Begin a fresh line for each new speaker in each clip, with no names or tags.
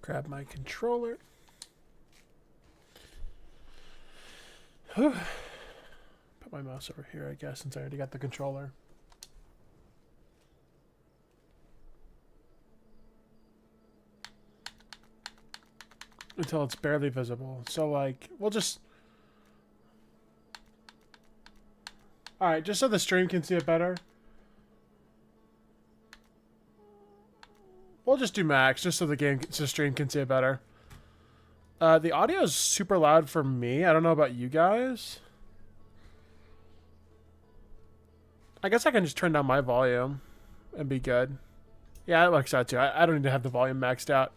Grab my controller. Put my mouse over here, I guess, since I already got the controller. Until it's barely visible. So, like, we'll just... Alright, just so the stream can see it better. We'll just do max, just so the stream can see it better. The audio is super loud for me. I don't know about you guys. I guess I can just turn down my volume and be good. Yeah, it works out too. I don't need to have the volume maxed out.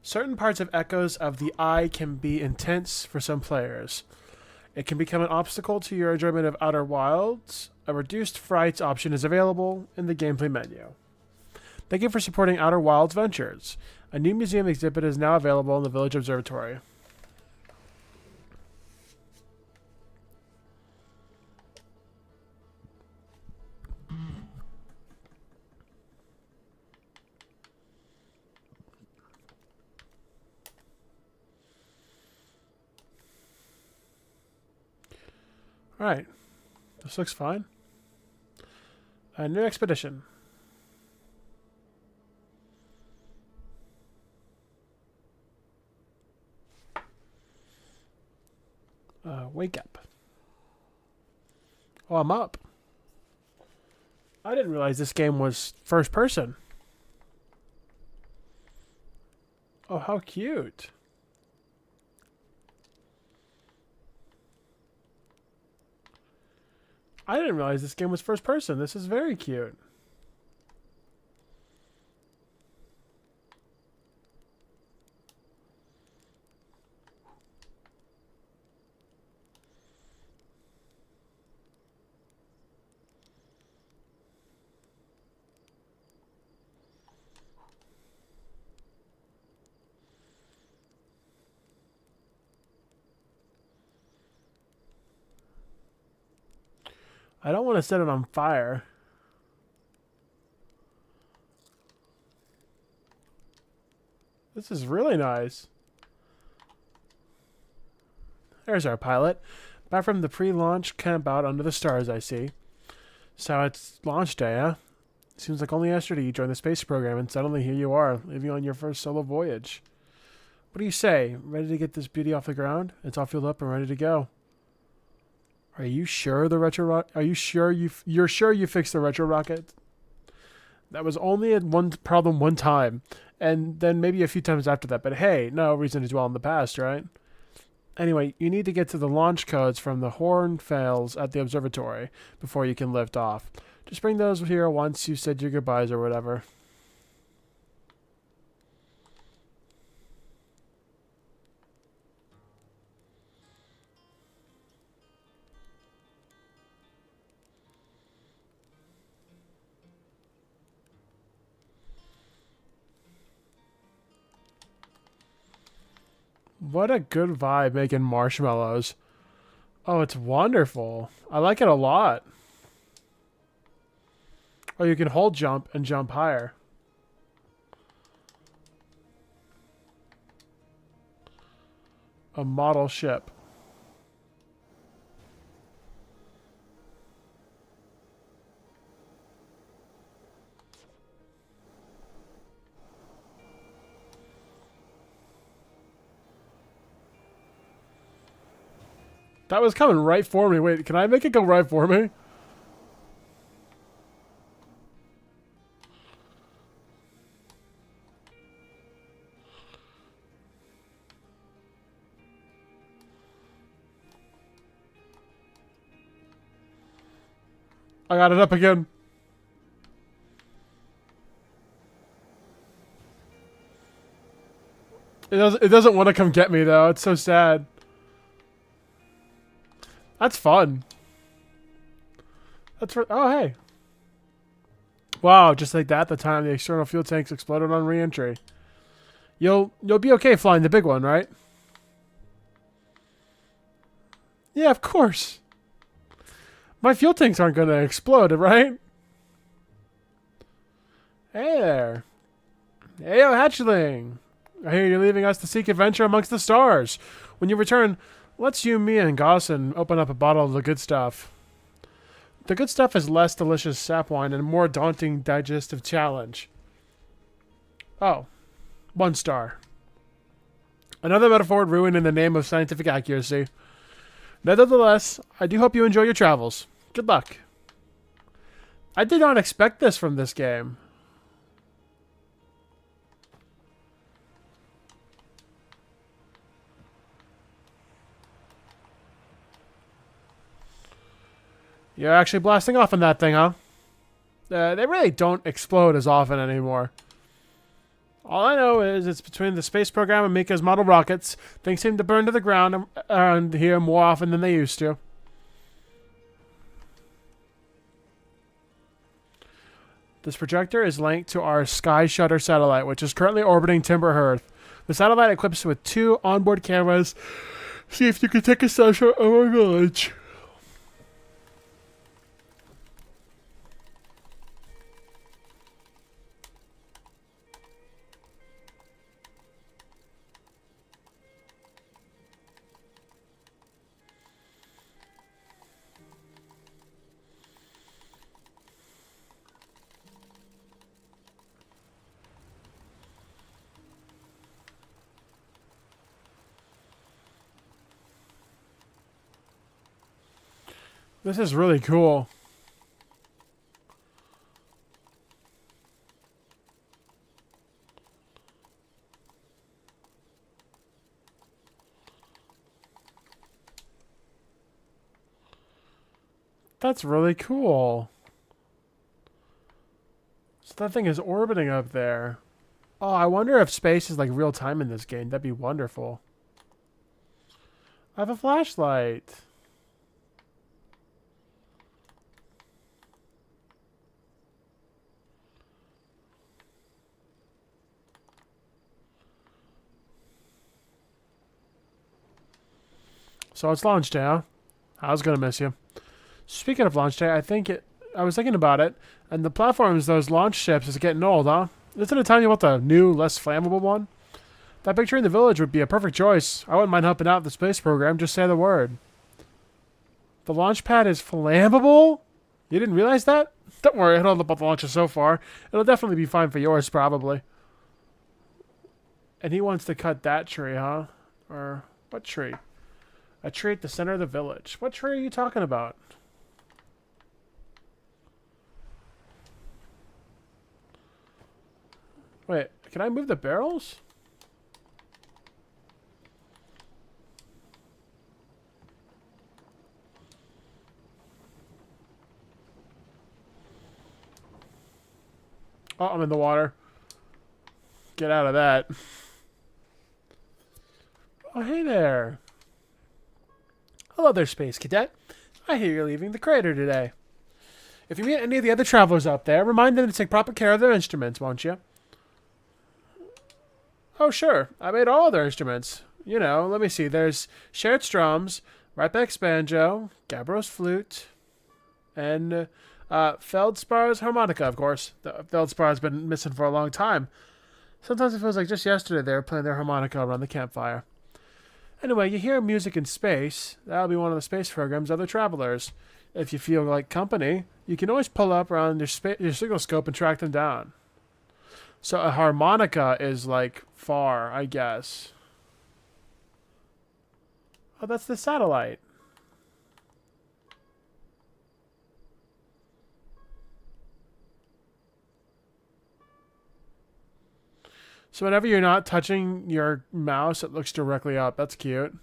Certain parts of Echoes of the Eye can be intense for some players. It can become an obstacle to your enjoyment of Outer Wilds. A reduced fright option is available in the gameplay menu. Thank you for supporting Outer Wilds Ventures. A new museum exhibit is now available in the Village Observatory. Alright. This looks fine. A new expedition. Wake up. Oh, I'm up. I didn't realize this game was first person. Oh, how cute. I didn't realize this game was first person. This is very cute. I don't want to set it on fire. This is really nice. There's our pilot. Back from the pre-launch camp out under the stars, I see. So it's launch day, huh? Seems like only yesterday you joined the space program and suddenly here you are, leaving on your first solo voyage. What do you say? Ready to get this beauty off the ground? It's all fueled up and ready to go. Are you sure the retro? Are you sure you're sure you fixed the retro rocket? That was only one problem one time, and then maybe a few times after that. But hey, no reason to dwell in the past, right? Anyway, you need to get to the launch codes from the horn fails at the observatory before you can lift off. Just bring those here once you said your goodbyes or whatever. What a good vibe making marshmallows. Oh, it's wonderful. I like it a lot. Oh, you can hold jump and jump higher. A model ship. That was coming right for me. Wait, can I make it go right for me? I got it up again. It doesn't want to come get me though. It's so sad. That's fun. That's for, oh hey. Wow, just like that, the time the external fuel tanks exploded on re-entry. You'll be okay flying the big one, right? Yeah, of course. My fuel tanks aren't gonna explode, right? Hey there. Hey, yo, hatchling. I hear you're leaving us to seek adventure amongst the stars. When you return, let's you, me, and Gosson open up a bottle of the good stuff. The good stuff is less delicious sap wine and a more daunting digestive challenge. Oh, 1 star. Another metaphor ruined in the name of scientific accuracy. Nevertheless, I do hope you enjoy your travels. Good luck. I did not expect this from this game. You're actually blasting off in that thing, huh? They really don't explode as often anymore. All I know is it's between the space program and Mika's model rockets. Things seem to burn to the ground around here more often than they used to. This projector is linked to our Sky Shutter satellite, which is currently orbiting Timber Earth. The satellite equips with 2 onboard cameras. See if you can take a snapshot of our village. This is really cool. That's really cool. So that thing is orbiting up there. Oh, I wonder if space is like real time in this game. That'd be wonderful. I have a flashlight. So it's launch day, huh? I was gonna miss you. Speaking of launch day, I was thinking about it, and the platforms those launch ships is getting old, huh? Isn't it time you want the new, less flammable one? That picture in the village would be a perfect choice. I wouldn't mind helping out the space program. Just say the word. The launch pad is flammable? You didn't realize that? Don't worry, I don't know about the launches so far. It'll definitely be fine for yours, probably. And he wants to cut that tree, huh? Or what tree? A tree at the center of the village. What tree are you talking about? Wait, can I move the barrels? Oh, I'm in the water. Get out of that. Oh, hey there. Hello there, Space Cadet. I hear you're leaving the crater today. If you meet any of the other travelers out there, remind them to take proper care of their instruments, won't you? Oh, sure. I made all their instruments. You know, let me see. There's Sherritt's drums, Ryback's banjo, Gabbro's flute, and Feldspar's harmonica, of course. The Feldspar been missing for a long time. Sometimes it feels like just yesterday they were playing their harmonica around the campfire. Anyway, you hear music in space. That'll be one of the space program's other travelers. If you feel like company, you can always pull up around your signal scope and track them down. So a harmonica is like far, I guess. Oh, that's the satellite. So whenever you're not touching your mouse, it looks directly up. That's cute.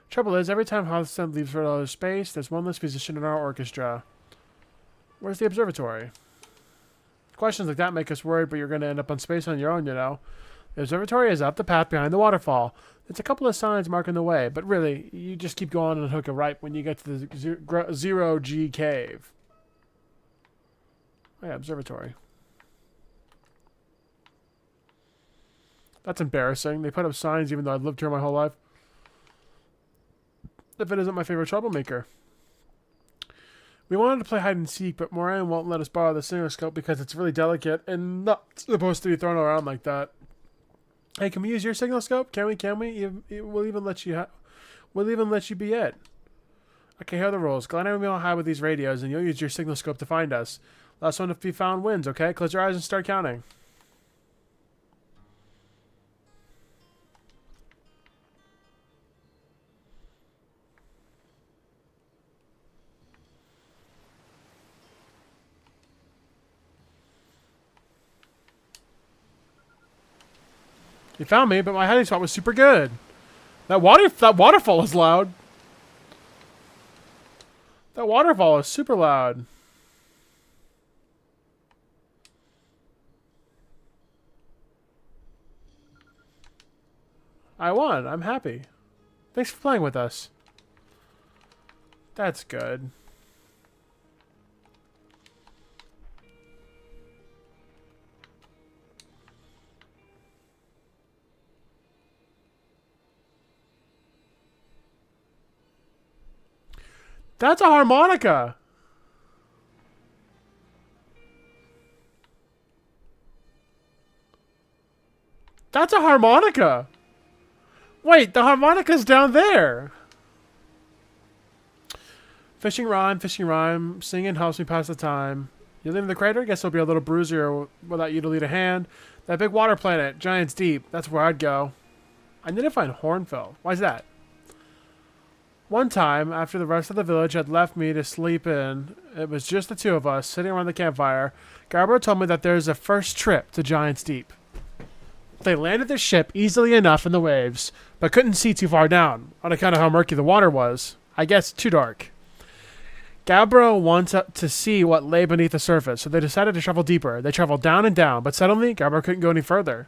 Trouble is, every time Hearthstone leaves for outer space, there's one less musician in our orchestra. Where's the observatory? Questions like that make us worried, but you're going to end up on space on your own, you know. The observatory is up the path behind the waterfall. There's a couple of signs marking the way, but really, you just keep going and hook a right when you get to the Zero G cave. Oh yeah, observatory. That's embarrassing. They put up signs even though I've lived here my whole life. If it isn't my favorite troublemaker. We wanted to play hide and seek, but Moran won't let us borrow the cinemascope because it's really delicate and not supposed to be thrown around like that. Hey, can we use your signal scope? Can we? Can we? We'll even let you. We'll even let you be it. Okay, here are the rules. Glenn and me will hide with these radios, and you'll use your signal scope to find us. Last one to be found wins. Okay, close your eyes and start counting. You found me, but my hiding spot was super good. That waterfall is loud. That waterfall is super loud. I won. I'm happy. Thanks for playing with us. That's good. That's a harmonica. That's a harmonica. Wait, the harmonica's down there. Fishing rhyme. Singing helps me pass the time. You live in the crater? Guess it'll be a little bruisier without you to lead a hand. That big water planet, Giants Deep. That's where I'd go. I need to find Hornfell. Why's that? One time, after the rest of the village had left me to sleep in, it was just the two of us sitting around the campfire. Garbo told me that there's a first trip to Giants Deep. They landed their ship easily enough in the waves, but couldn't see too far down, on account of how murky the water was. I guess too dark. Gabbro wanted to see what lay beneath the surface, so they decided to travel deeper. They traveled down and down, but suddenly, Gabbro couldn't go any further.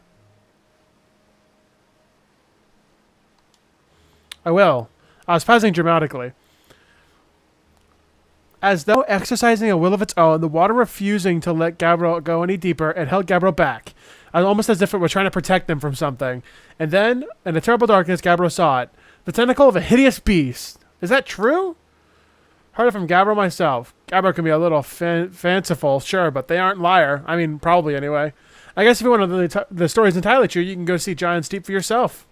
I will. I was pausing dramatically. As though exercising a will of its own, the water refusing to let Gabbro go any deeper, it held Gabbro back, almost as if it were trying to protect them from something. And then, in the terrible darkness, Gabbro saw it. The tentacle of a hideous beast. Is that true? Heard it from Gabbro myself. Gabbro can be a little fanciful, sure, but they aren't liar. I mean, probably anyway. I guess if you want to know the story's entirely true, you can go see Giants Deep for yourself.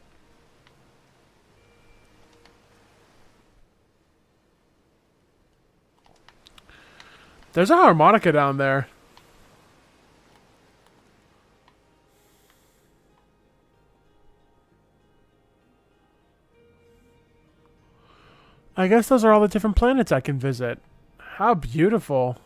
There's a harmonica down there. I guess those are all the different planets I can visit. How beautiful.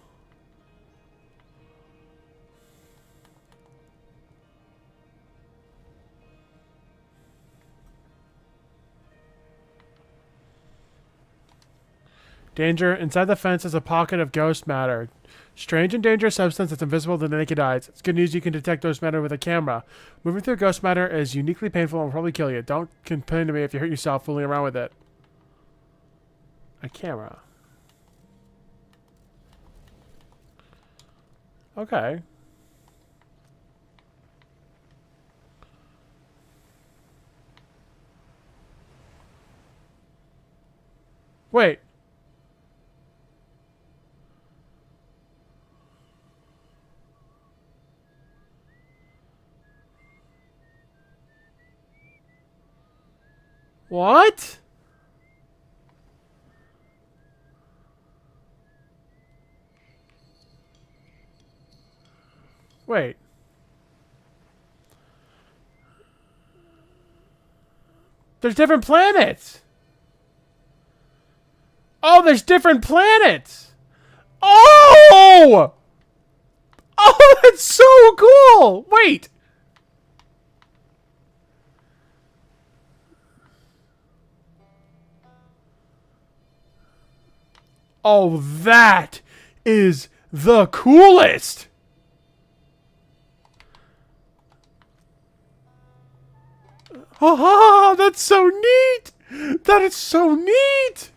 Danger. Inside the fence is a pocket of ghost matter. Strange and dangerous substance that's invisible to the naked eyes. It's good news you can detect ghost matter with a camera. Moving through ghost matter is uniquely painful and will probably kill you. Don't complain to me if you hurt yourself fooling around with it. A camera. Okay. Wait. What? Wait. There's different planets. Oh, there's different planets. Oh! Oh, that's so cool. Wait. Oh, that is the coolest. Oh, that's so neat. That is so neat.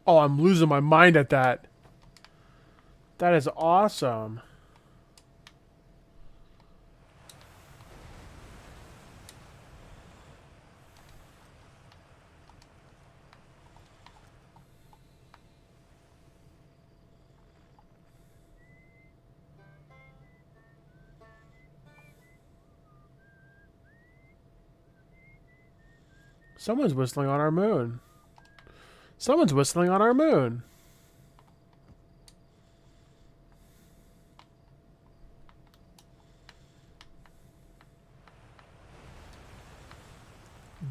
Oh, I'm losing my mind at that. That is awesome. Someone's whistling on our moon. Someone's whistling on our moon.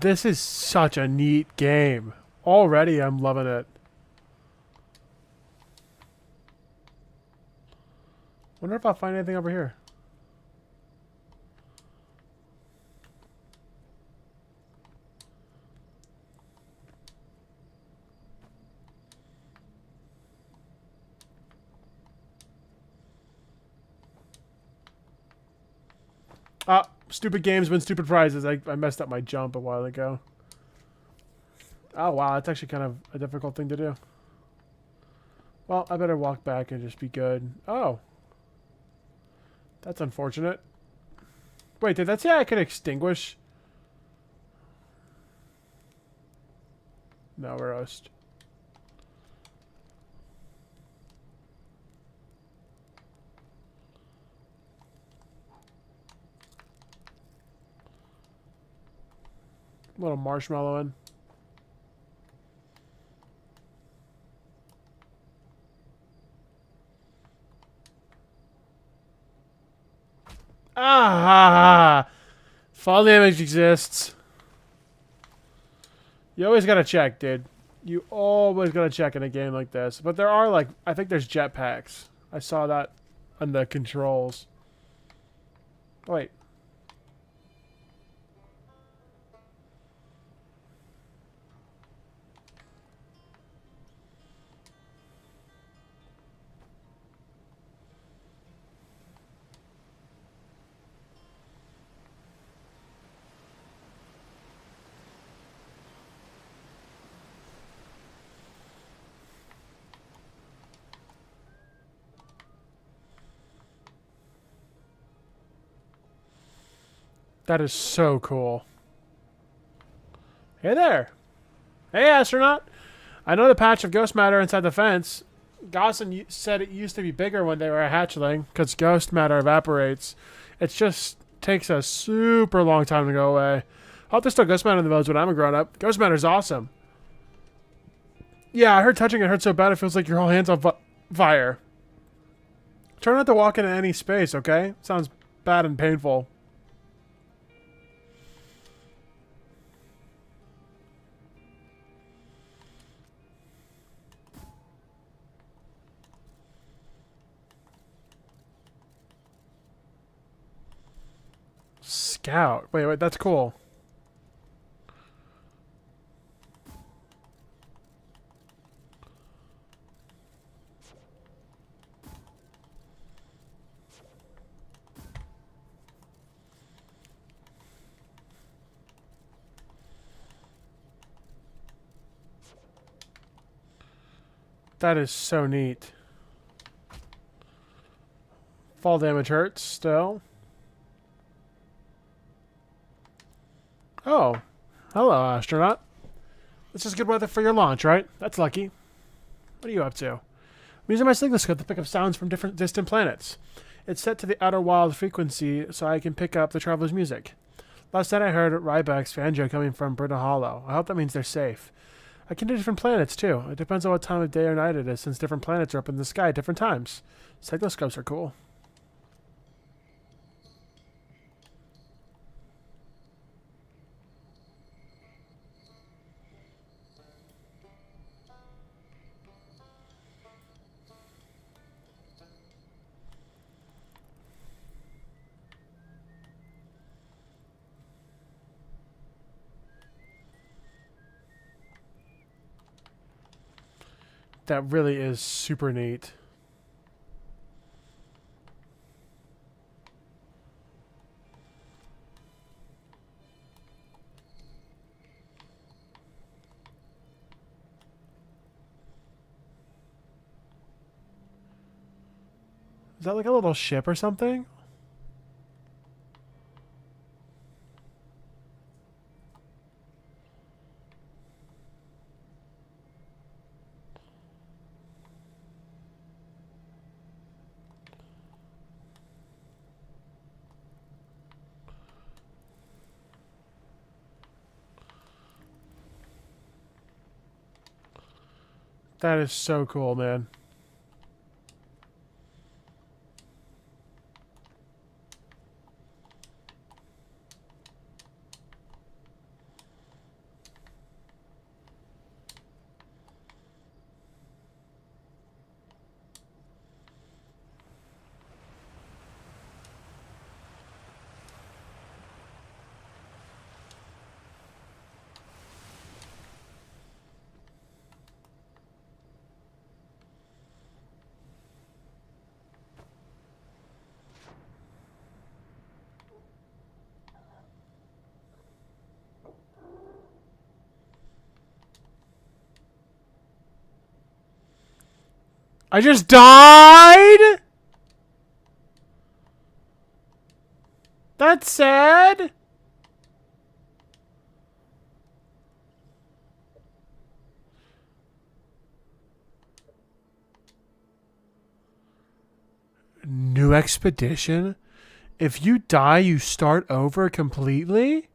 This is such a neat game. Already I'm loving it. Wonder if I'll find anything over here. Ah, stupid games win stupid prizes. I messed up my jump a while ago. Oh, wow. That's actually kind of a difficult thing to do. Well, I better walk back and just be good. Oh. That's unfortunate. Wait, did that say I could extinguish? No, roast. Little marshmallow in. Ah! Fall damage exists. You always gotta check, dude. You always gotta check in a game like this. But there are, like, I think there's jetpacks. I saw that on the controls. Oh, wait. That is so cool. Hey there. Hey, astronaut. I know the patch of ghost matter inside the fence. Gosson said it used to be bigger when they were a hatchling, because ghost matter evaporates. It just takes a super long time to go away. I hope there's still ghost matter in the modes when I'm a grown-up. Ghost matter's awesome. Yeah, I heard touching it hurts so bad it feels like your whole hand's on fire. Try not to walk into any space, okay? Sounds bad and painful. Scout. Wait, that's cool. That is so neat. Fall damage hurts still. Oh. Hello, astronaut. This is good weather for your launch, right? That's lucky. What are you up to? I'm using my signalscope to pick up sounds from different distant planets. It's set to the outer wild frequency so I can pick up the traveler's music. Last night I heard Ryback's banjo coming from Britta Hollow. I hope that means they're safe. I can do different planets, too. It depends on what time of day or night it is, since different planets are up in the sky at different times. Signalscopes are cool. That really is super neat. Is that like a little ship or something? That is so cool, man. I just died? That's sad. New expedition? If you die, you start over completely?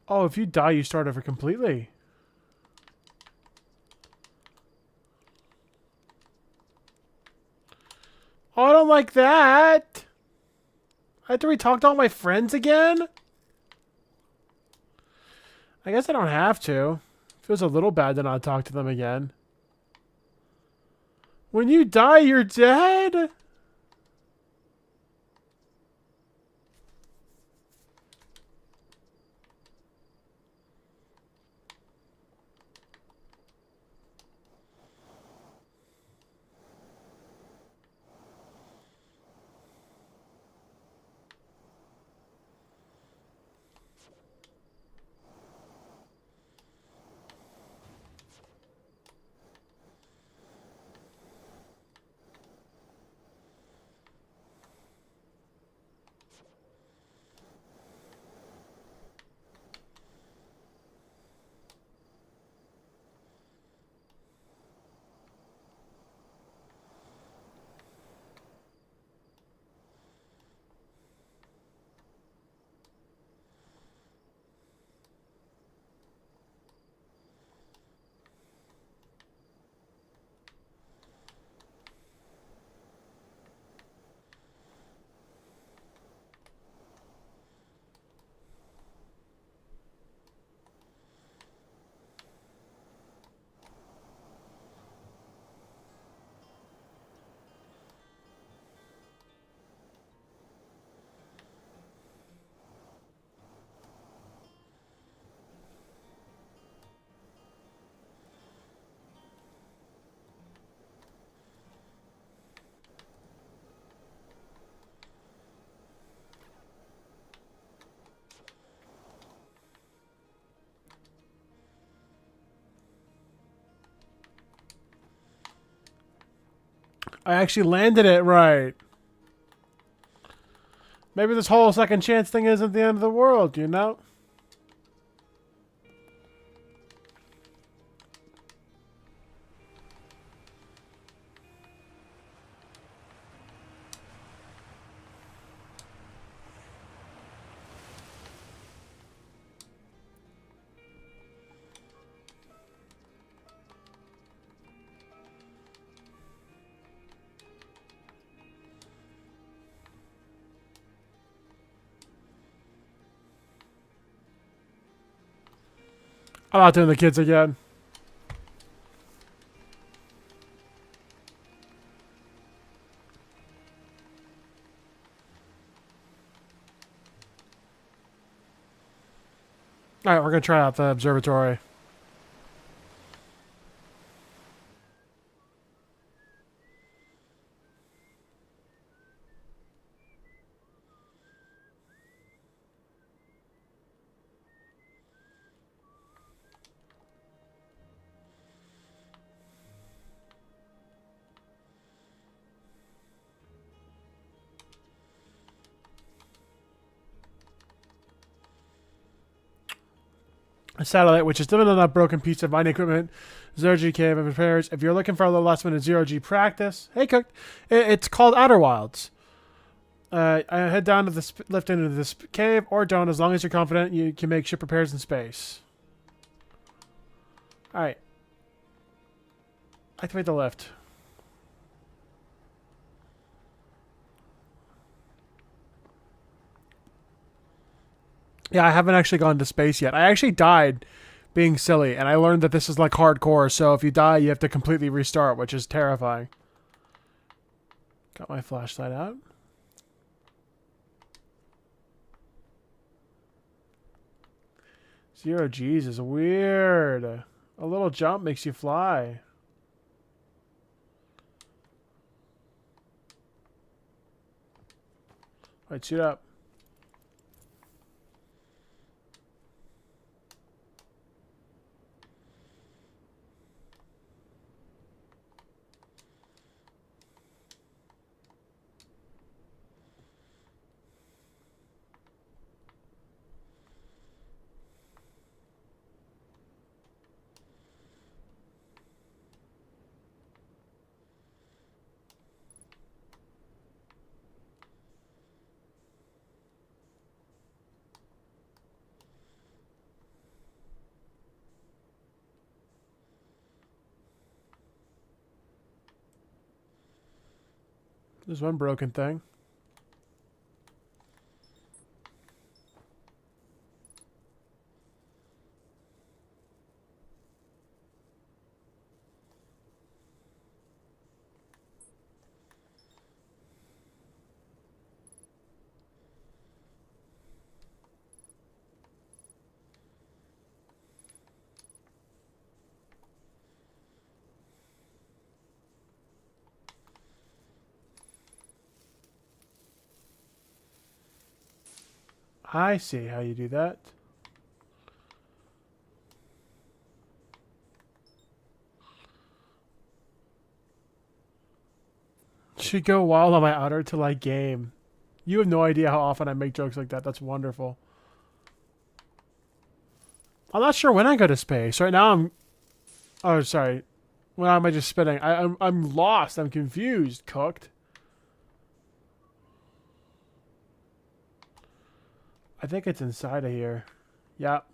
Oh, if you die, you start over completely. Oh, I don't like that. I have to re-talk to all my friends again? I guess I don't have to. Feels a little bad to not talk to them again. When you die, you're dead? I actually landed it right. Maybe this whole second chance thing isn't the end of the world, you know? I'm not doing the kids again. Alright, we're gonna try out the observatory. a satellite, which is limited on a broken piece of mining equipment. Zero-G cave and repairs. If you're looking for a little last minute zero-G practice, hey, Cook, it's called Outer Wilds. I head down to the lift into this cave, or don't, as long as you're confident you can make ship repairs in space. Alright. Activate the lift. Yeah, I haven't actually gone to space yet. I actually died being silly, and I learned that this is like hardcore, so if you die, you have to completely restart, which is terrifying. Got my flashlight out. Zero G's is weird. A little jump makes you fly. Alright, shoot up. There's one broken thing. I see how you do that. Should go wild on my outer to like game. You have no idea how often I make jokes like that. That's wonderful. I'm not sure when I go to space. Right now I'm... Oh, sorry. When am I just spitting? I'm lost. I'm confused. Cooked. I think it's inside of here. Yep.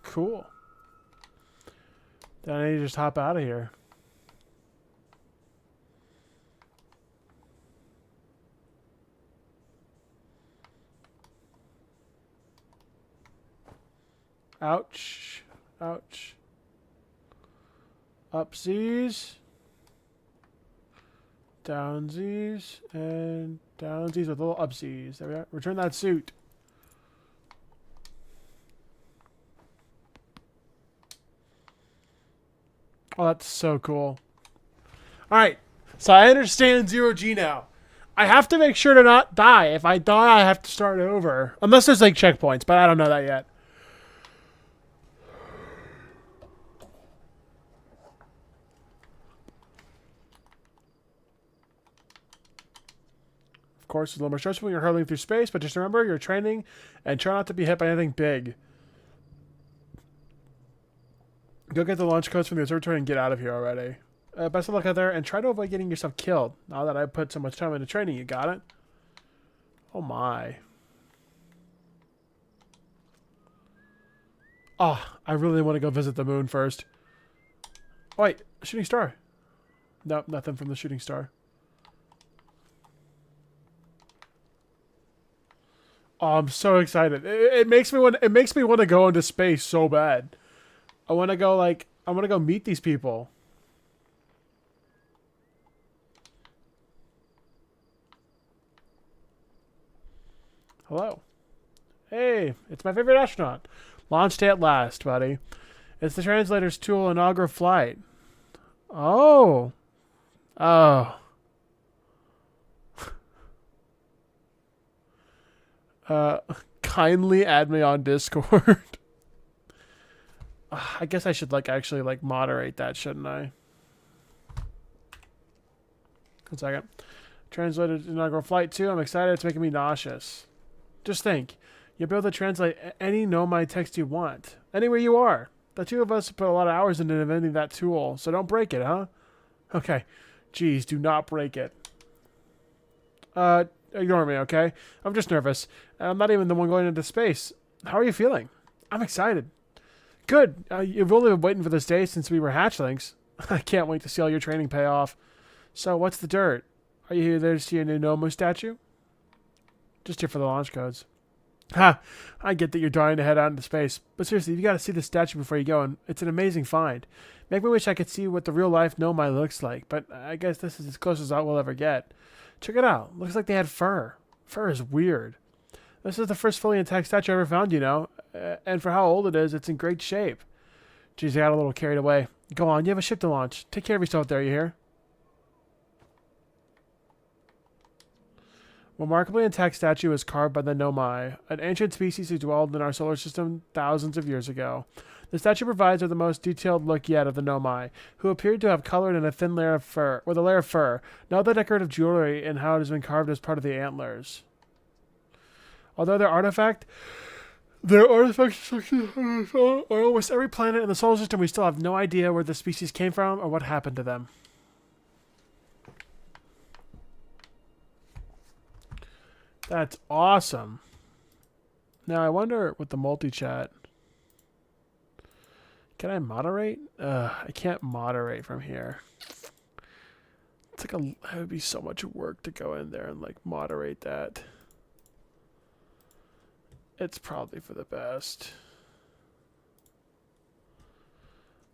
Cool. Then I need to just hop out of here. Ouch. Ouch. Upsies. Downsies. And downsies with little upsies. There we are. Return that suit. Oh, that's so cool. Alright. So I understand zero G now. I have to make sure to not die. If I die, I have to start over. Unless there's like checkpoints, but I don't know that yet. Of course, it's a little more stressful when you're hurtling through space, but just remember, you're training and try not to be hit by anything big. Go get the launch codes from the observatory and get out of here already. Best of luck out there, and try to avoid getting yourself killed. Now that I put so much time into training, you got it? Oh my. Oh, I really want to go visit the moon first. Oh, wait, shooting star. Nope, nothing from the shooting star. Oh, I'm so excited. It makes me want to go into space so bad. I want to go meet these people. Hello. Hey, it's my favorite astronaut. Launch day at last, buddy. It's the translator's tool inaugural flight. Oh. Oh. Uh, kindly add me on Discord. I guess I should actually moderate that, shouldn't I? 1 second. Translated inaugural flight 2. I'm excited. It's making me nauseous. Just think. You'll be able to translate any Nomai text you want. Anywhere you are. The two of us put a lot of hours into inventing that tool, so don't break it, huh? Okay. Jeez, do not break it. Ignore me, okay? I'm just nervous. I'm not even the one going into space. How are you feeling? I'm excited. Good. You've only been waiting for this day since we were hatchlings. I can't wait to see all your training pay off. So, what's the dirt? Are you there to see a new Nomu statue? Just here for the launch codes. Ha! I get that you're dying to head out into space, but seriously, you gotta see the statue before you go, and it's an amazing find. Make me wish I could see what the real-life Nomai looks like, but I guess this is as close as I will ever get. Check it out. Looks like they had fur. Fur is weird. This is the first fully intact statue I ever found, you know, and for how old it is, it's in great shape. Geez, I got a little carried away. Go on, you have a ship to launch. Take care of yourself there, you hear? Remarkably intact statue was carved by the Nomai, an ancient species who dwelled in our solar system thousands of years ago. The statue provides the most detailed look yet of the Nomai, who appeared to have colored in a thin layer of fur, with a layer of fur, not the decorative jewelry and how it has been carved as part of the antlers. Although their artifacts on almost every planet in the solar system, we still have no idea where the species came from or what happened to them. That's awesome. Now I wonder with the multi-chat, can I moderate? I can't moderate from here. It's it would be so much work to go in there and moderate that. It's probably for the best.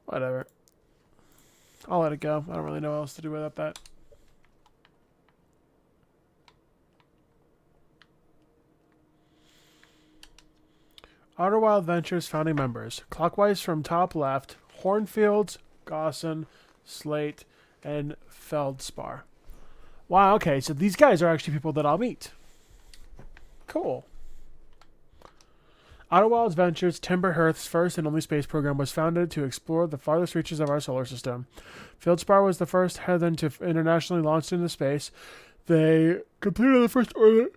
Whatever. I'll let it go. I don't really know what else to do without that. Outer Wild Ventures founding members. Clockwise from top left, Hornfields, Gosson, Slate, and Feldspar. Wow, okay, so these guys are actually people that I'll meet. Cool. Outer Wilds Ventures, Timber Hearth's first and only space program, was founded to explore the farthest reaches of our solar system. Feldspar was the first heathen to internationally launch into space. They completed the first orbit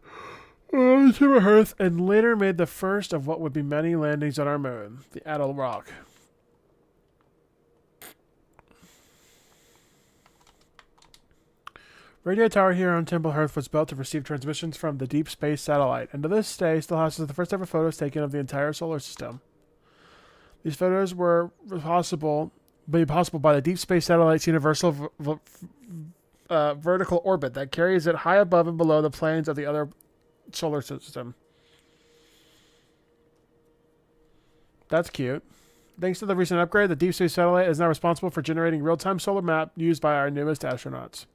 on Timber Hearth and later made the first of what would be many landings on our moon, the Adel Rock. Radio tower here on Timber Hearth was built to receive transmissions from the Deep Space Satellite, and to this day still houses the first ever photos taken of the entire solar system. These photos were made possible by the Deep Space Satellite's universal vertical orbit that carries it high above and below the planes of the other solar system. That's cute. Thanks to the recent upgrade, the Deep Space Satellite is now responsible for generating real-time solar map used by our newest astronauts.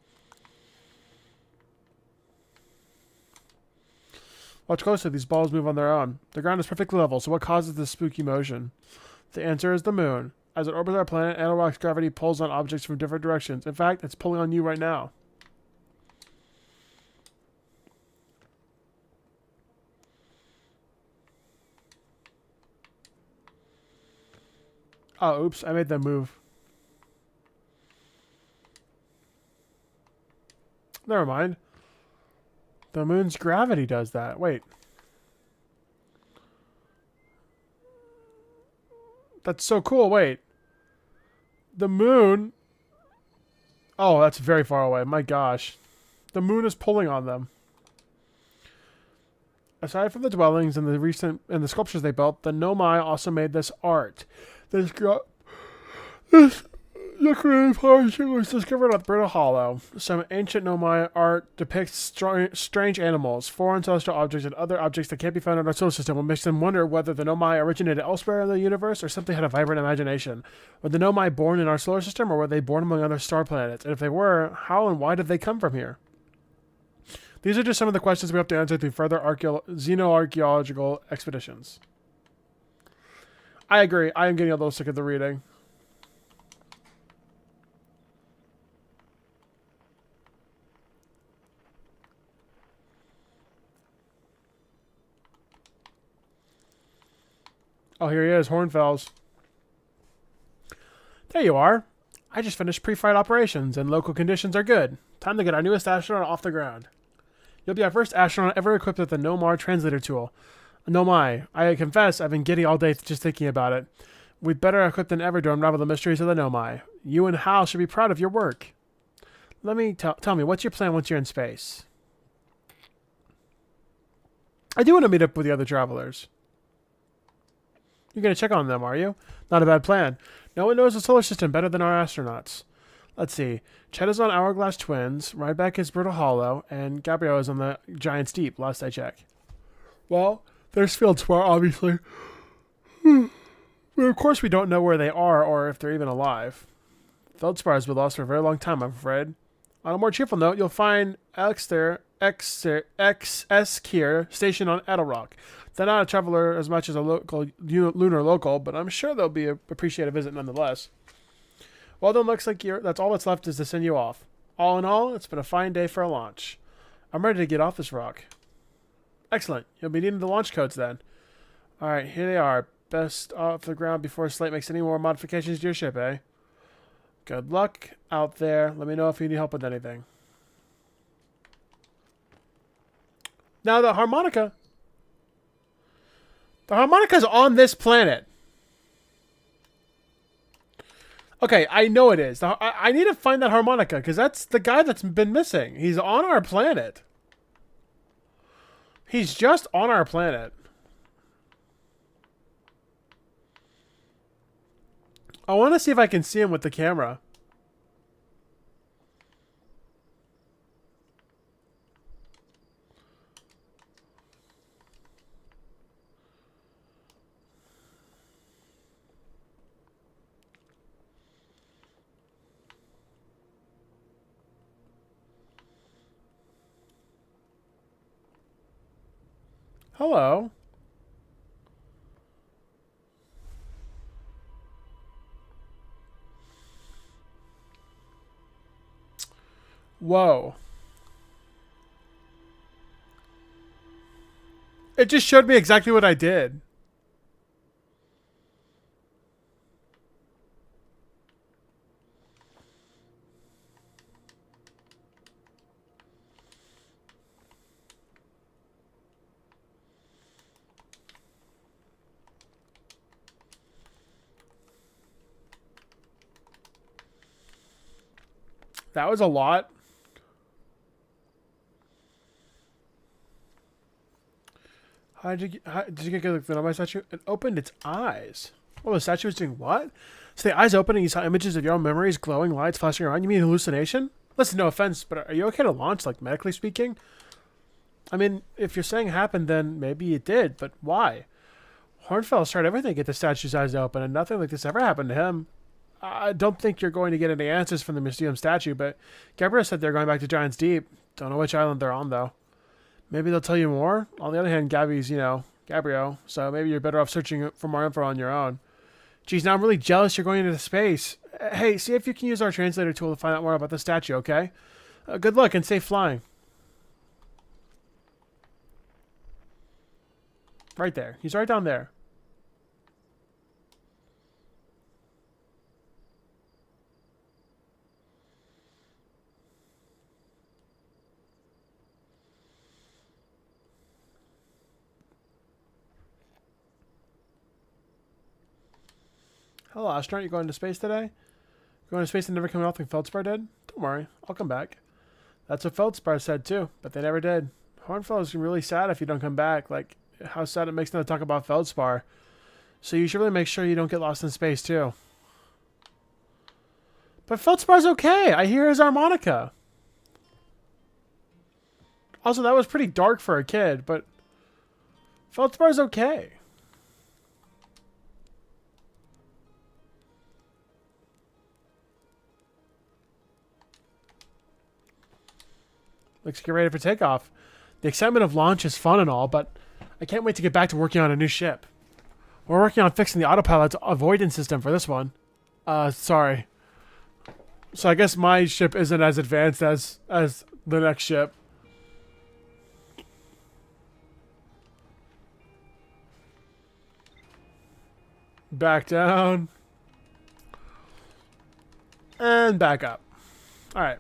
Watch closely, these balls move on their own. The ground is perfectly level, so what causes this spooky motion? The answer is the moon. As it orbits our planet, Adel Rock's gravity pulls on objects from different directions. In fact, it's pulling on you right now. Oh, oops, I made them move. Never mind. The moon's gravity does that. Wait. That's so cool. Wait. The moon... Oh, that's very far away. My gosh. The moon is pulling on them. Aside from the dwellings and the sculptures they built, the Nomai also made this art. This decorative painting was discovered at Brittle Hollow. Some ancient Nomai art depicts strange animals, foreign celestial objects, and other objects that can't be found in our solar system, what makes them wonder whether the Nomai originated elsewhere in the universe or simply had a vibrant imagination. Were the Nomai born in our solar system, or were they born among other star planets? And if they were, how and why did they come from here? These are just some of the questions we have to answer through further xenoarchaeological expeditions. I agree. I am getting a little sick of the reading. Oh, here he is, Hornfels. There you are. I just finished pre-flight operations, and local conditions are good. Time to get our newest astronaut off the ground. You'll be our first astronaut ever equipped with the Nomar translator tool. Nomai. I confess, I've been giddy all day just thinking about it. We'd better equipped than ever to unravel the mysteries of the Nomai. You and Hal should be proud of your work. Tell me, what's your plan once you're in space? I do want to meet up with the other travelers. You're going to check on them, are you? Not a bad plan. No one knows the solar system better than our astronauts. Let's see. Chet is on Hourglass Twins, Ryback is Brittle Hollow, and Gabriel is on the Giant's Deep, last I checked. Well, there's Feldspar, obviously. But of course we don't know where they are or if they're even alive. Feldspar has been lost for a very long time, I'm afraid. On a more cheerful note, you'll find XS Kier stationed on Edelrock. They're not a traveler as much as a lunar local, but I'm sure they'll appreciate a visit nonetheless. Well, then looks like that's all that's left is to send you off. All in all, it's been a fine day for a launch. I'm ready to get off this rock. Excellent. You'll be needing the launch codes then. Alright, here they are. Best off the ground before Slate makes any more modifications to your ship, eh? Good luck out there. Let me know if you need help with anything. Now the harmonica. The harmonica's on this planet. Okay, I know it is. I need to find that harmonica because that's the guy that's been missing. He's on our planet. He's just on our planet. I want to see if I can see him with the camera. Hello. Whoa. It just showed me exactly what I did. That was a lot. Did you get the Nomai statue? It opened its eyes. Oh, the statue was doing what? So the eyes opened and you saw images of your own memories, glowing lights flashing around. You mean hallucination? Listen, no offense, but are you okay to launch, like medically speaking? I mean, if you're saying it happened, then maybe it did, but why? Hornfels tried everything to get the statue's eyes open, and nothing like this ever happened to him. I don't think you're going to get any answers from the museum statue, but Gabriel said they're going back to Giant's Deep. Don't know which island they're on, though. Maybe they'll tell you more. On the other hand, Gabby's, Gabriel, so maybe you're better off searching for more info on your own. Geez, now I'm really jealous you're going into space. Hey, see if you can use our translator tool to find out more about the statue, okay? Good luck and safe flying. Right there. He's right down there. Hello, astronaut. You going to space today? Going to space and never coming off like Feldspar did? Don't worry. I'll come back. That's what Feldspar said, too. But they never did. Hornfels is really sad if you don't come back. Like, how sad it makes them to talk about Feldspar. So you should really make sure you don't get lost in space, too. But Feldspar's okay. I hear his harmonica. Also, that was pretty dark for a kid, but Feldspar's okay. Looks like you're ready for takeoff. The excitement of launch is fun and all, but I can't wait to get back to working on a new ship. We're working on fixing the autopilot's avoidance system for this one. Sorry. So I guess my ship isn't as advanced as the next ship. Back down. And back up. Alright.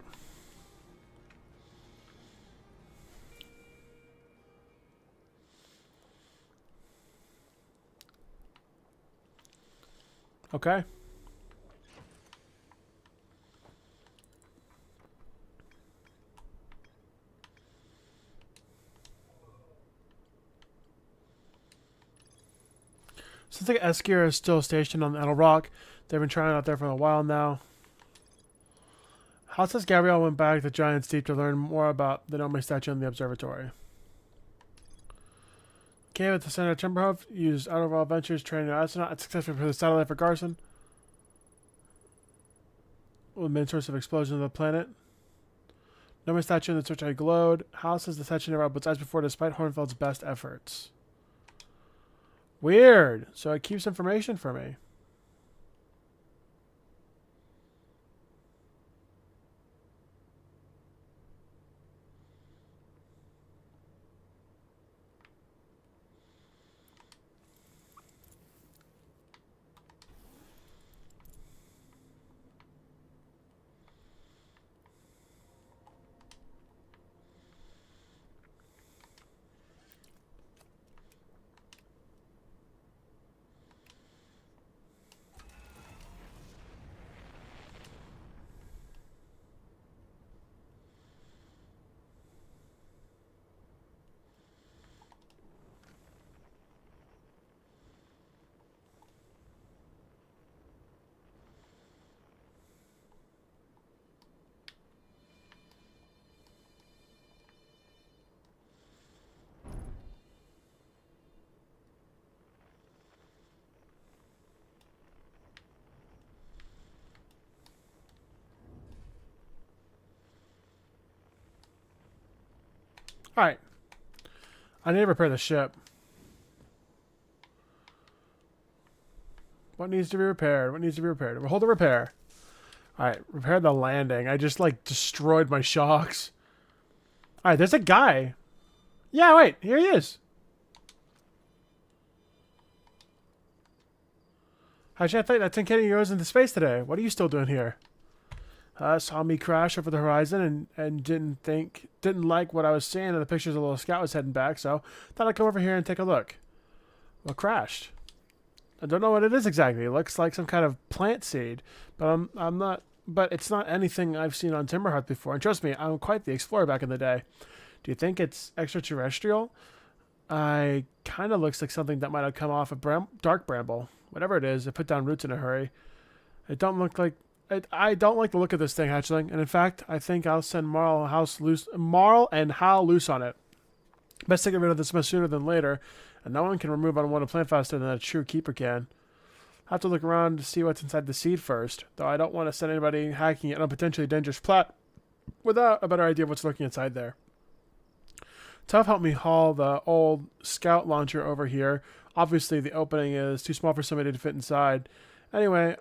Okay. Seems like Eskir is still stationed on Idle Rock. They've been trying out there for a while now. How says Gabrielle went back to Giant's Deep to learn more about the Nome statue in the observatory. Came at the center of Timberhoof, used Outerworld Ventures training an astronaut, and successfully for the satellite for Garson. The main source of explosion of the planet. Nome statue in the search glowed. How says the statue never opened its eyes before despite Hornfeld's best efforts. Weird. So it keeps information for me. Alright. I need to repair the ship. What needs to be repaired? What needs to be repaired? Hold the repair. Alright, repair the landing. I just, like, destroyed my shocks. Alright, there's a guy. Yeah, wait. Here he is. How'd you think that 10 goes into space today? What are you still doing here? Saw me crash over the horizon and didn't like what I was seeing in the pictures a little scout was heading back, so thought I'd come over here and take a look. What crashed? I don't know what it is exactly. It looks like some kind of plant seed, but I'm not. But it's not anything I've seen on Timberhut before. And trust me, I'm quite the explorer back in the day. Do you think it's extraterrestrial? I kind of looks like something that might have come off a dark bramble. Whatever it is, it put down roots in a hurry. It don't look like. I don't like the look of this thing, hatchling. And in fact, I think I'll send Marl and Hal loose on it. Best to get rid of this much sooner than later. And no one can remove unwanted plant faster than a true keeper can. I have to look around to see what's inside the seed first, though I don't want to send anybody hacking it on a potentially dangerous plot without a better idea of what's lurking inside there. Tuff helped me haul the old scout launcher over here. Obviously, the opening is too small for somebody to fit inside. Anyway,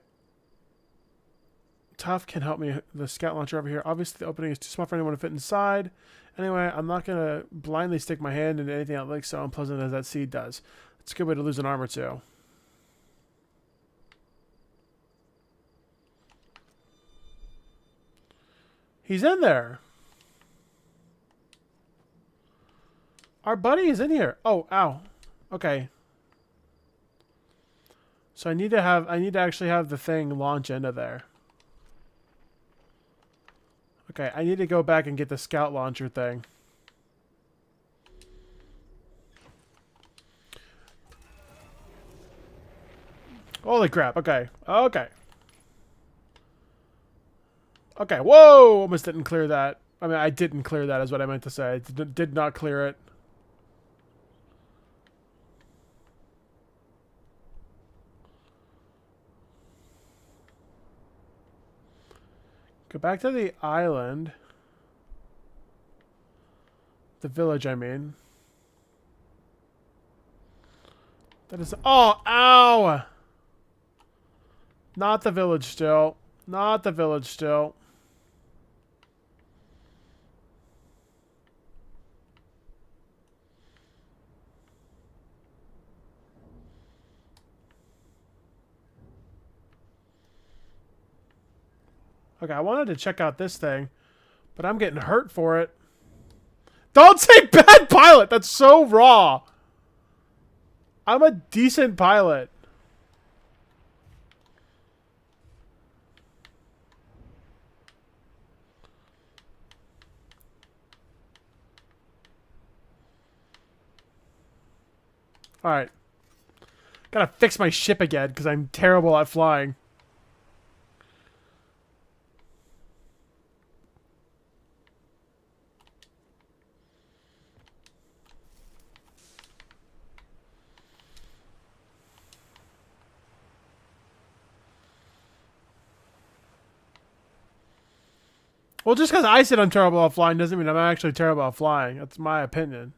Tuff can help me the scout launcher over here. Obviously, the opening is too small for anyone to fit inside. Anyway, I'm not going to blindly stick my hand into anything that looks so unpleasant as that seed does. It's a good way to lose an arm or two. He's in there. Our buddy is in here. Oh, ow. Okay. So I need to actually have the thing launch into there. Okay, I need to go back and get the scout launcher thing. Holy crap, okay. Okay. Okay, whoa! Almost didn't clear that. I mean, I didn't clear that is what I meant to say. I did not clear it. Go back to the island. The village, I mean. That is... Oh, ow! Not the village still. Not the village still. Okay, I wanted to check out this thing, but I'm getting hurt for it. Don't say bad pilot! That's so raw! I'm a decent pilot. Alright. Gotta fix my ship again, because I'm terrible at flying. Well, just because I said I'm terrible at flying doesn't mean I'm actually terrible at flying. That's my opinion.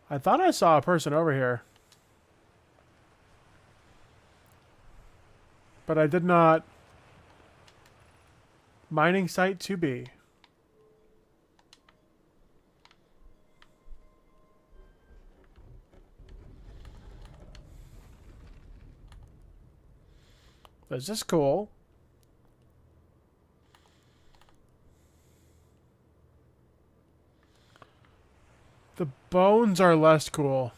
I thought I saw a person over here. But I did not. Mining site to be. This is cool. The bones are less cool.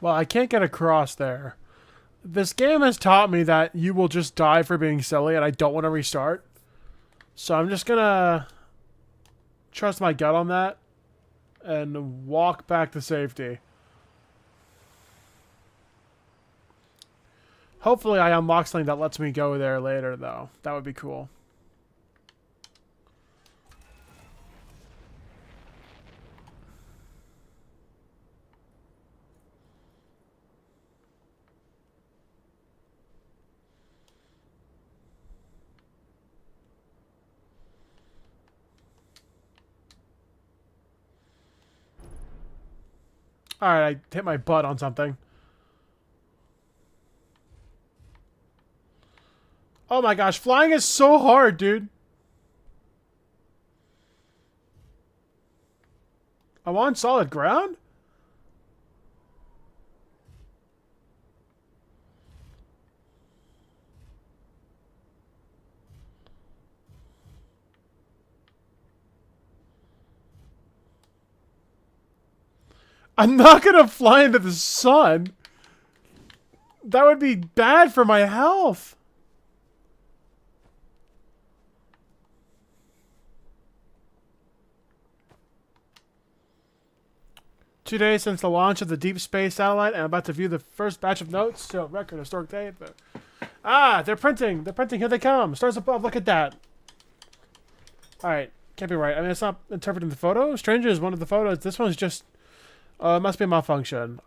Well, I can't get across there. This game has taught me that you will just die for being silly, and I don't want to restart. So I'm just gonna trust my gut on that and walk back to safety. Hopefully I unlock something that lets me go there later, though. That would be cool. Alright, I hit my butt on something. Oh my gosh, flying is so hard, dude. I'm on solid ground? I'm not gonna fly into the sun. That would be bad for my health. Two days since the launch of the Deep Space satellite, and I'm about to view the first batch of notes. So, record, historic date. But... Ah, they're printing. They're printing. Here they come. Stars above. Look at that. Alright. Can't be right. I mean, it's not interpreting the photo. Stranger is one of the photos. This one's just... it must be a malfunction.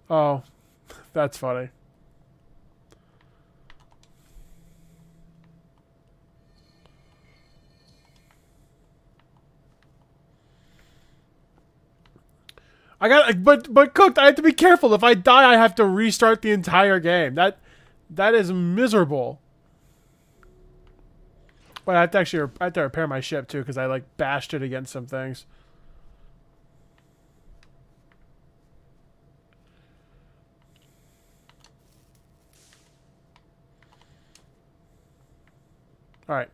Oh. That's funny. I got, but Cooked, I have to be careful. If I die, I have to restart the entire game. That is miserable. But I have to actually, I have to repair my ship too, because I like bashed it against some things. All right.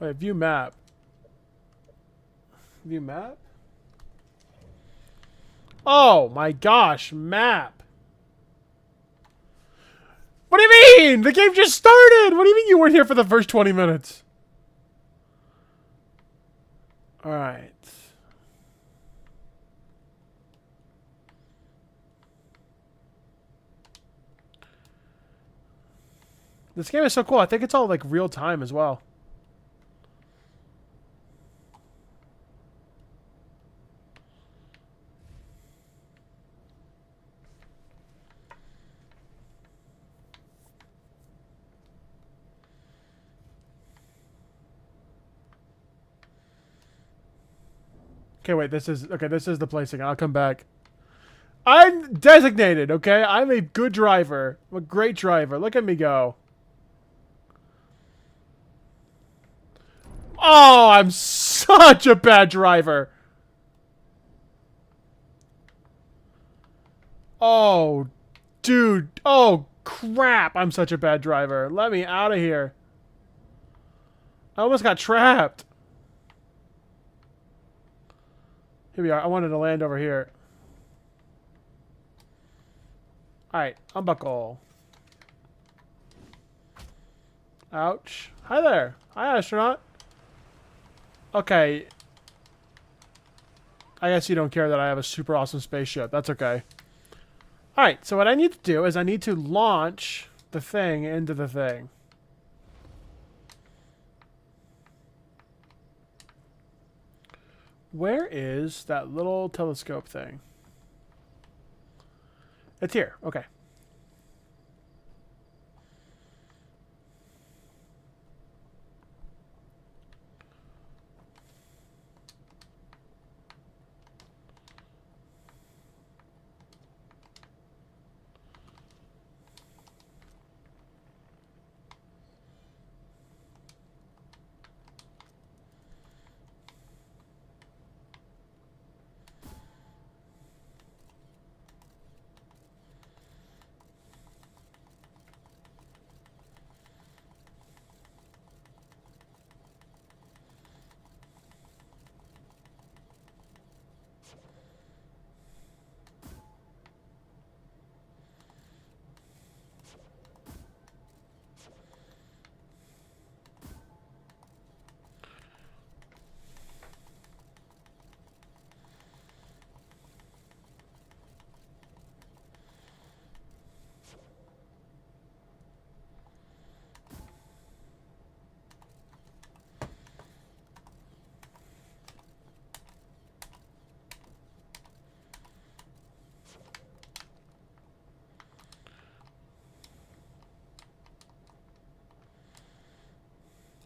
Wait, view map. View map? Oh my gosh, map. What do you mean? The game just started. What do you mean you weren't here for the first 20 minutes? All right. This game is so cool. I think it's all like real time as well. Okay, wait. This is the place again. I'll come back. I'm designated. Okay, I'm a good driver. I'm a great driver. Look at me go. Oh, I'm such a bad driver. Oh, dude. Oh, crap. I'm such a bad driver. Let me out of here. I almost got trapped. Here we are. I wanted to land over here. Alright, unbuckle. Ouch. Hi there. Hi, astronaut. Okay. I guess you don't care that I have a super awesome spaceship. That's okay. Alright, so what I need to do is I need to launch the thing into the thing. Where is that little telescope thing? It's here. Okay.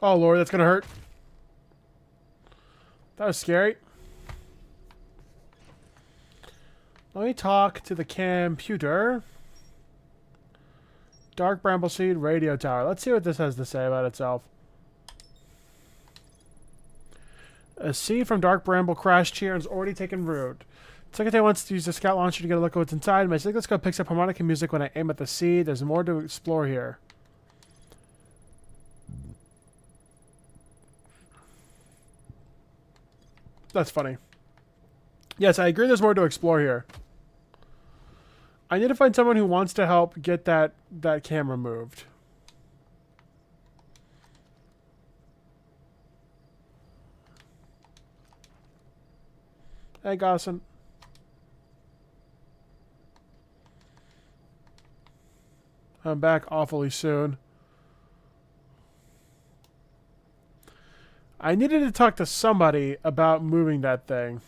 Oh, Lord, that's gonna hurt. That was scary. Let me talk to the computer. Dark Brambleseed Radio Tower. Let's see what this has to say about itself. A seed from Dark Bramble crashed here and has already taken root. Secretary wants to use the scout launcher to get a look at what's inside. My Cycloscope picks up harmonica music when I aim at the seed. There's more to explore here. That's funny. Yes, I agree there's more to explore here. I need to find someone who wants to help get that camera moved. Hey, Gosson. I'm back awfully soon. I needed to talk to somebody about moving that thing.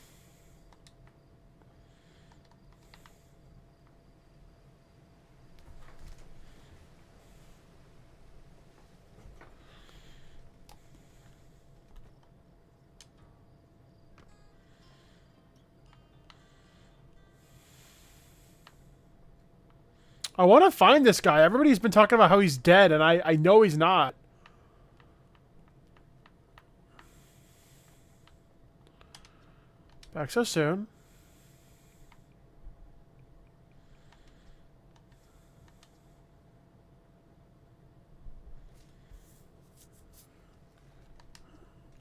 I want to find this guy. Everybody's been talking about how he's dead, and I know he's not. Back so soon.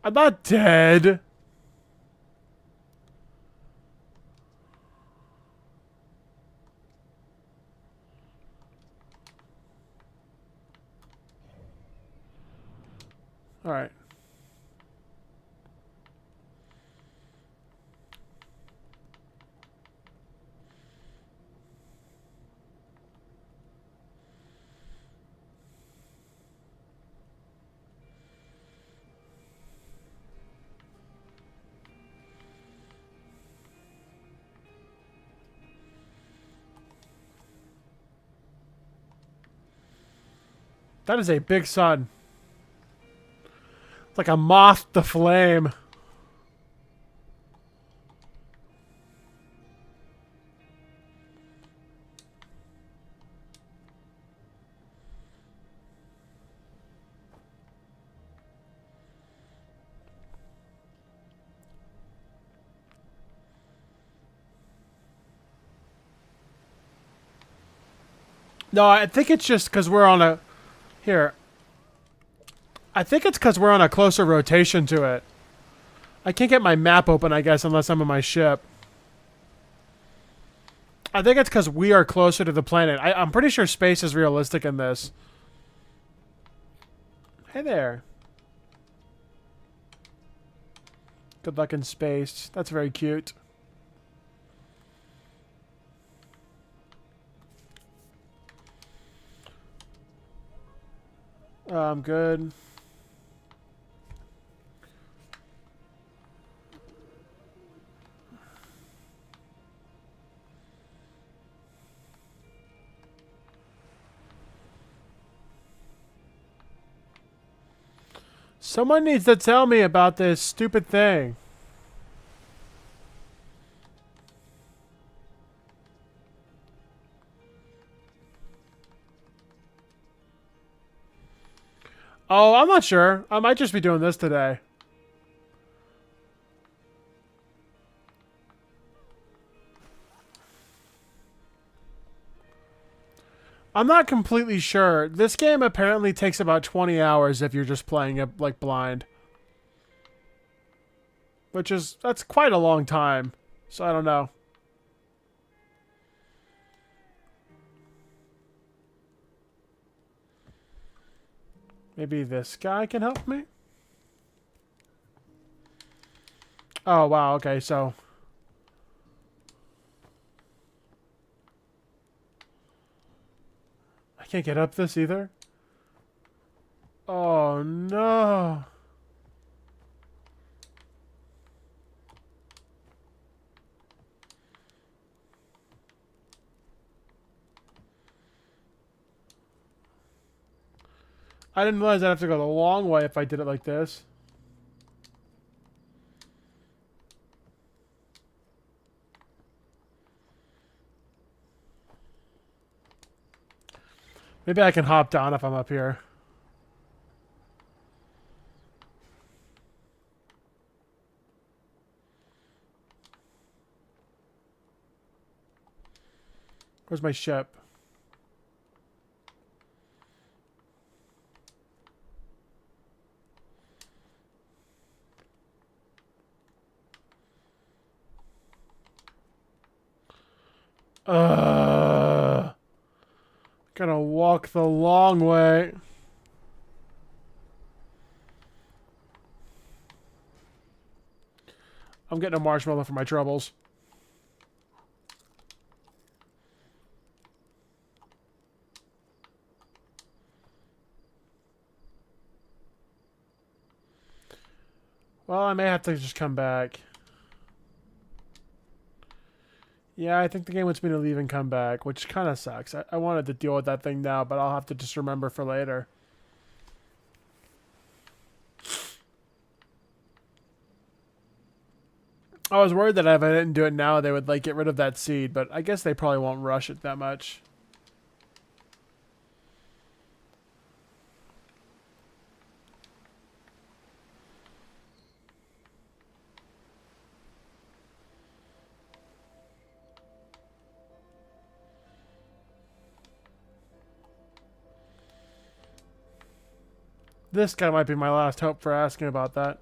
I'm not dead. All right. That is a big sun. It's like a moth to flame. No, I think it's just because we're on a... Here. I think it's because we're on a closer rotation to it. I can't get my map open, I guess, unless I'm on my ship. I think it's because we are closer to the planet. I'm pretty sure space is realistic in this. Hey there. Good luck in space. That's very cute. I'm good. Someone needs to tell me about this stupid thing. Oh, I'm not sure. I might just be doing this today. I'm not completely sure. This game apparently takes about 20 hours if you're just playing it like blind. That's quite a long time. So I don't know. Maybe this guy can help me? Oh, wow. Okay, so... I can't get up this either? Oh, no. I didn't realize I'd have to go the long way if I did it like this. Maybe I can hop down if I'm up here. Where's my ship? Gotta walk the long way. I'm getting a marshmallow for my troubles. Well, I may have to just come back. Yeah, I think the game wants me to leave and come back, which kind of sucks. I wanted to deal with that thing now, but I'll have to just remember for later. I was worried that if I didn't do it now, they would like get rid of that seed, but I guess they probably won't rush it that much. This guy might be my last hope for asking about that.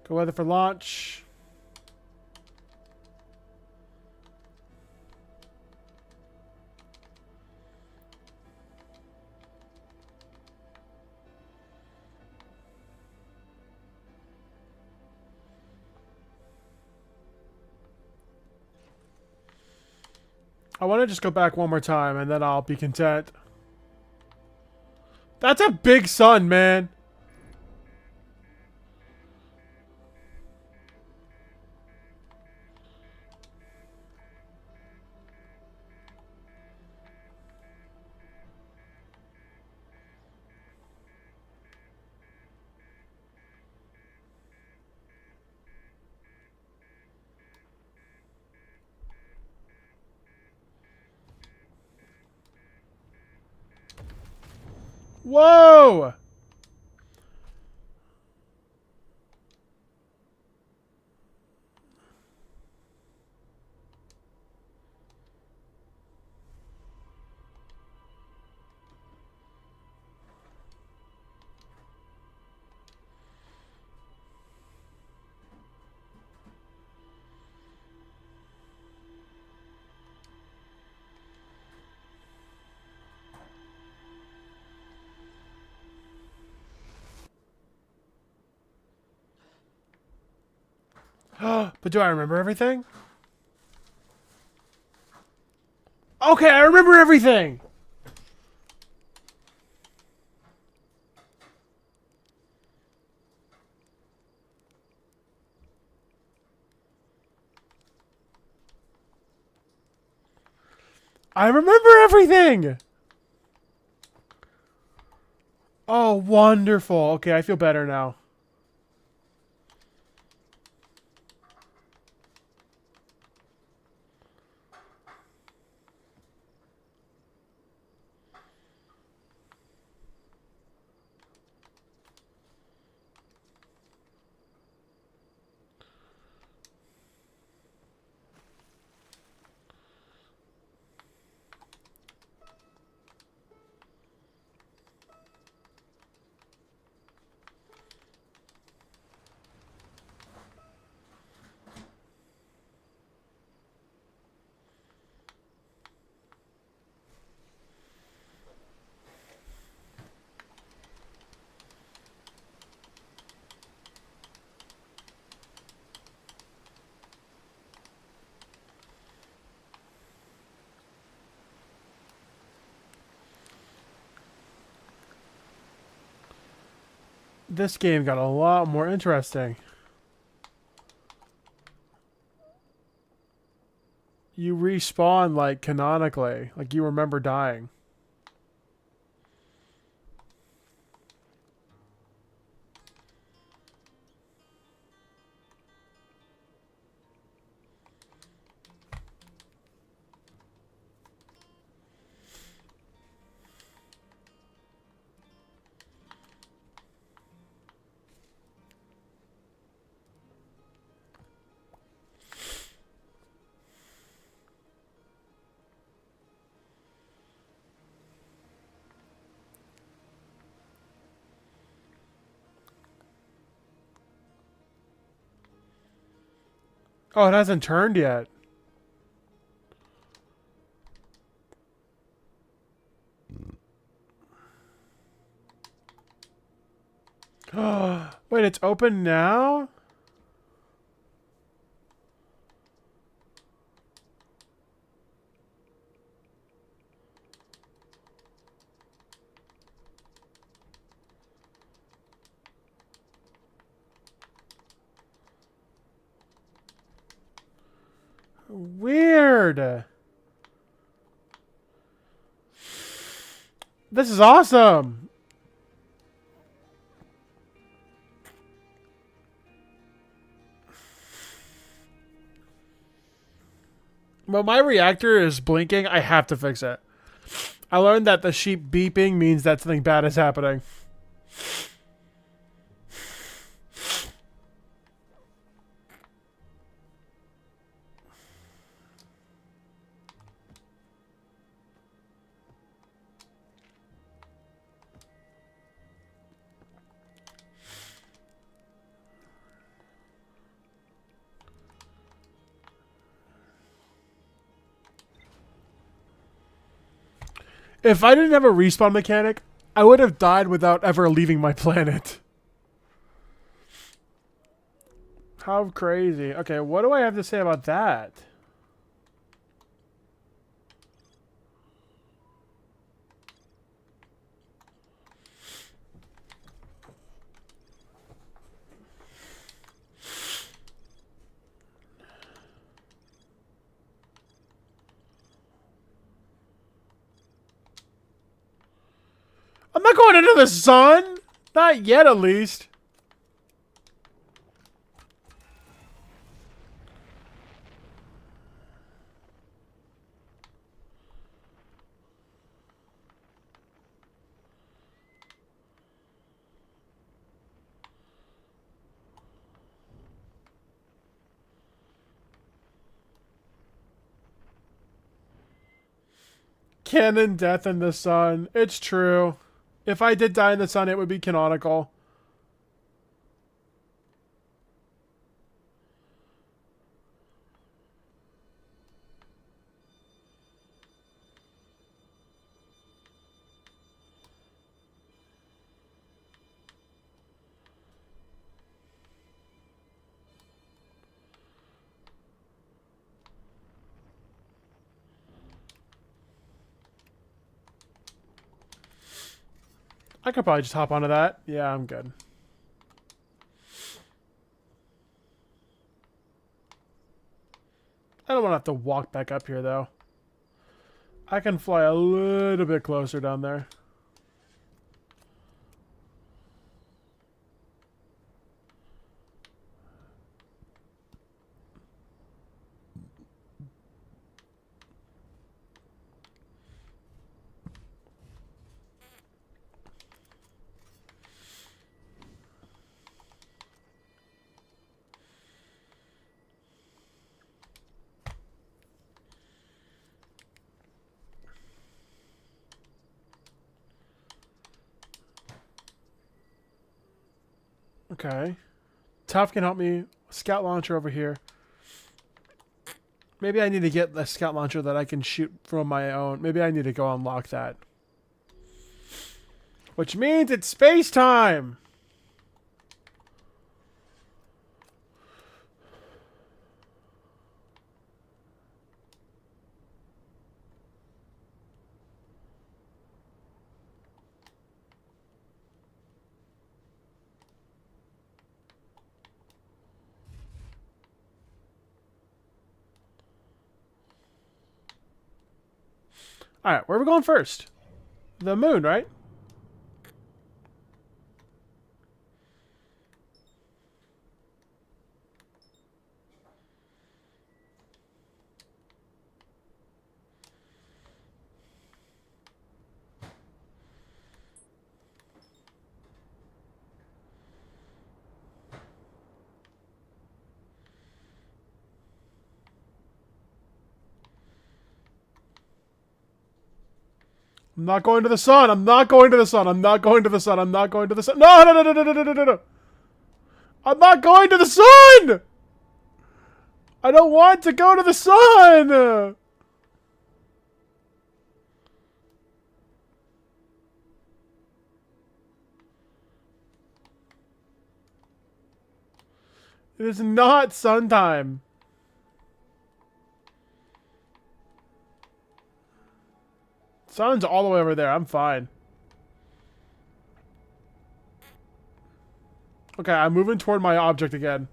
Go weather for launch. I want to just go back one more time and then I'll be content. That's a big sun, man. Whoa! But do I remember everything? Okay, I remember everything! I remember everything! Oh, wonderful. Okay, I feel better now. This game got a lot more interesting. You respawn, like, canonically. Like, you remember dying. Oh, it hasn't turned yet. Wait, it's open now? Weird. This is awesome. Well, my reactor is blinking. I have to fix it. I learned that the sheep beeping means that something bad is happening. If I didn't have a respawn mechanic, I would have died without ever leaving my planet. How crazy. Okay, what do I have to say about that? I'm not going into the sun! Not yet, at least. canon death in the sun. It's true. If I did die in the sun, it would be canonical. I could probably just hop onto that. Yeah, I'm good. I don't want to have to walk back up here, though. I can fly a little bit closer down there. Okay. Tough can help me. Scout launcher over here. Maybe I need to get a scout launcher that I can shoot from my own. Maybe I need to go unlock that. Which means it's space time! Alright, where are we going first? The moon, right? I'm not going to the sun. I'm not going to the sun. I'm not going to the sun. I'm not going to the sun. No, no, no, no, no, no, no, no, no. I'm not going to the sun! I don't want to go to the sun! It is not sun time. Sun's all the way over there. I'm fine. Okay, I'm moving toward my object again.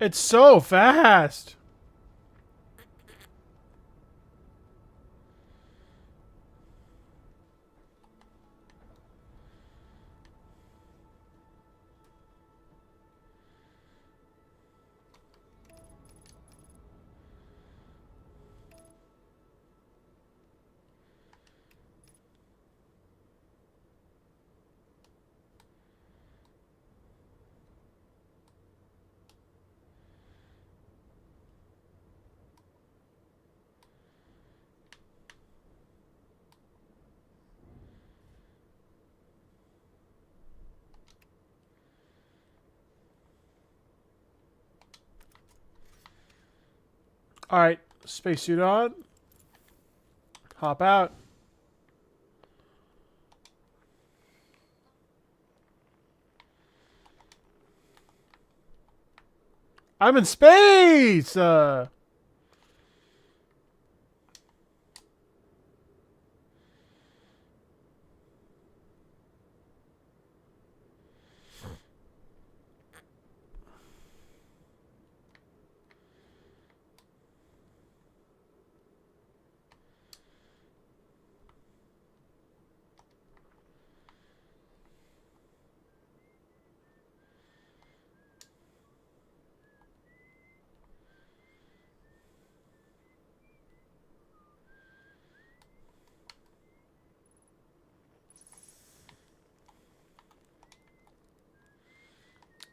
It's so fast. Alright, spacesuit on. Hop out. I'm in space!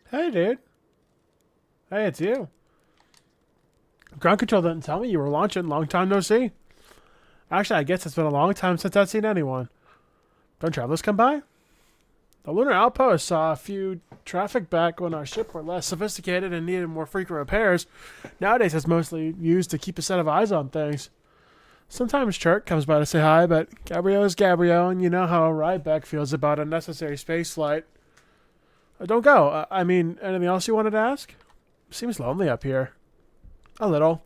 Hey, dude. Hey, it's you. Ground control didn't tell me you were launching. Long time no see. Actually, I guess it's been a long time since I've seen anyone. Don't travelers come by? The lunar outpost saw a few traffic back when our ship were less sophisticated and needed more frequent repairs. Nowadays, it's mostly used to keep a set of eyes on things. Sometimes Chirk comes by to say hi, but Gabrielle is Gabrielle, and you know how Ryback feels about unnecessary space flight. Don't go. I mean, anything else you wanted to ask? Seems lonely up here. A little.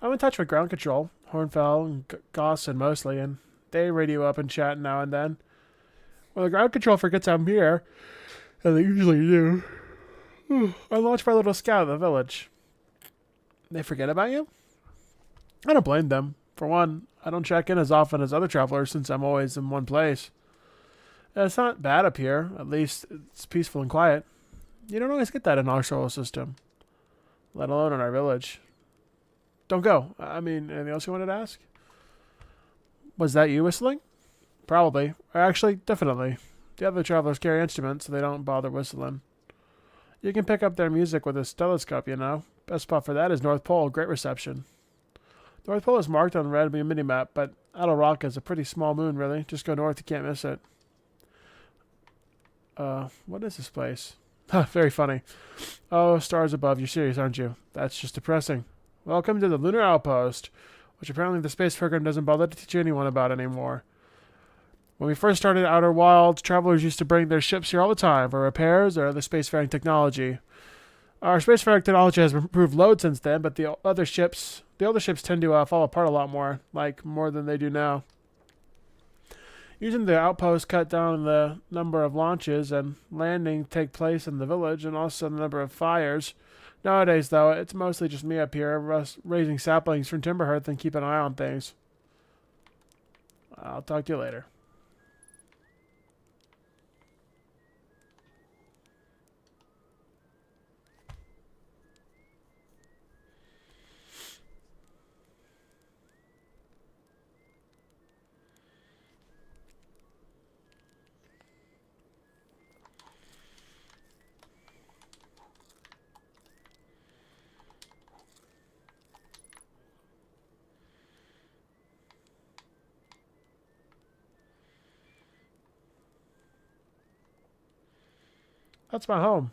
I'm in touch with ground control, Hornfell and Goss and Mostly, and they radio up and chat now and then. When the ground control forgets I'm here, and they usually do, I launch my little scout of the village. They forget about you? I don't blame them. For one, I don't check in as often as other travelers since I'm always in one place. It's not bad up here. At least it's peaceful and quiet. You don't always get that in our solar system, let alone in our village. Don't go. I mean, anything else you wanted to ask? Was that you whistling? Probably. Or actually, definitely. The other travelers carry instruments, so they don't bother whistling. You can pick up their music with a telescope, you know. Best spot for that is North Pole. Great reception. North Pole is marked on the red mini-map, but Idle Rock is a pretty small moon, really. Just go north, you can't miss it. What is this place? Very funny. Oh, stars above. You're serious, aren't you? That's just depressing. Welcome to the Lunar Outpost, which apparently the space program doesn't bother to teach anyone about anymore. When we first started Outer Wilds, travelers used to bring their ships here all the time for repairs or other spacefaring technology. Our spacefaring technology has improved loads since then, but the other ships tend to fall apart a lot more, like more than they do now. Using the outpost cut down the number of launches and landing take place in the village, and also the number of fires. Nowadays, though, it's mostly just me up here, raising saplings from Timberhearth and keep an eye on things. I'll talk to you later. That's my home.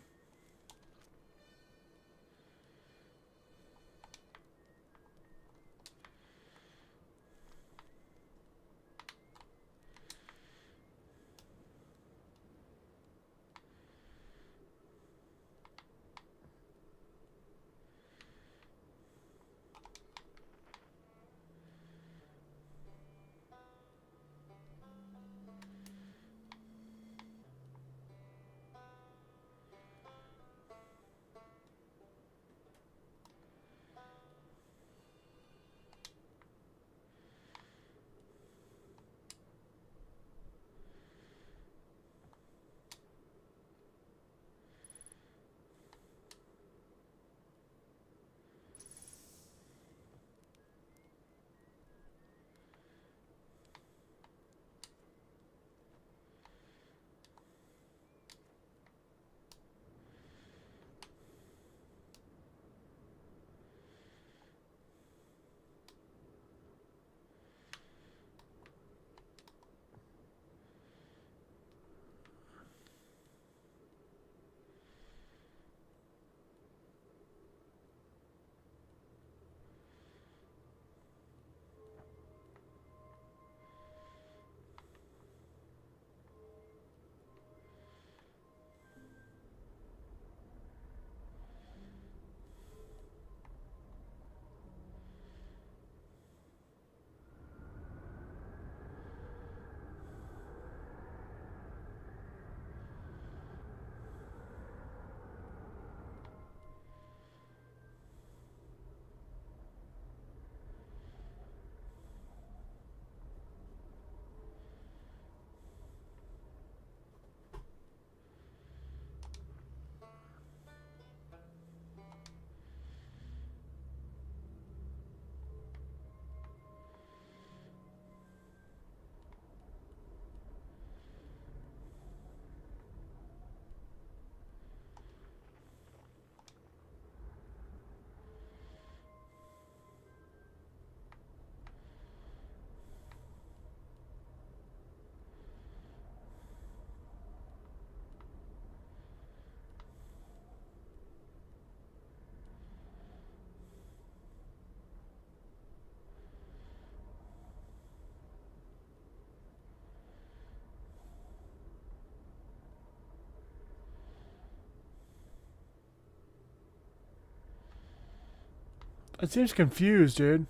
It seems confused, dude.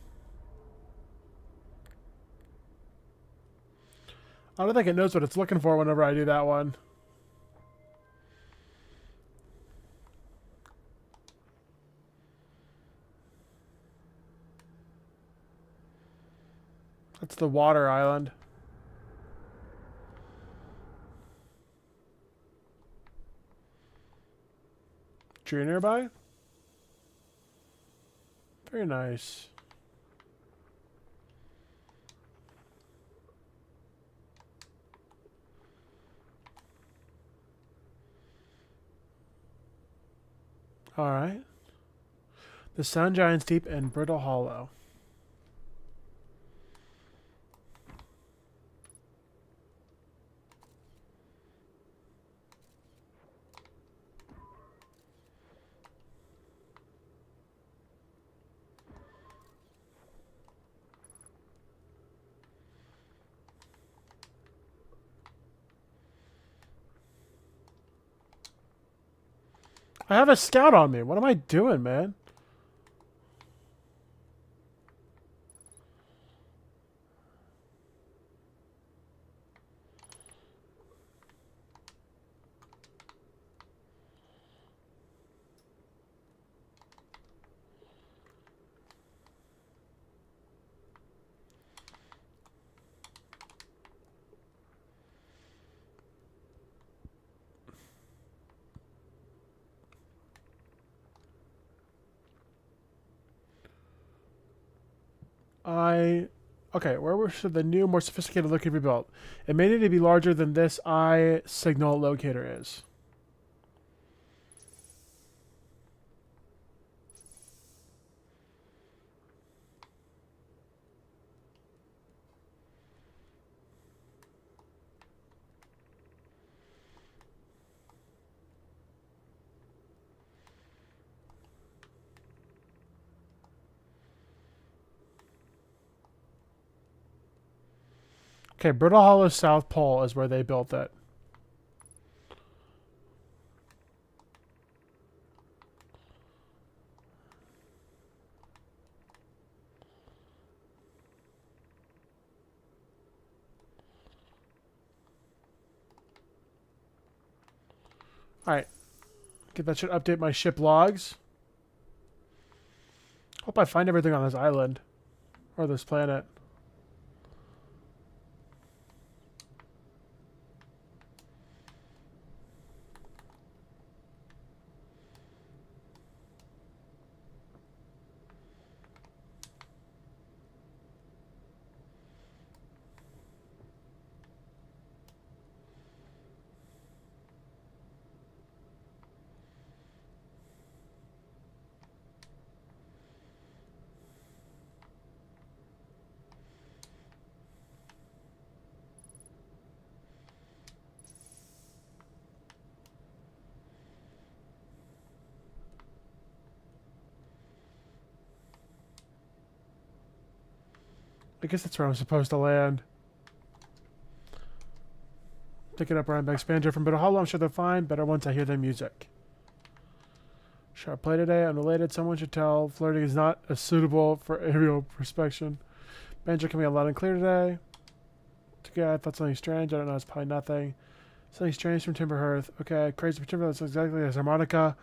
I don't think it knows what it's looking for whenever I do that one. That's the water island. Tree nearby? Very nice. Alright. The Sound Giant's Deep and Brittle Hollow. I have a scout on me. What am I doing, man? Okay, where should the new, more sophisticated locator be built? It may need to be larger than this eye signal locator is. Okay, Brittle Hollow South Pole is where they built it. Alright. Okay, that should update my ship logs. Hope I find everything on this island. Or this planet. I guess that's where I'm supposed to land. Picking up Rhinebeck's banjo from Brittle Hollow. I'm sure they'll find better once I hear their music. Sharp play today. Unrelated. Someone should tell flirting is not as suitable for aerial perspection. Banjo coming out loud and clear today. Okay, I thought something strange. I don't know. It's probably nothing. Something strange from Timber Hearth. Okay, crazy from Timber. That's exactly as harmonica.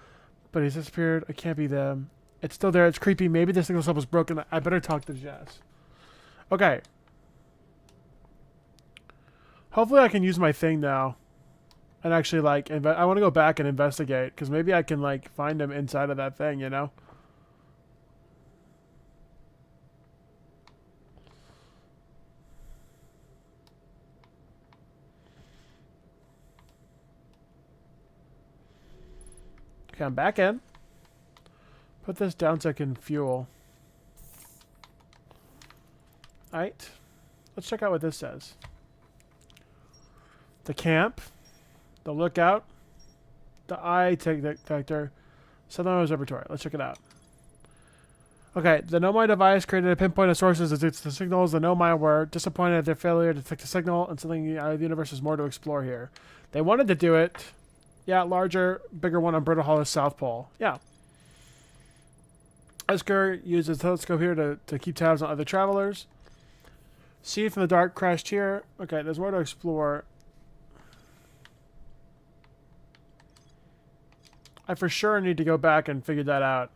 But he's disappeared. It can't be them. It's still there. It's creepy. Maybe the signal sub was broken. I better talk to Jess. Okay. Hopefully I can use my thing now. And actually, like, I want to go back and investigate. Because maybe I can, like, find him inside of that thing, you know? Okay, I'm back in. Put this down so I can fuel. Alright. Let's check out what this says. The camp. The lookout. The eye detector. Southern Observatory. Let's check it out. Okay, the Nomai device created a pinpoint of sources as it's the signals. The Nomai were disappointed at their failure to detect a signal, and something out of the universe is more to explore here. They wanted to do it. Yeah, larger, bigger one on Brittle Hollow South Pole. Yeah. Esker uses the telescope here to keep tabs on other travelers. See from the dark crashed here. Okay, there's more to explore. I for sure need to go back and figure that out.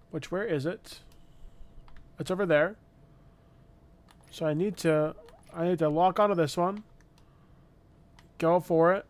Which, where is it? It's over there. So I need to lock onto this one. Go for it.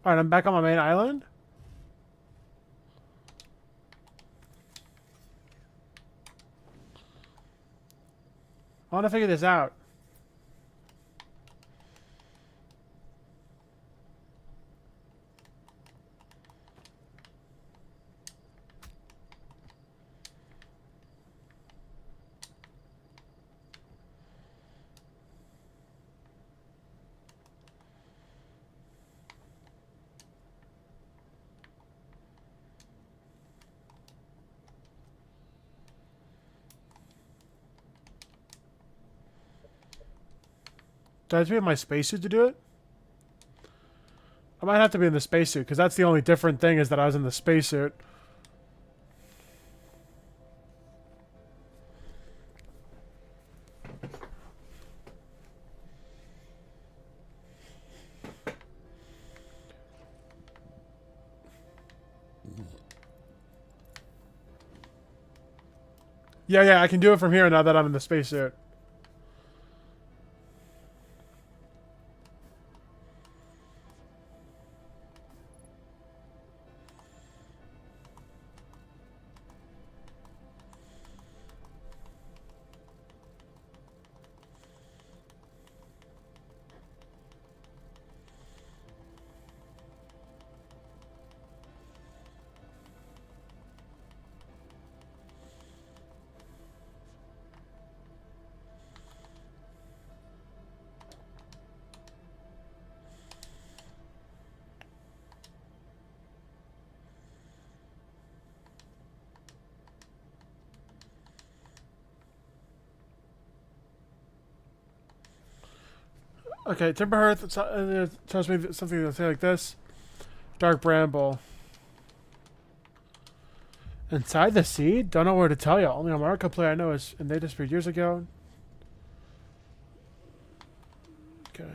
Alright, I'm back on my main island. I want to figure this out. Do I have to be in my spacesuit to do it? I might have to be in the spacesuit, because that's the only different thing is that I was in the spacesuit. Yeah, I can do it from here now that I'm in the spacesuit. Okay, Timber Hearth tells me something that's like this. Dark Bramble. Inside the Sea? Don't know where to tell you. Only a Marco player I know is, and they disappeared years ago. Okay.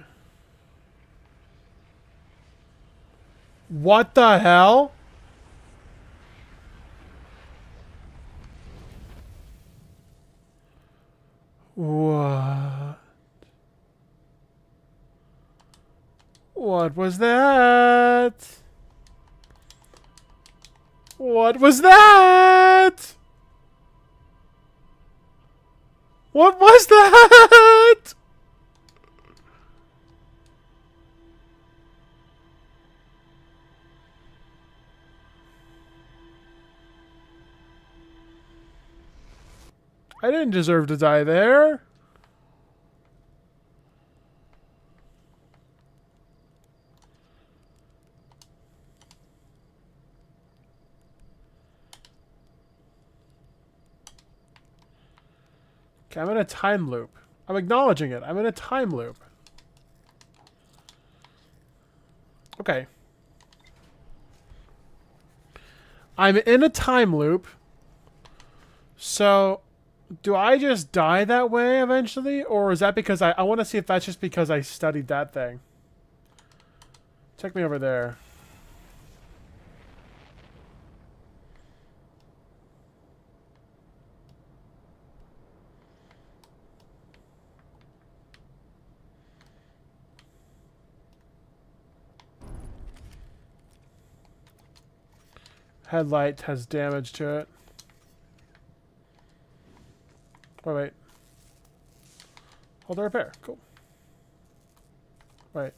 What the hell? What? What was that? What was that? What was that? I didn't deserve to die there. Okay, I'm in a time loop. I'm acknowledging it. I'm in a time loop. Okay. I'm in a time loop. So, do I just die that way eventually? Or is that because I want to see if that's just because I studied that thing. Check me over there. Headlight has damage to it. Wait. Hold the repair. Cool. Wait.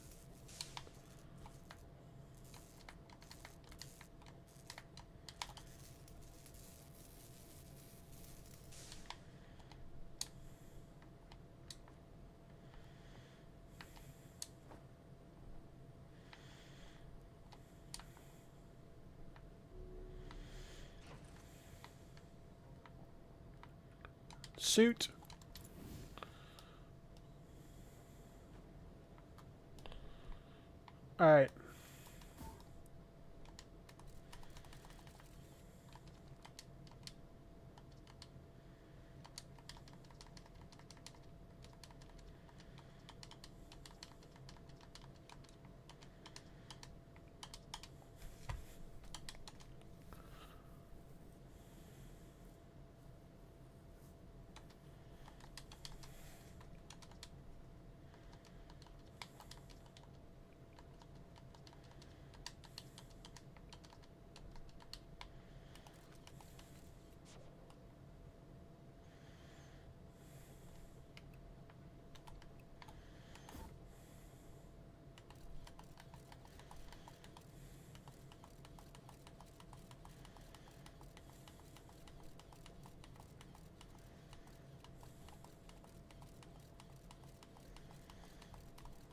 Suit. All right.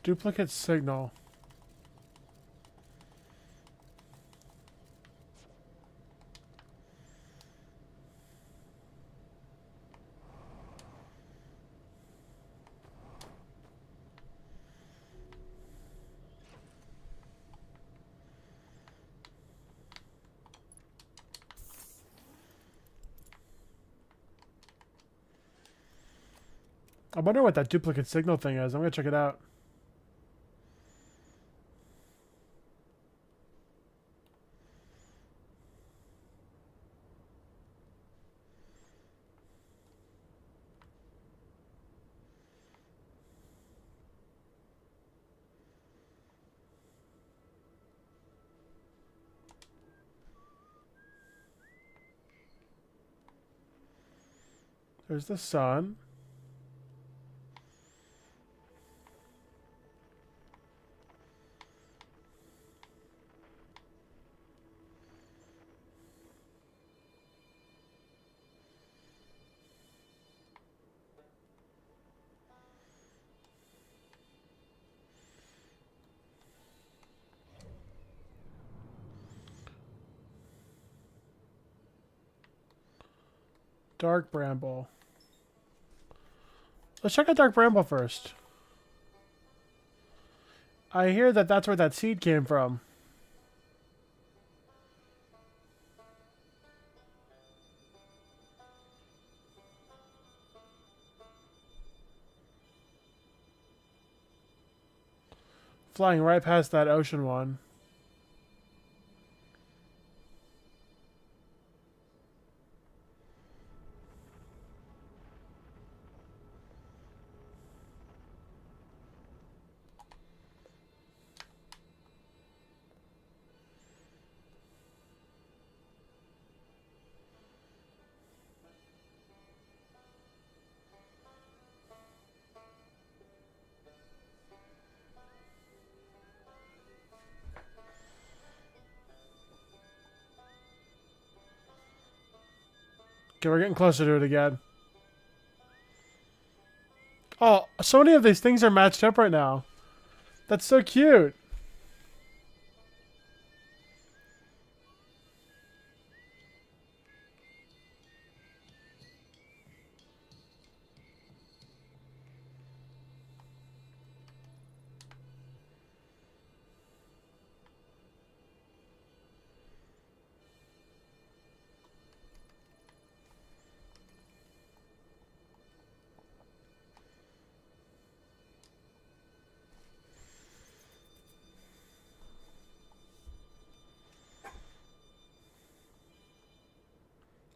Duplicate signal. I wonder what that duplicate signal thing is. I'm gonna check it out. There's the sun. Dark Bramble. Let's check out Dark Bramble first. I hear that that's where that seed came from. Flying right past that ocean one. Okay, we're getting closer to it again. Oh, so many of these things are matched up right now. That's so cute.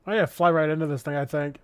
Oh yeah, fly right into this thing, I think.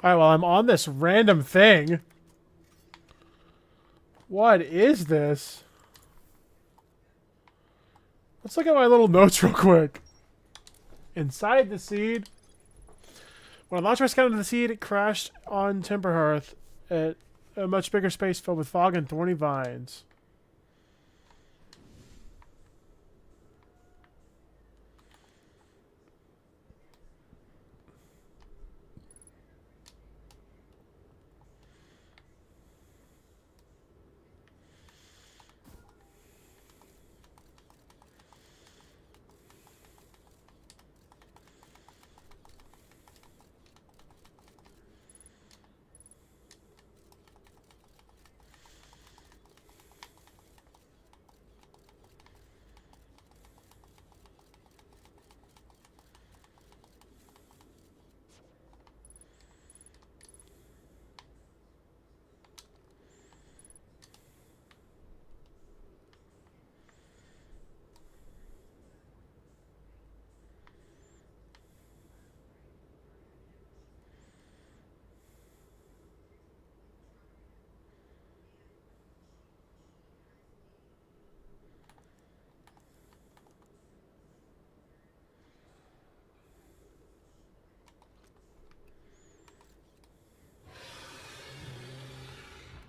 Alright, well, I'm on this random thing. What is this? Let's look at my little notes real quick. Inside the seed. When a launch was scouted the seed, it crashed on Timberhearth at a much bigger space filled with fog and thorny vines.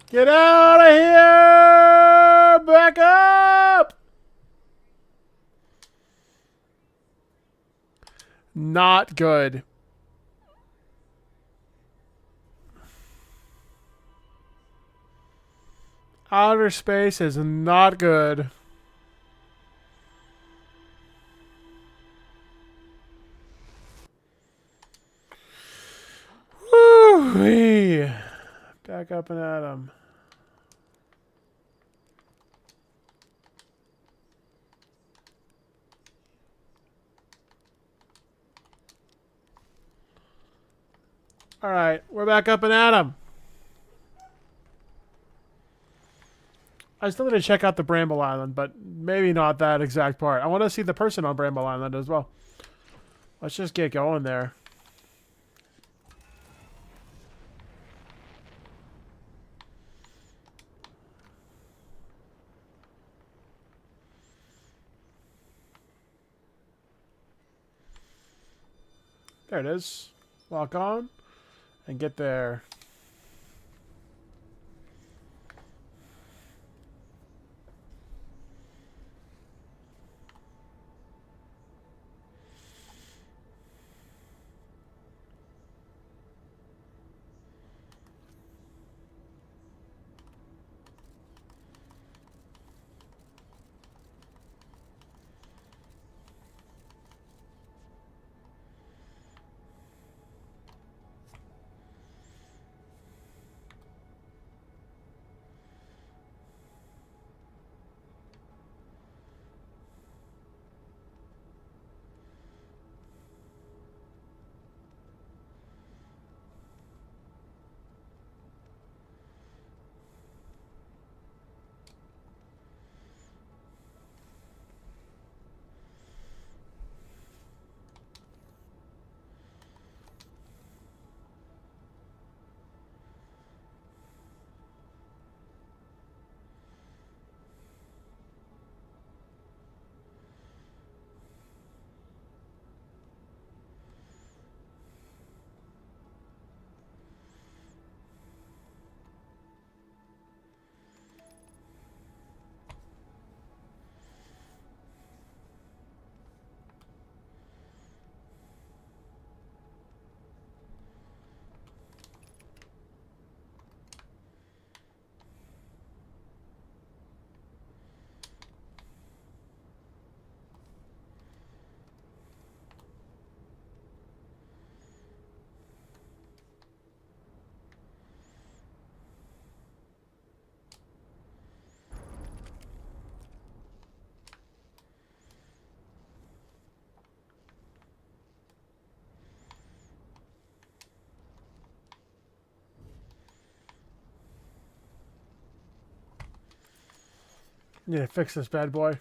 Get out of here! Back up! Not good. Outer space is not good. Woo-wee. Back up and at 'em. Alright, we're back up and at 'em. I still need to check out the Bramble Island, but maybe not that exact part. I want to see the person on Bramble Island as well. Let's just get going there. There it is. Lock on and get there. Yeah, fix this bad boy.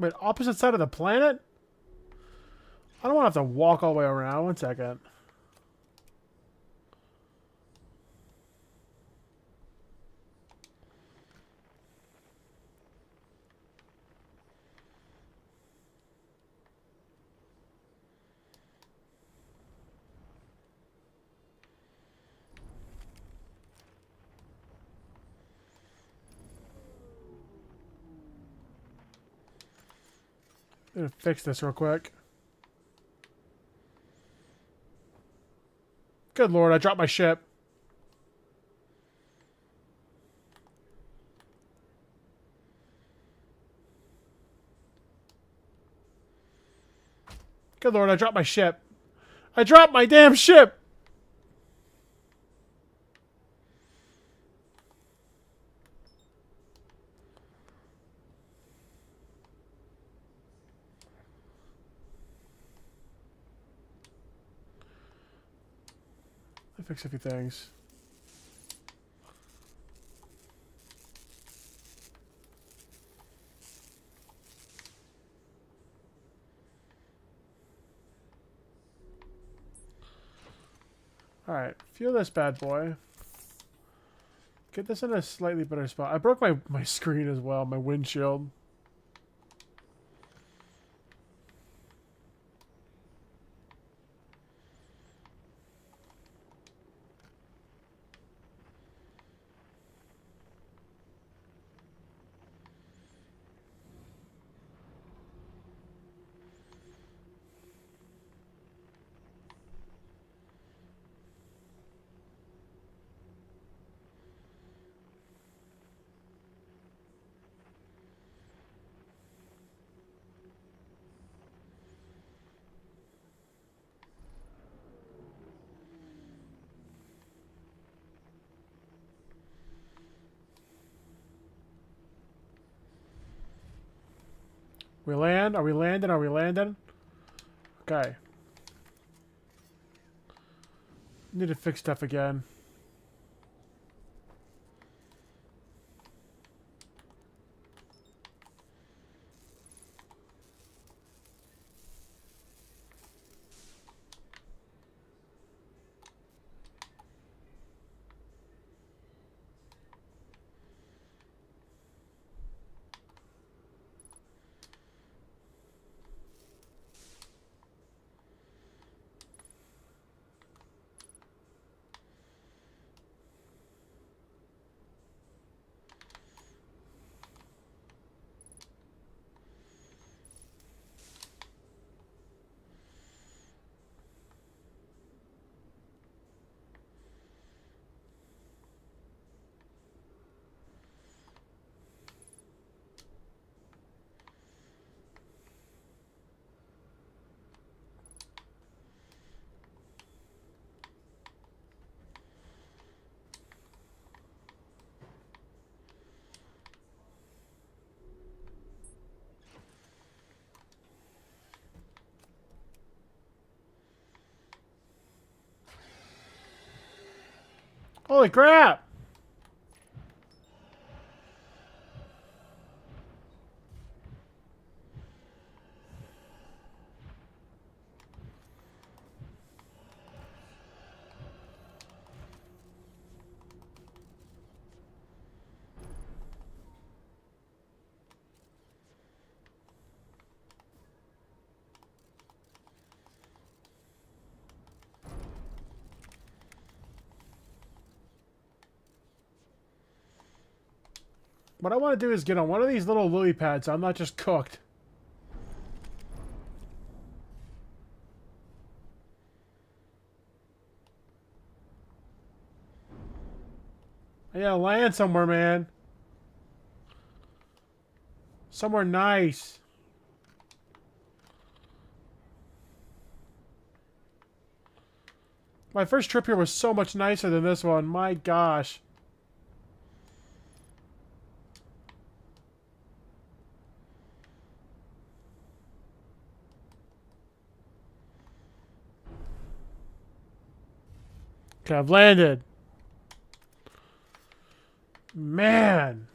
Wait, opposite side of the planet? I don't want to have to walk all the way around. 1 second. I'm gonna fix this real quick. Good lord, I dropped my ship. Good lord, I dropped my ship. I dropped my damn ship! I fix a few things. Alright, fuel this bad boy. Get this in a slightly better spot. I broke my screen as well, my windshield. We land? Are we landing? Are we landing? Okay. Need to fix stuff again. Holy crap! What I want to do is get on one of these little lily pads so I'm not just cooked. I gotta land somewhere, man. Somewhere nice. My first trip here was so much nicer than this one. My gosh. Okay, I've landed. Man.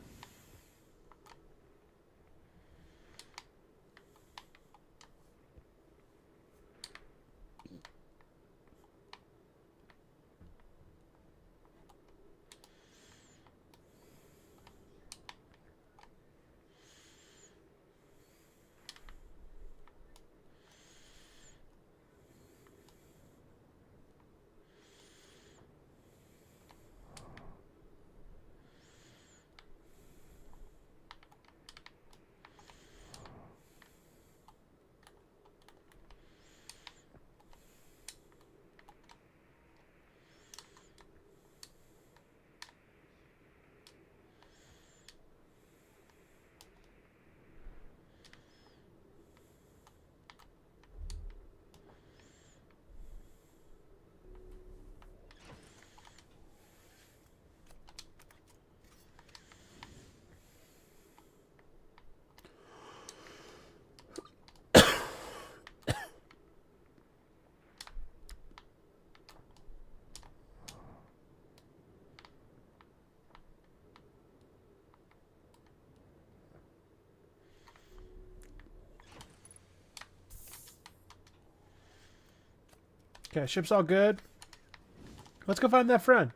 Okay, ship's all good. Let's go find that friend.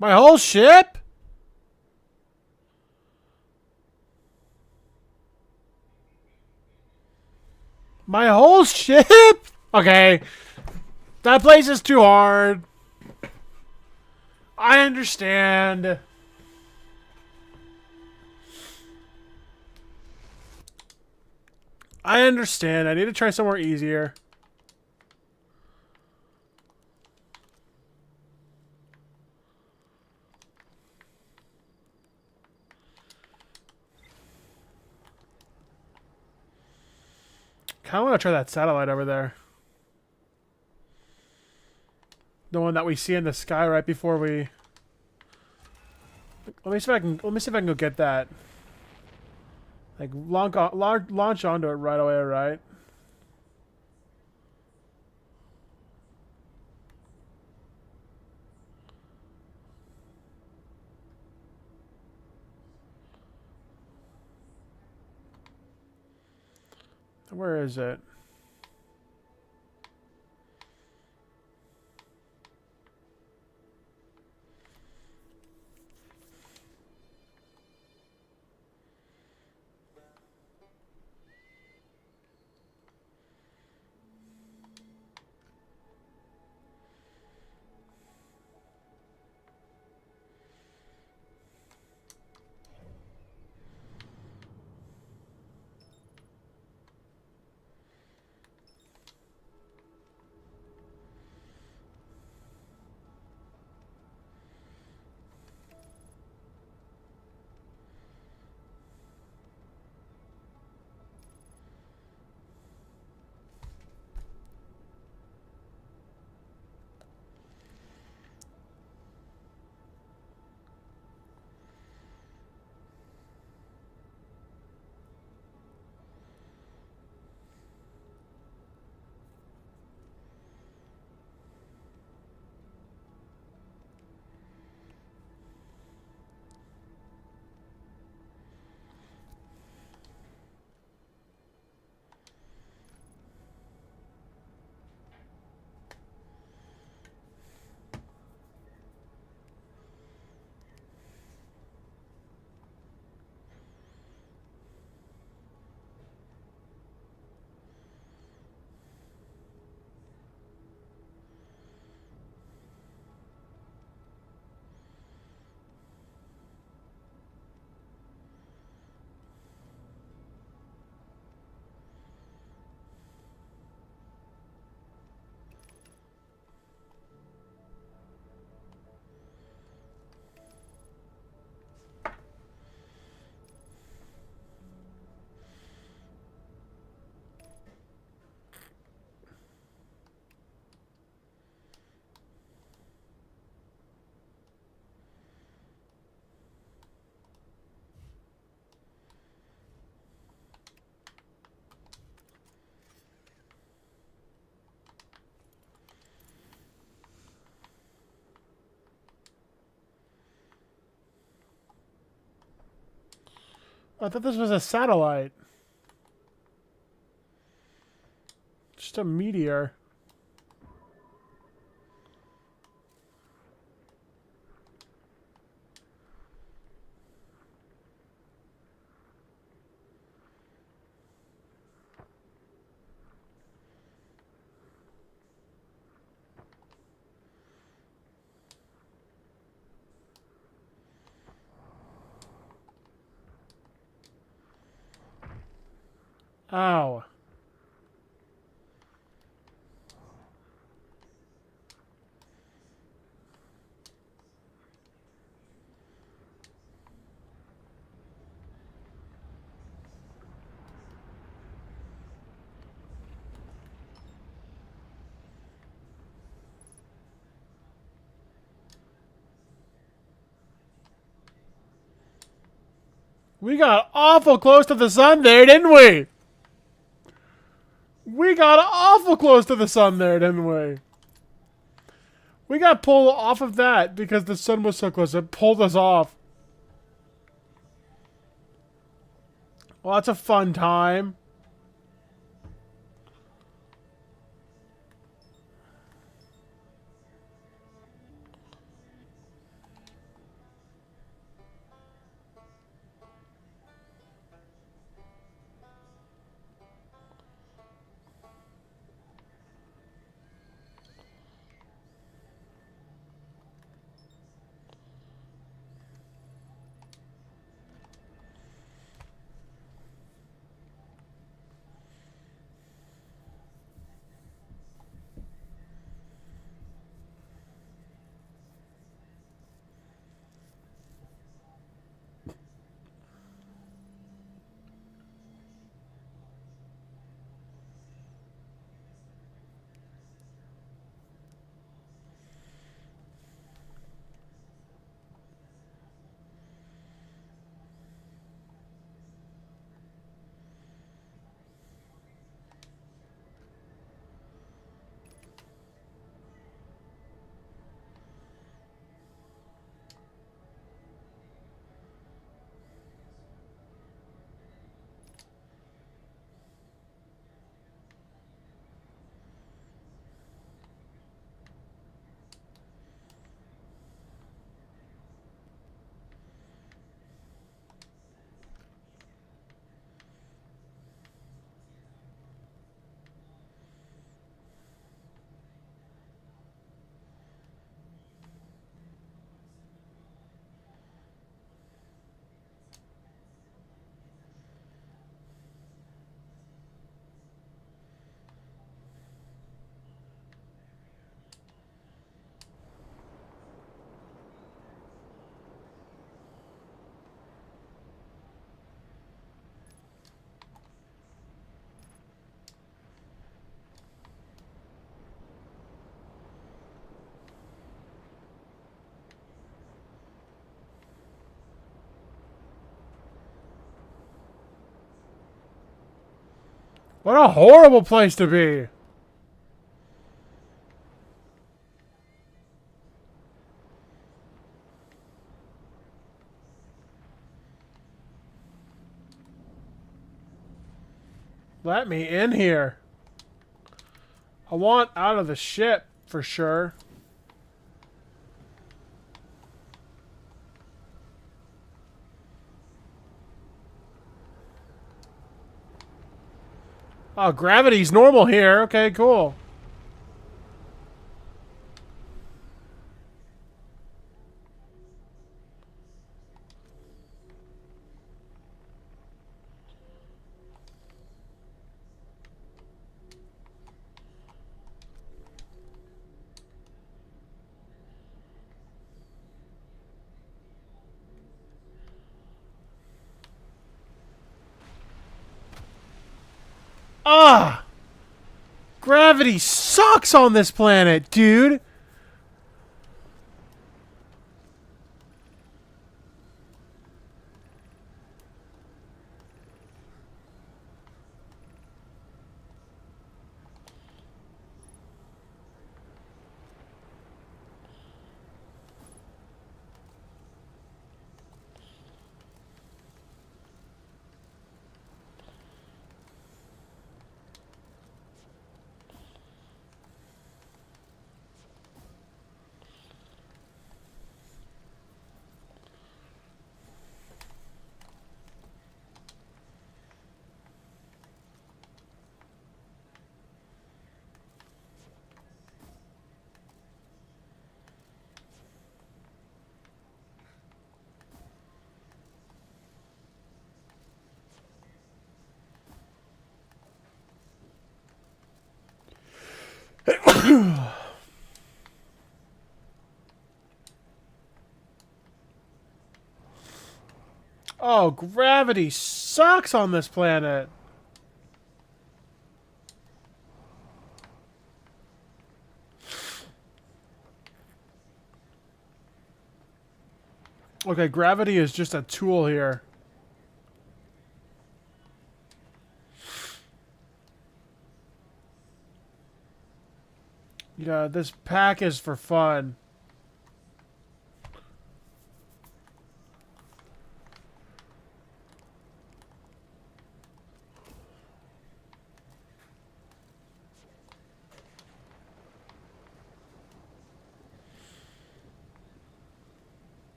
My whole ship? My whole ship? Okay. That place is too hard. I understand. I understand. I need to try somewhere easier. Kind of want to try that satellite over there. The one that we see in the sky right before we. Let me see if I can. Let me see if I can go get that. Like launch onto it right away, right? Where is it? I thought this was a satellite. Just a meteor. Ow. We got awful close to the sun there, didn't we? We got awful close to the sun there, didn't we? We got pulled off of that because the sun was so close. It pulled us off. Well, that's a fun time. What a horrible place to be. Let me in here. I want out of the ship for sure. Oh, gravity's normal here. Okay, cool. Ah! Gravity sucks on this planet, dude. Oh, gravity sucks on this planet. Okay, gravity is just a tool here. Yeah, this pack is for fun.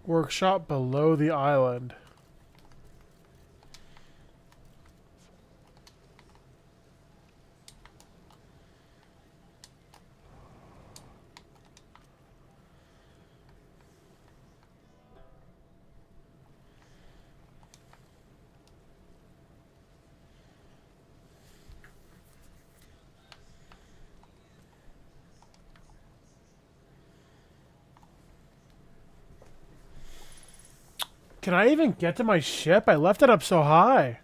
Workshop below the island. Can I even get to my ship? I left it up so high.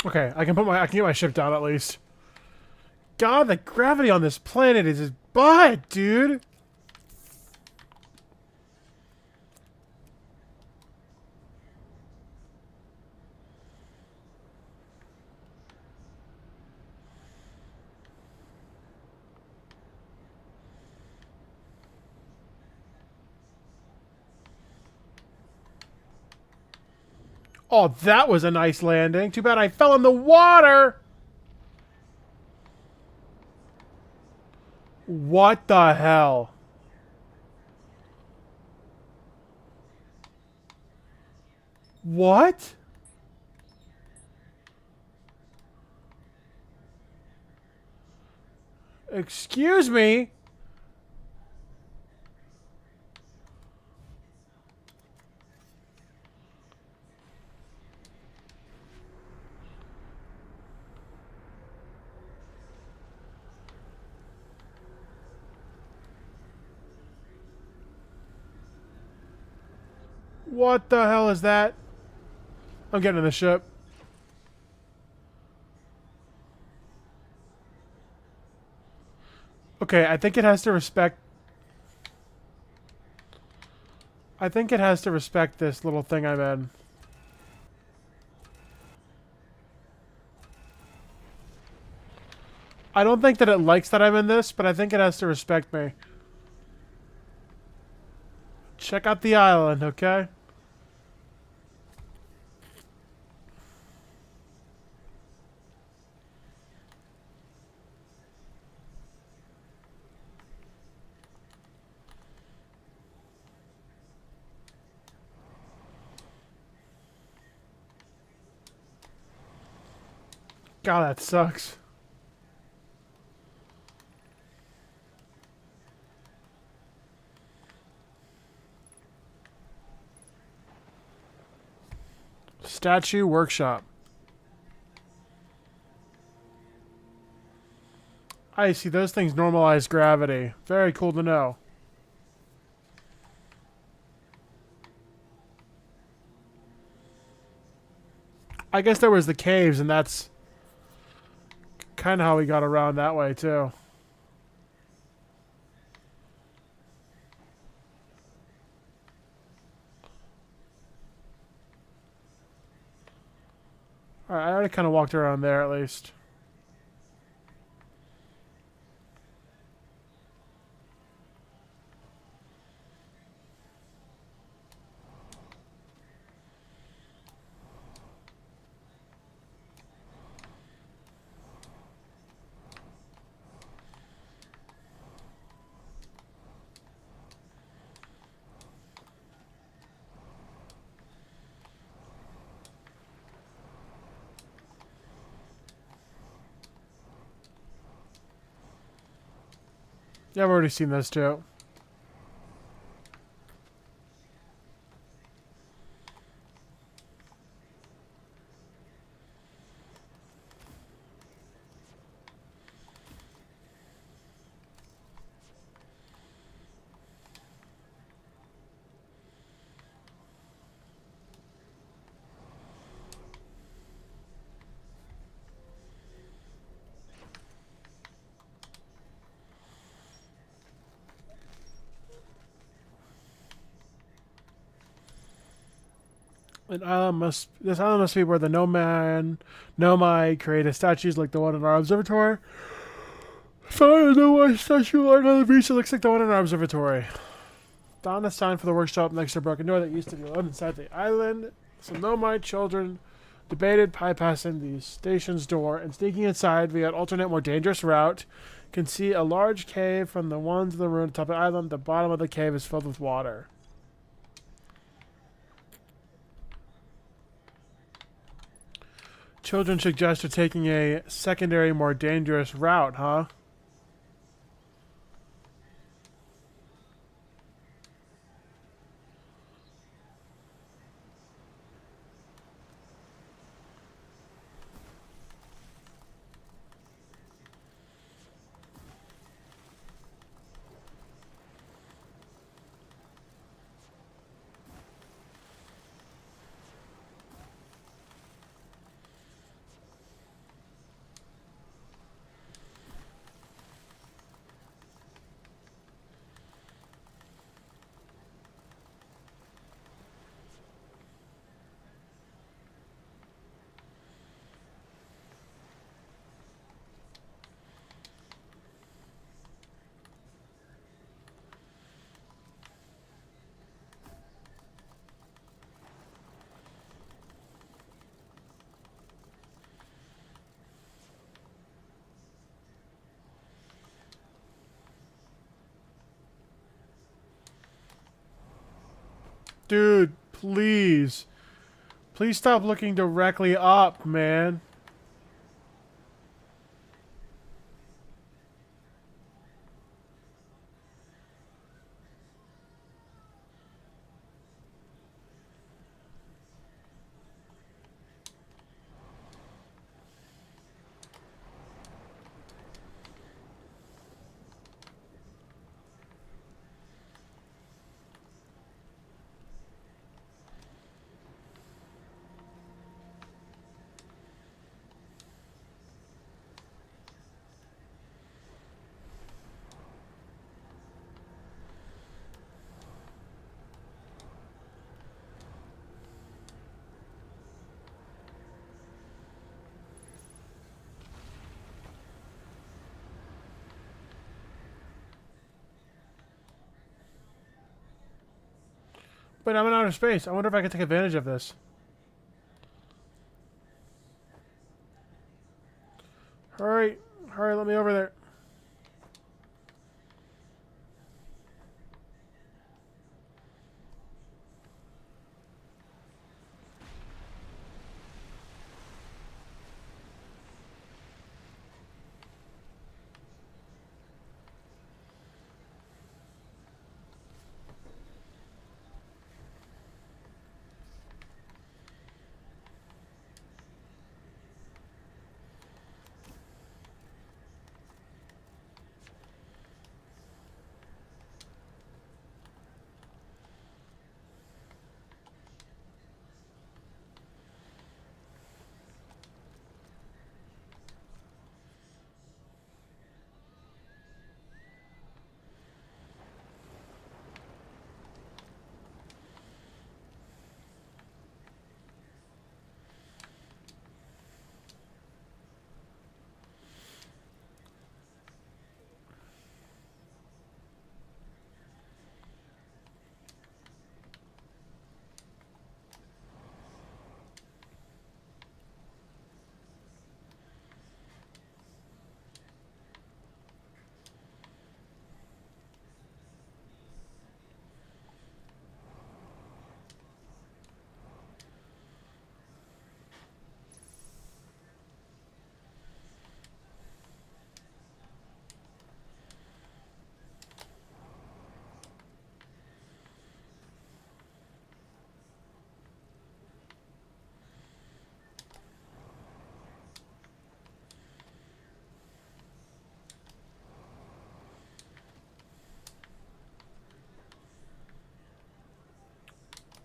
Okay, I can get my ship down at least. God, the gravity on this planet is just butt, dude. Oh, that was a nice landing. Too bad I fell in the water. What the hell? What? Excuse me? What the hell is that? I'm getting in the ship. Okay, I think it has to respect... I think it has to respect this little thing I'm in. I don't think that it likes that I'm in this, but I think it has to respect me. Check out the island, okay? God, that sucks. Statue workshop. I see, those things normalize gravity. Very cool to know. I guess there was the caves, and that's kind of how we got around that way, too. Alright, I already kind of walked around there, at least. Yeah, I've already seen those, too. This island must be where the Nomai created statues like the one in our observatory. Found a Nomai statue on the beach that looks like the one in our observatory. Found a sign for the workshop next to a broken door that used to be alone inside the island. Some Nomai children debated bypassing the station's door and sneaking inside via an alternate, more dangerous route. Can see a large cave from the ones in the room atop the island. The bottom of the cave is filled with water. Children suggested taking a secondary, more dangerous route, huh? Dude, please. Please stop looking directly up, man. But I'm in outer space. I wonder if I can take advantage of this. Hurry. Hurry, let me over there.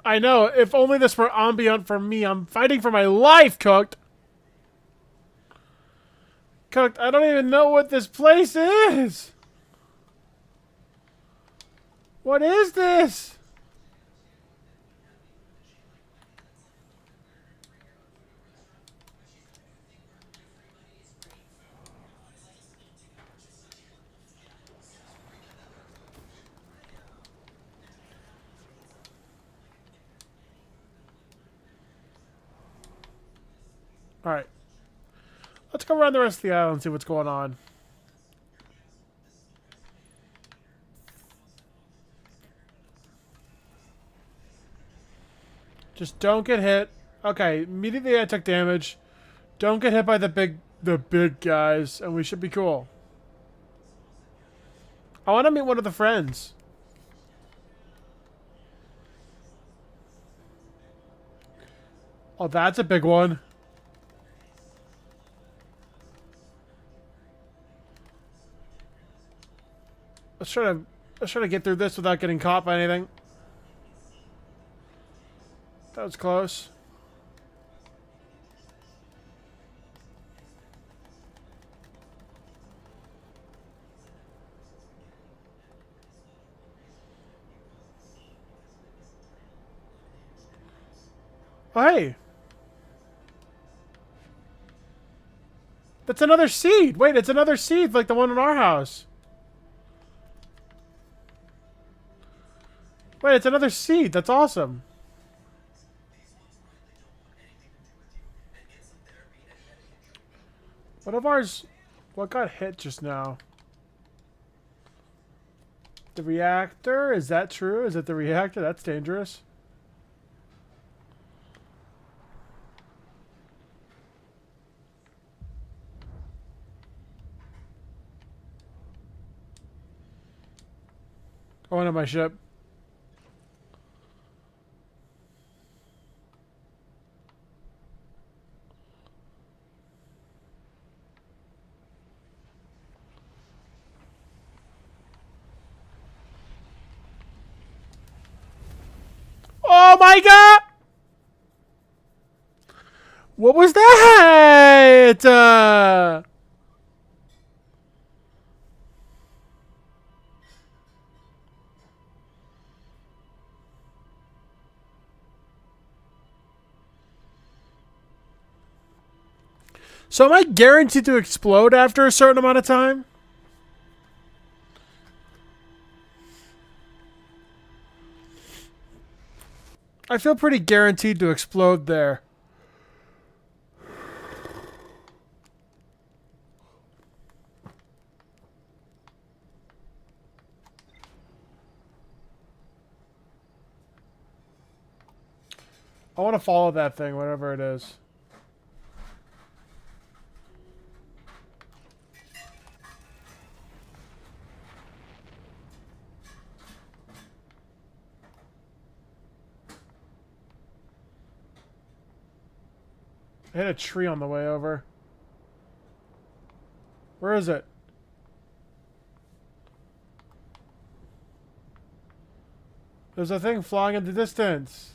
I know. If only this were ambient for me. I'm fighting for my life, Cooked. Cooked, I don't even know what this place is. What is this? Alright. Let's go around the rest of the island and see what's going on. Just don't get hit. Okay, immediately I took damage. Don't get hit by the big guys, and we should be cool. I want to meet one of the friends. Oh, that's a big one. Let's try to get through this without getting caught by anything. That was close. Oh, hey. That's another seed. Wait, it's another seed like the one in our house. Wait, it's another seed. That's awesome. What of ours... What got hit just now? The reactor? Is that true? Is it the reactor? That's dangerous. Going on my ship. Oh my god! What was that? So am I guaranteed to explode after a certain amount of time? I feel pretty guaranteed to explode there. I want to follow that thing, whatever it is. I hit a tree on the way over. Where is it? There's a thing flying in the distance.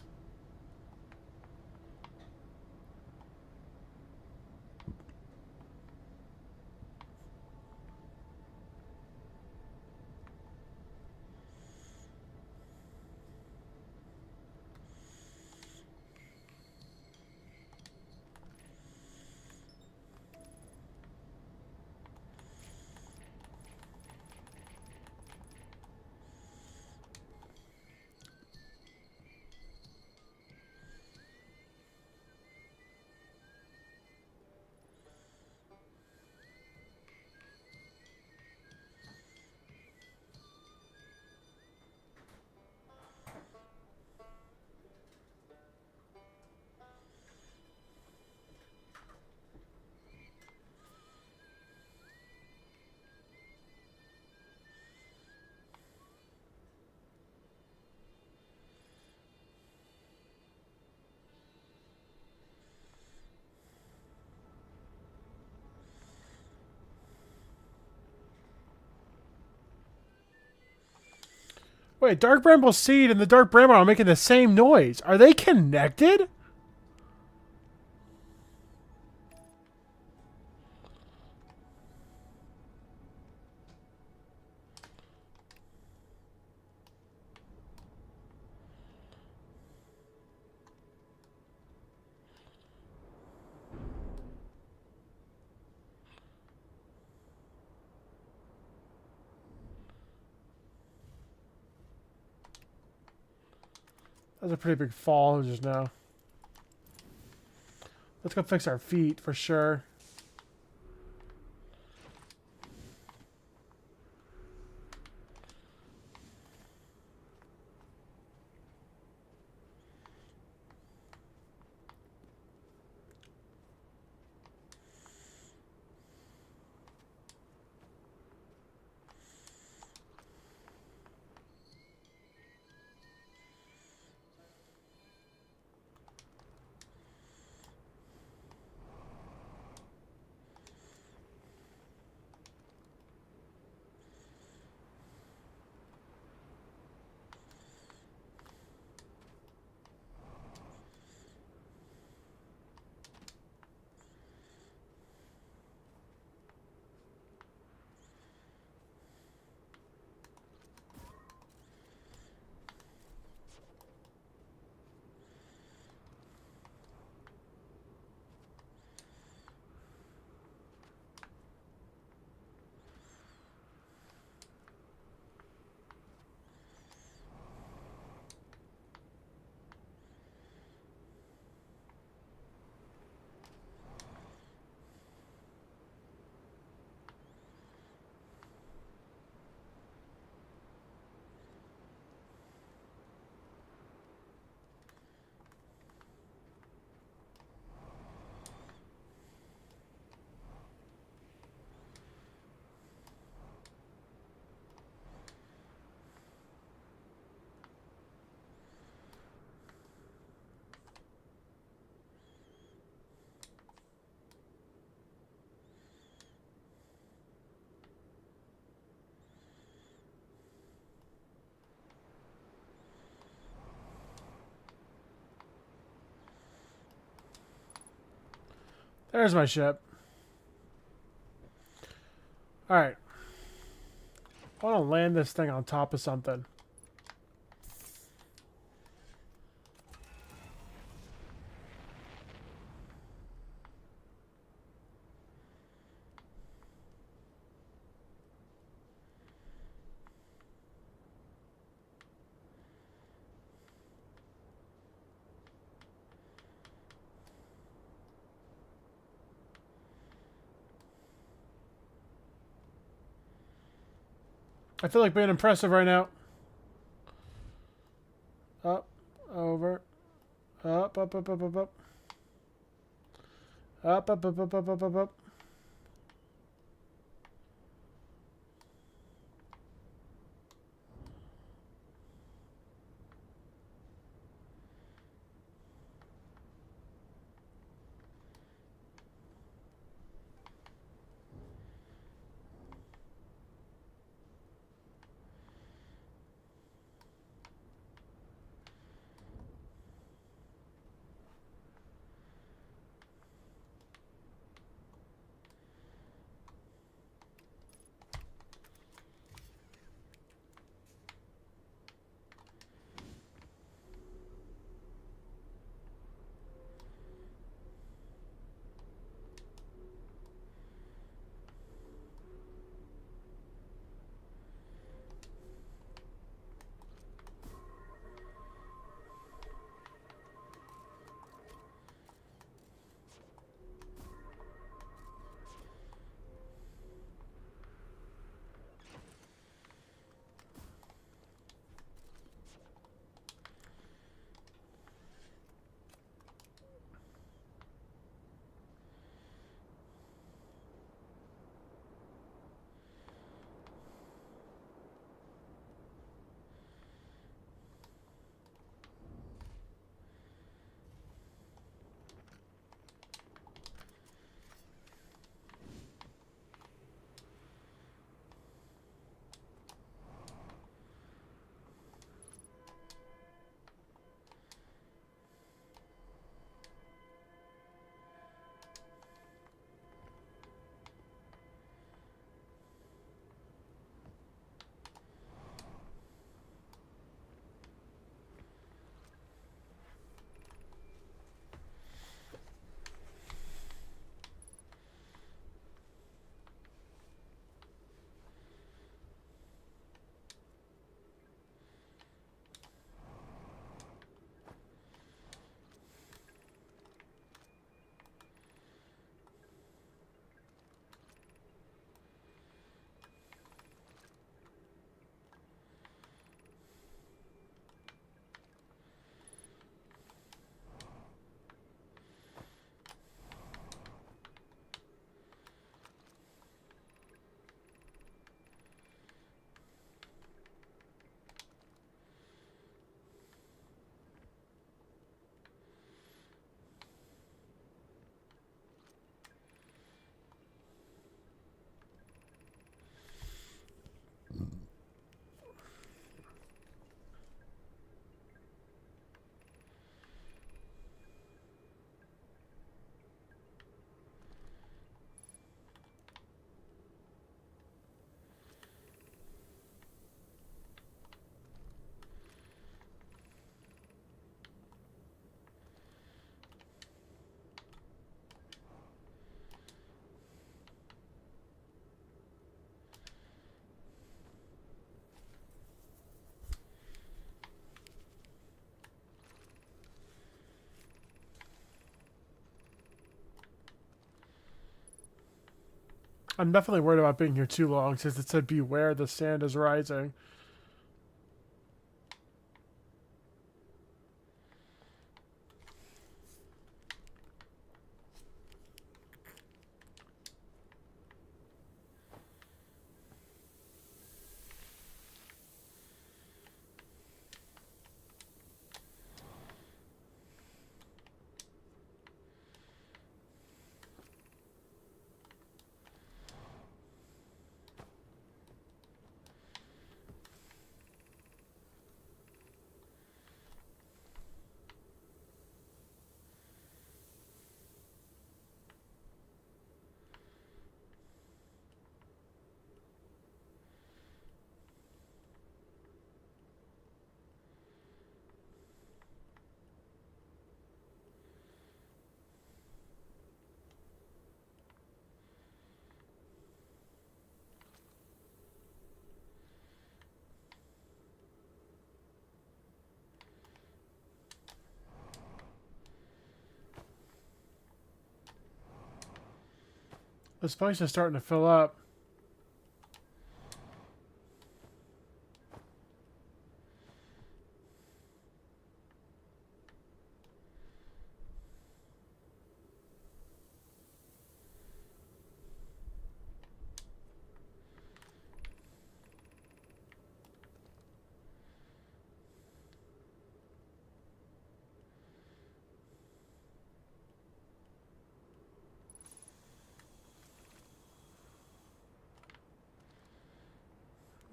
Wait, Dark Bramble Seed and the Dark Bramble are making the same noise. Are they connected? That was a pretty big fall just now. Let's go fix our feet for sure. There's my ship. Alright. I want to land this thing on top of something. I feel like being impressive right now. Up, over, up, up, up, up, up, up. Up, up, up, up, up, up, up, up. I'm definitely worried about being here too long since it said beware the sand is rising. This place is starting to fill up.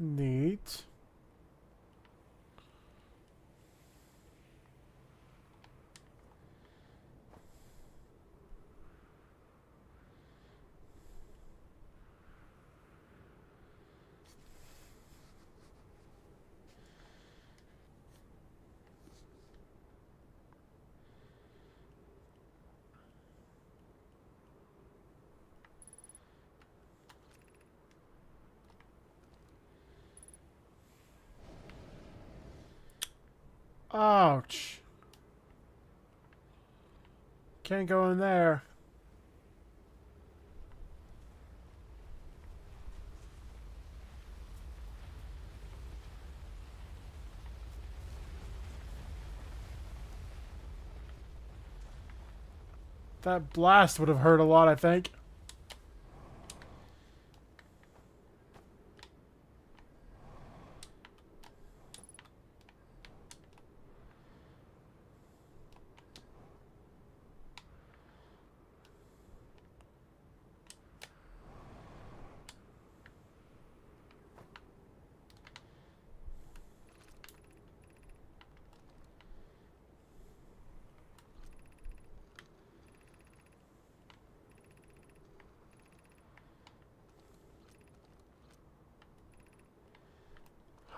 Neat. Ouch. Can't go in there. That blast would have hurt a lot, I think.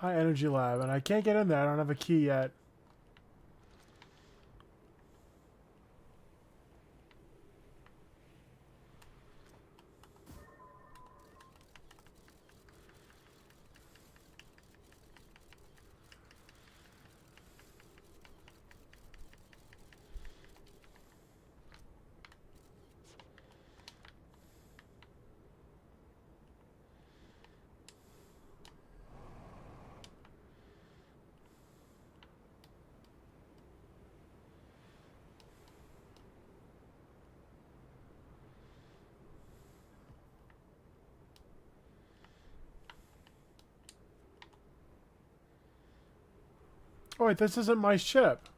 High energy lab, and I can't get in there. I don't have a key yet. Oh wait, this isn't my ship.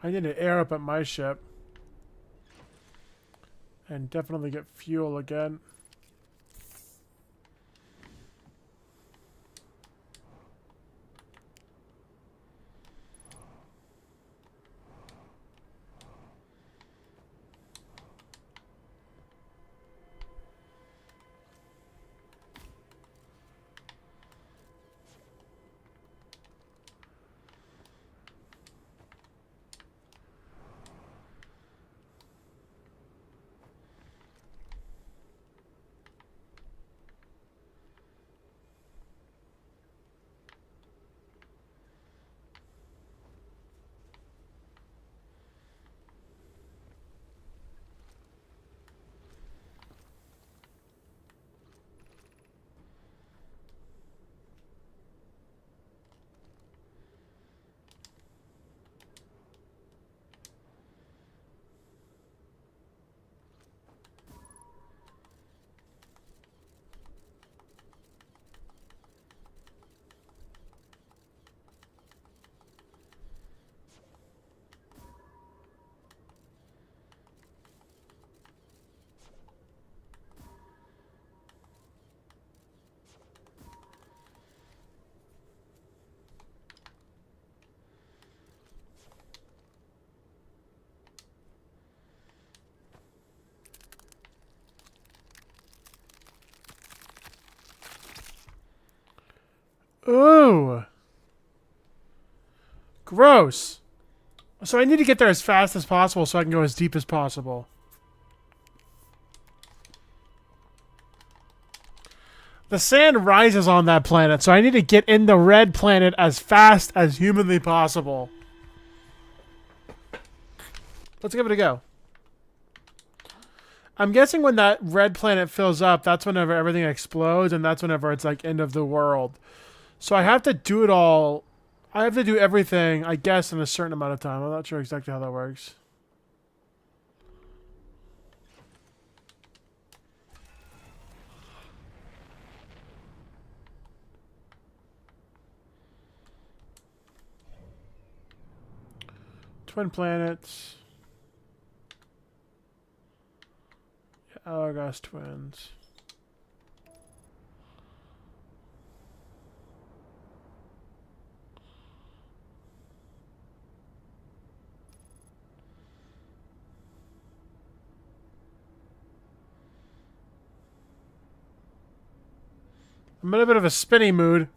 I need to air up at my ship. And definitely get fuel again. Ooh. Gross. So I need to get there as fast as possible so I can go as deep as possible. The sand rises on that planet, so I need to get in the red planet as fast as humanly possible. Let's give it a go. I'm guessing when that red planet fills up, that's whenever everything explodes, and that's whenever it's like end of the world. So I have to do it all. I have to do everything, I guess, in a certain amount of time. I'm not sure exactly how that works. Twin planets. Hourglass twins. I'm in a bit of a spinny mood.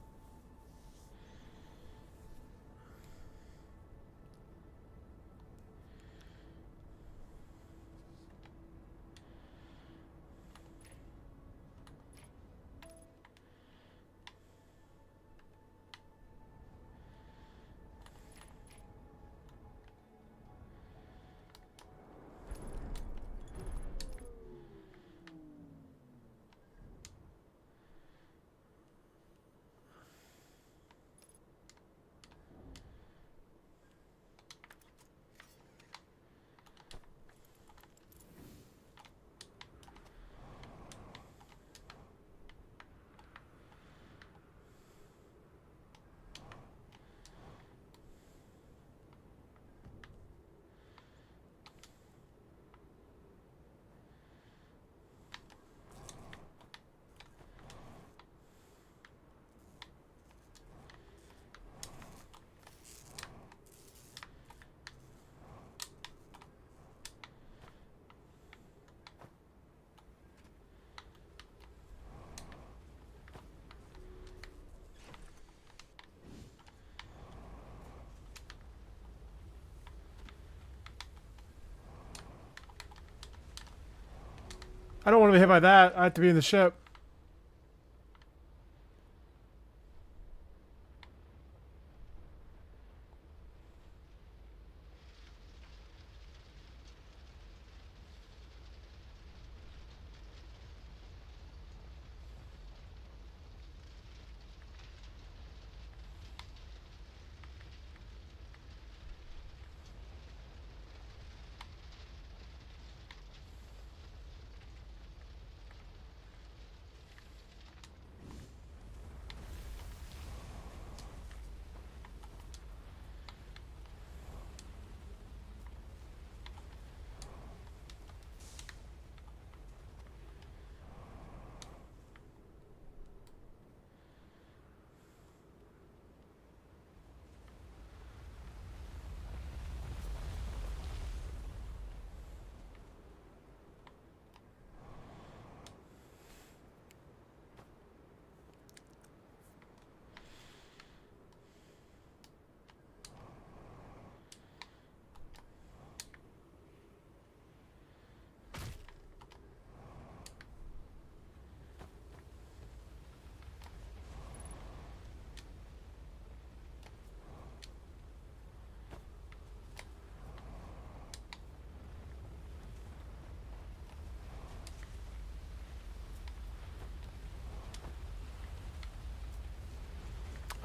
I don't want to be hit by that. I have to be in the ship.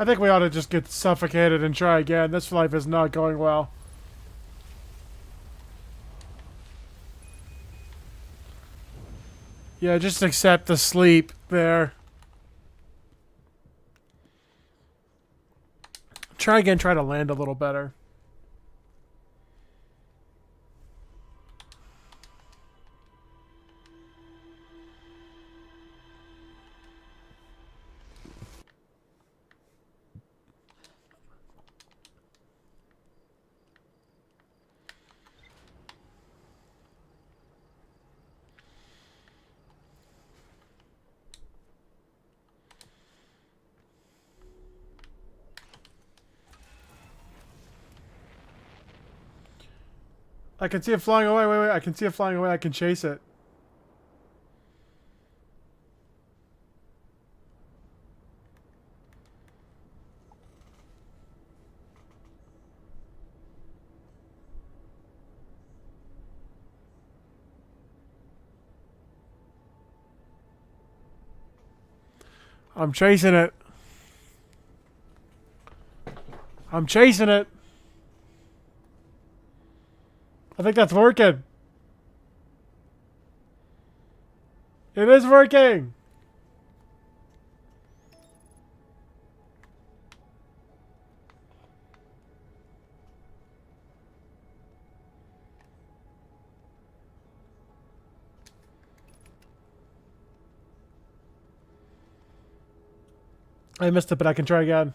I think we ought to just get suffocated and try again. This life is not going well. Yeah, just accept the sleep there. Try again, try to land a little better. I can see it flying away. Wait, I can see it flying away. I can chase it. I'm chasing it. I'm chasing it. I think that's working. It is working. I missed it, but I can try again.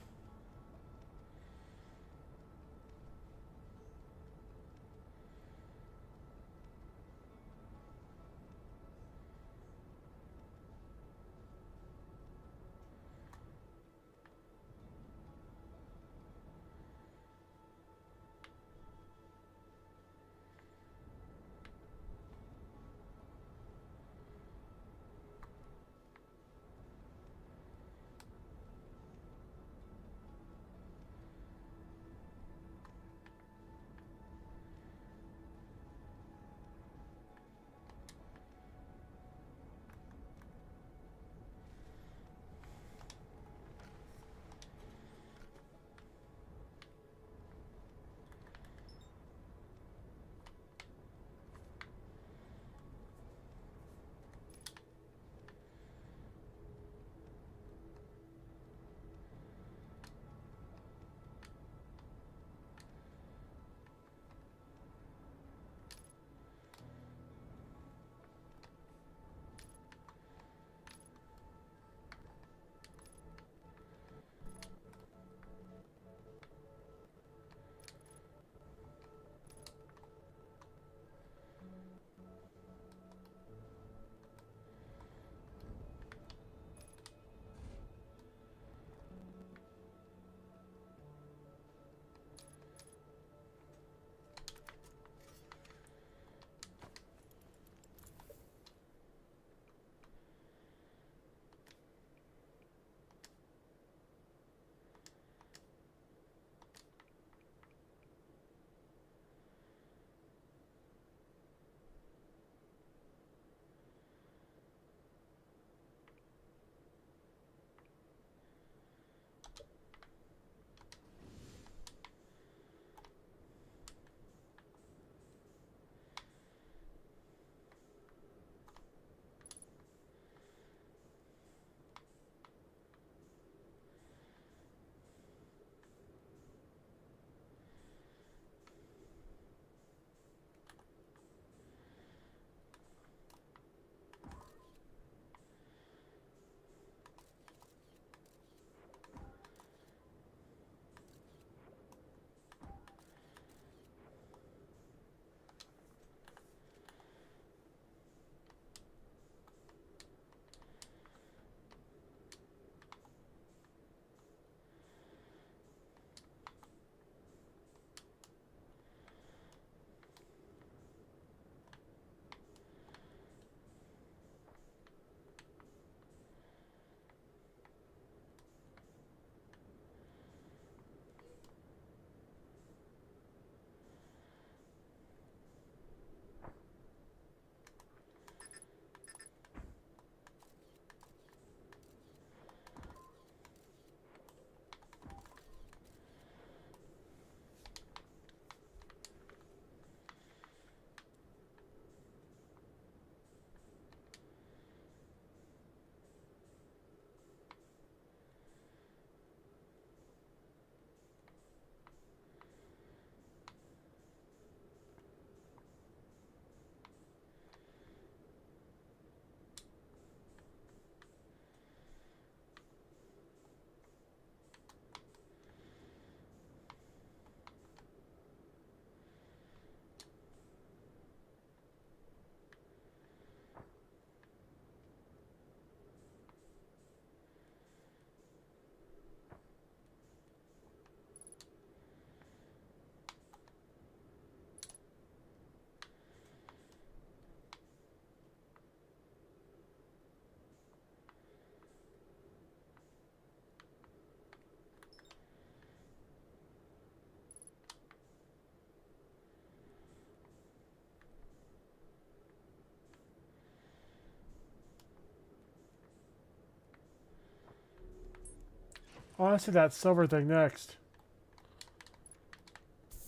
I want to see that silver thing next.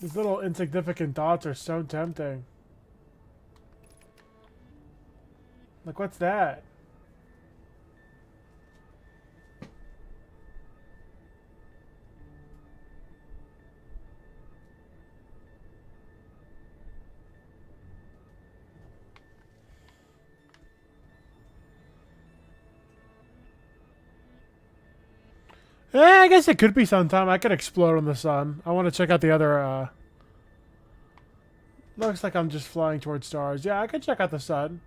These little insignificant dots are so tempting. Like, what's that? I guess it could be sometime. I could explode on the sun. I want to check out the other, looks like I'm just flying towards stars. Yeah, I could check out the sun.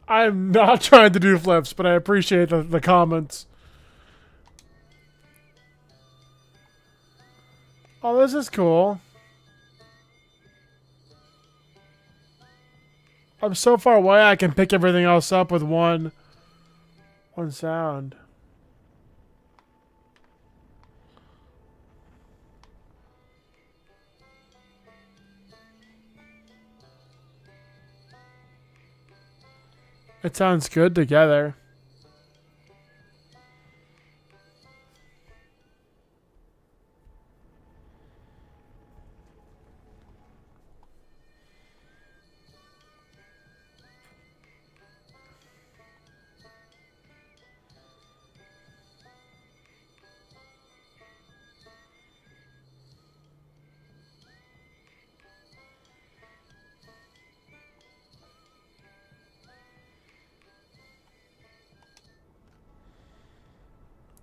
I'm not trying to do flips, but I appreciate the comments. Oh, this is cool. I'm so far away I can pick everything else up with one sound. It sounds good together.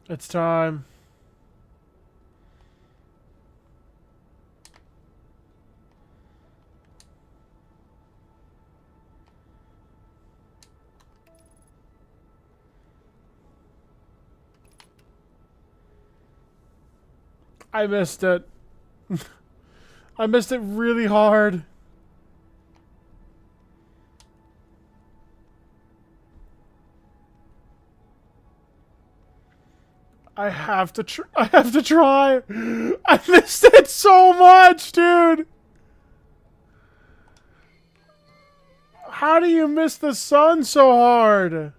It's time. I missed it. I missed it really hard. I have to try. I missed it so much, dude. How do you miss the sun so hard?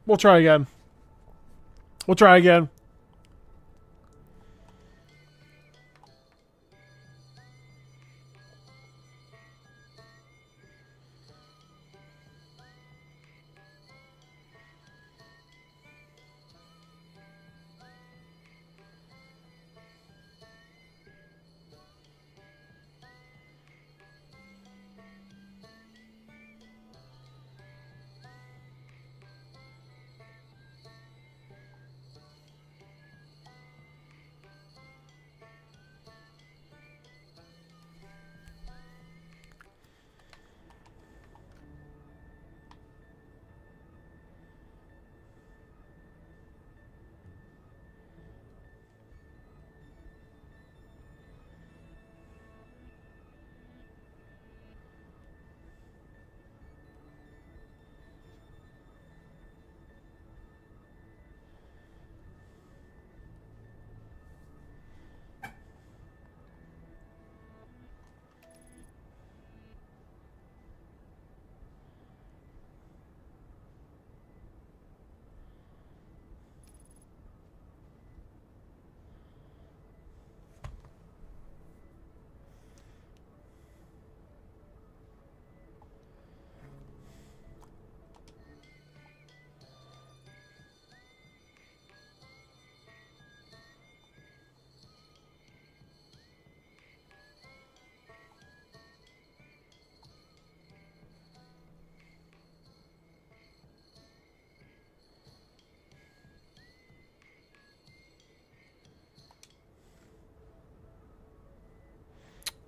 We'll try again. We'll try again.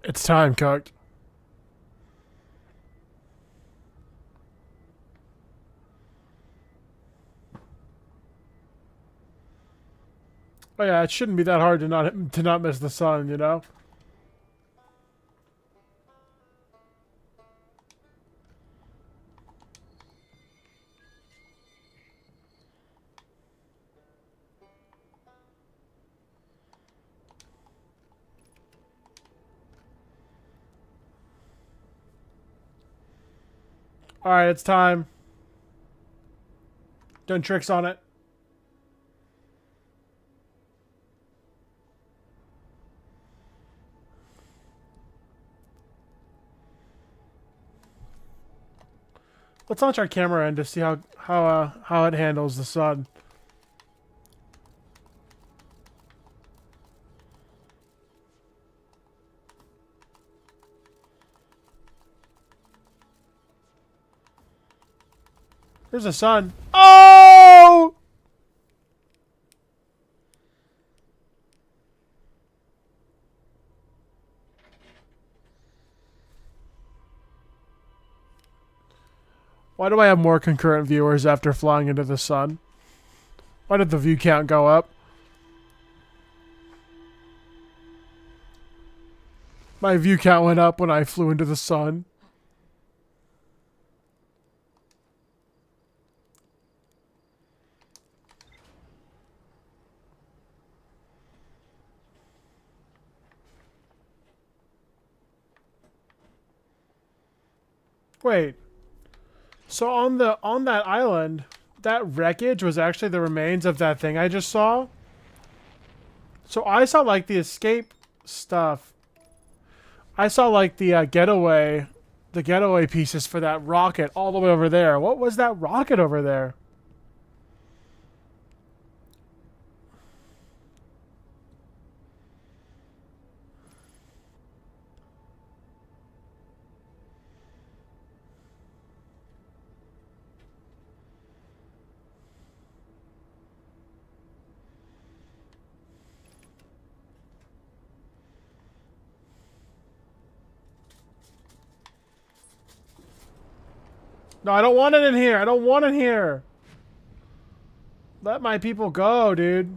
It's time, cooked. Oh yeah, it shouldn't be that hard to not miss the sun, you know? Alright, it's time. Done tricks on it. Let's launch our camera in to see how it handles the sun. There's the sun. Oh! Why do I have more concurrent viewers after flying into the sun? Why did the view count go up? My view count went up when I flew into the sun. Wait. So on that island, that wreckage was actually the remains of that thing I just saw? So I saw like the escape stuff. I saw like the getaway pieces for that rocket all the way over there. What was that rocket over there? No, I don't want it in here. I don't want it here. Let my people go, dude.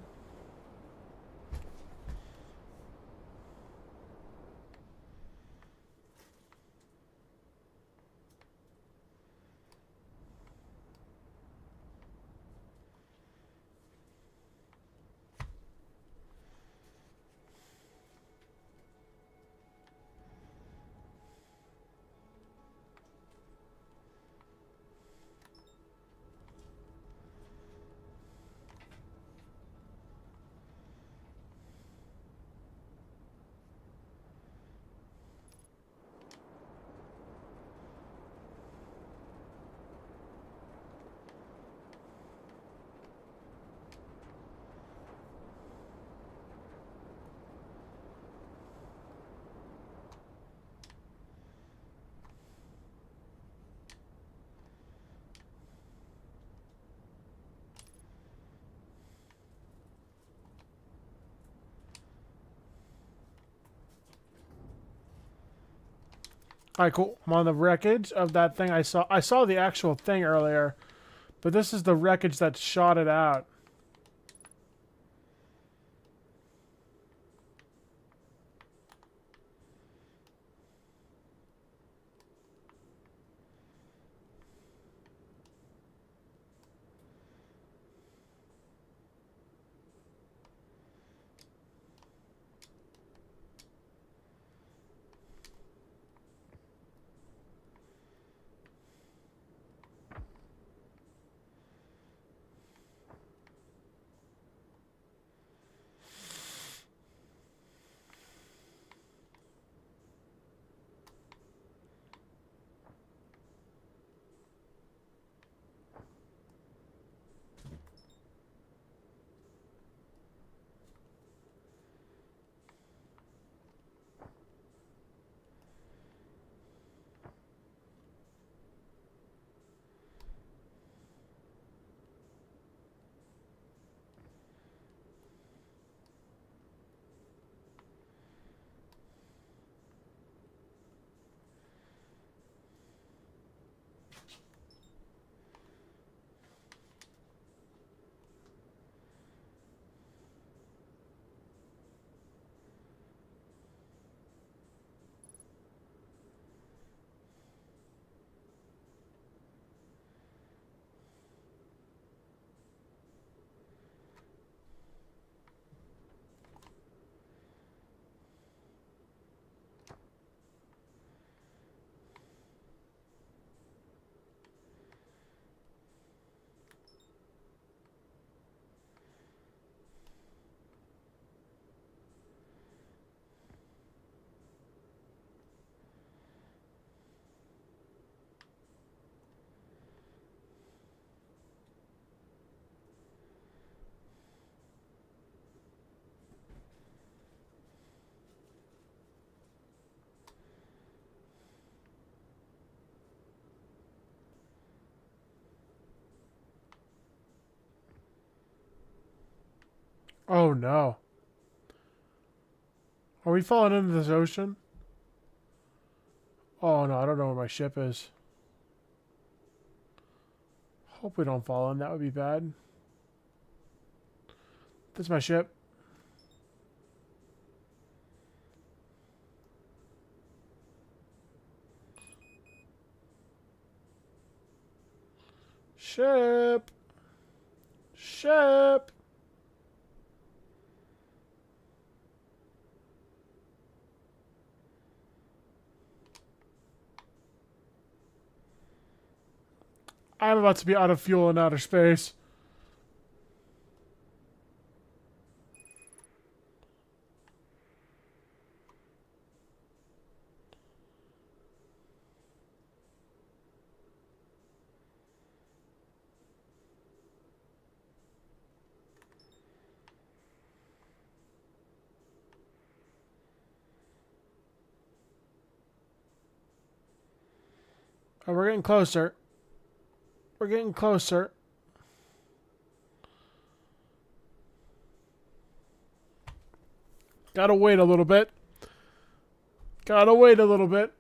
Alright, cool. I'm on the wreckage of that thing I saw. I saw the actual thing earlier, but this is the wreckage that shot it out. Oh no. Are we falling into this ocean? Oh no, I don't know where my ship is. Hope we don't fall in. That would be bad. This is my ship. Ship. Ship. I'm about to be out of fuel in outer space. Oh, we're getting closer. We're getting closer. Gotta wait a little bit. Gotta wait a little bit.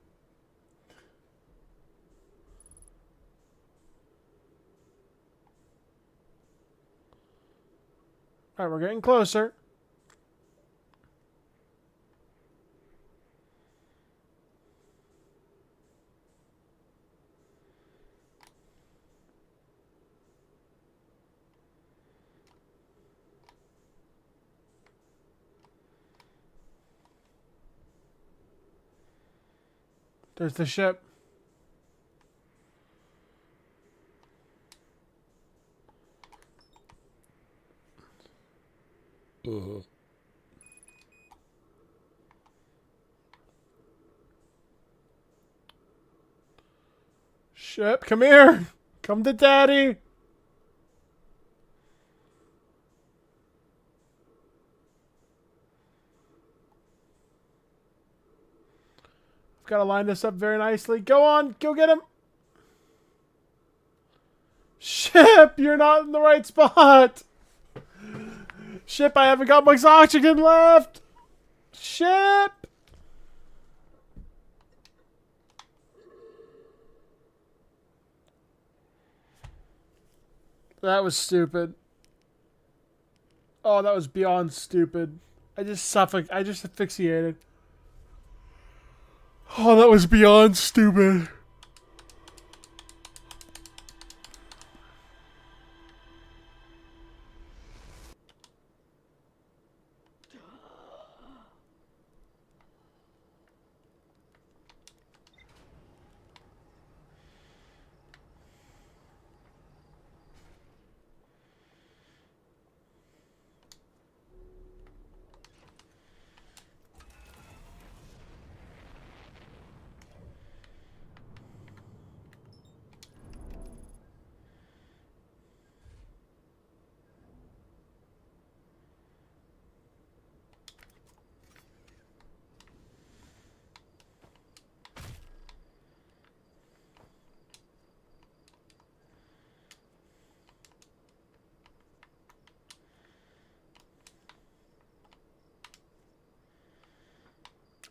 Alright, we're getting closer. There's the ship. Ship, come here. Come to daddy. I've got to line this up very nicely. Go on. Go get him. Ship, you're not in the right spot. Ship, I haven't got much oxygen left. Ship. That was stupid. Oh, that was beyond stupid. I just asphyxiated. Oh, that was beyond stupid.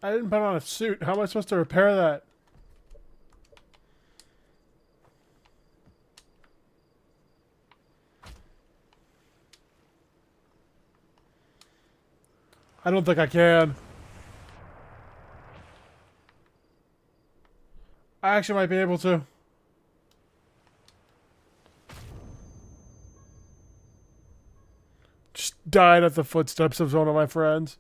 I didn't put on a suit. How am I supposed to repair that? I don't think I can. I actually might be able to. Just died at the footsteps of one of my friends.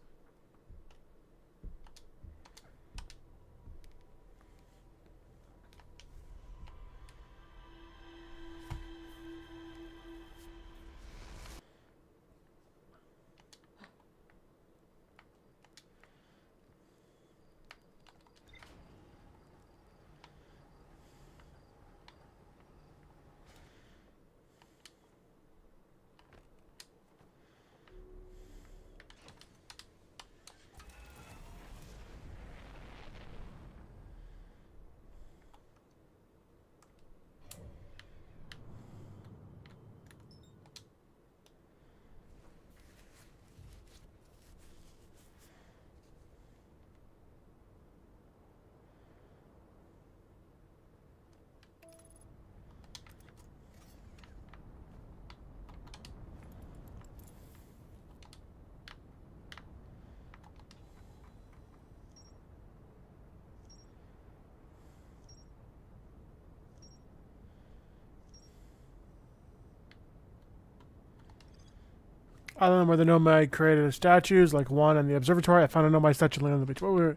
Island where the Nomad created statues, like one in the observatory. I found a Nomad statue laying on the beach. Are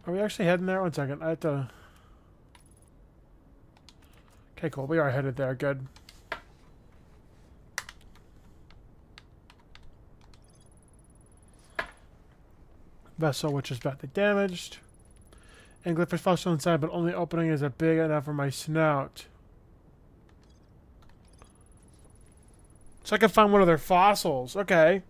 we actually heading there? 1 second. I have to... Okay, cool. We are headed there. Good. Vessel, which is badly damaged. Anglerfish fossil inside, but only opening is big enough for my snout. So I can find one of their fossils. Okay.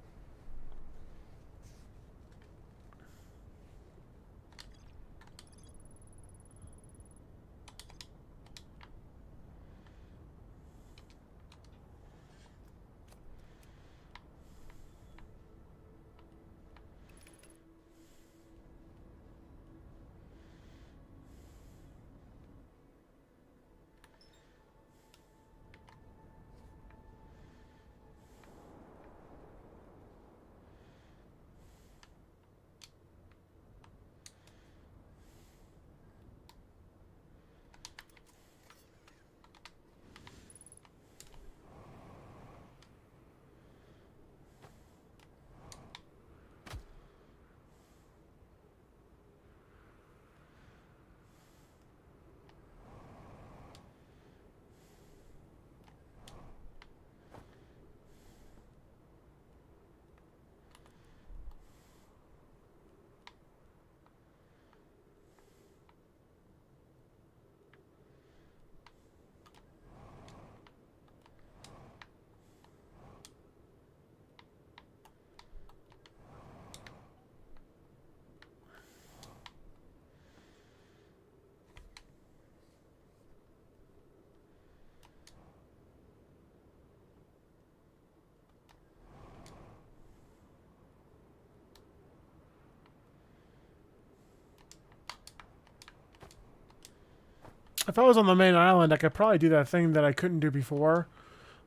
If I was on the main island, I could probably do that thing that I couldn't do before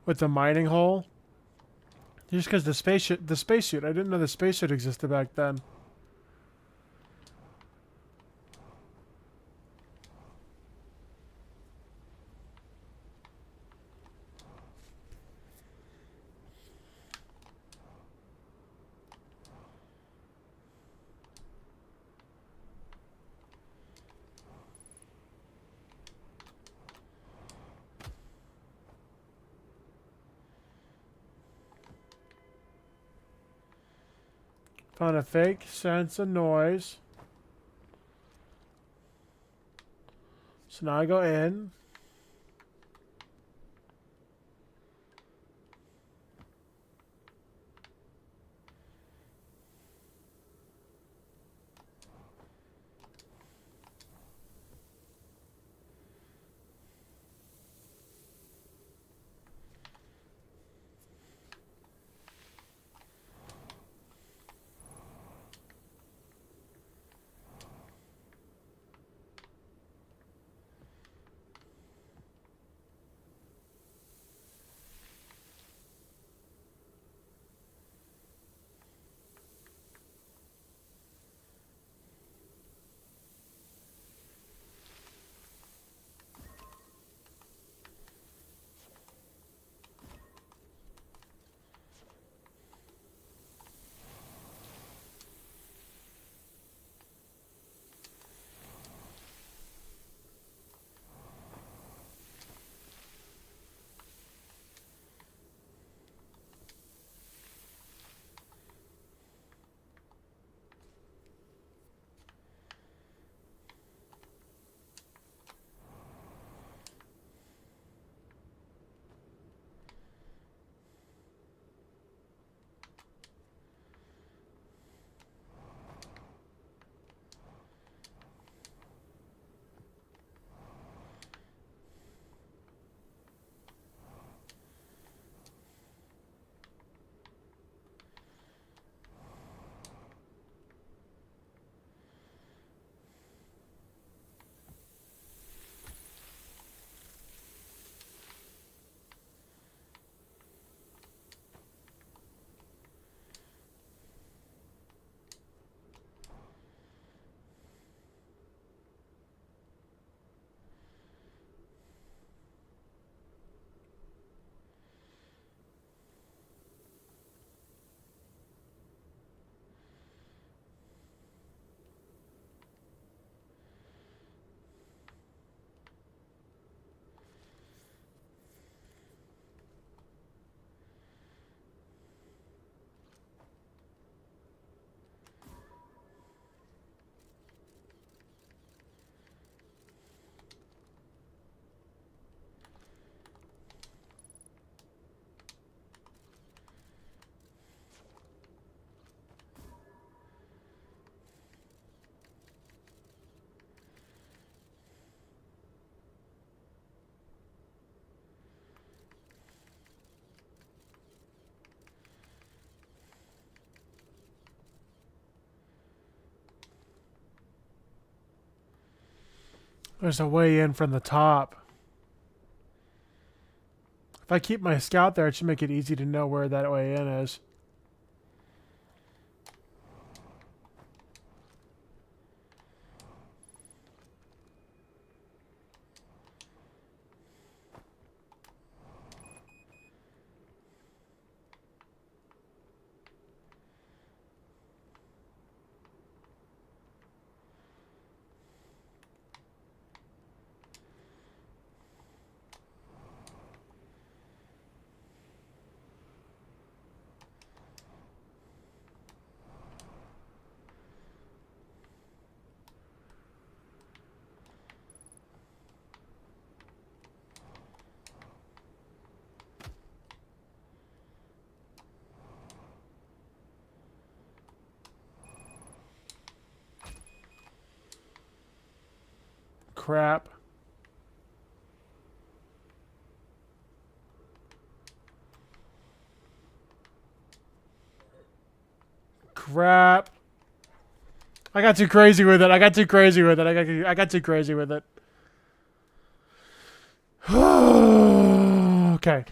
with the mining hole. Just because the spacesuit, I didn't know the spacesuit existed back then. Found a fake sense of noise. So now I go in. There's a way in from the top. If I keep my scout there, it should make it easy to know where that way in is. Crap. Crap. I got too crazy with it. I got too crazy with it. I got too crazy with it. Okay.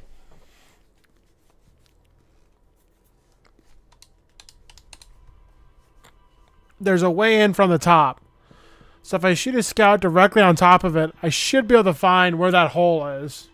There's a way in from the top. So if I shoot a scout directly on top of it, I should be able to find where that hole is.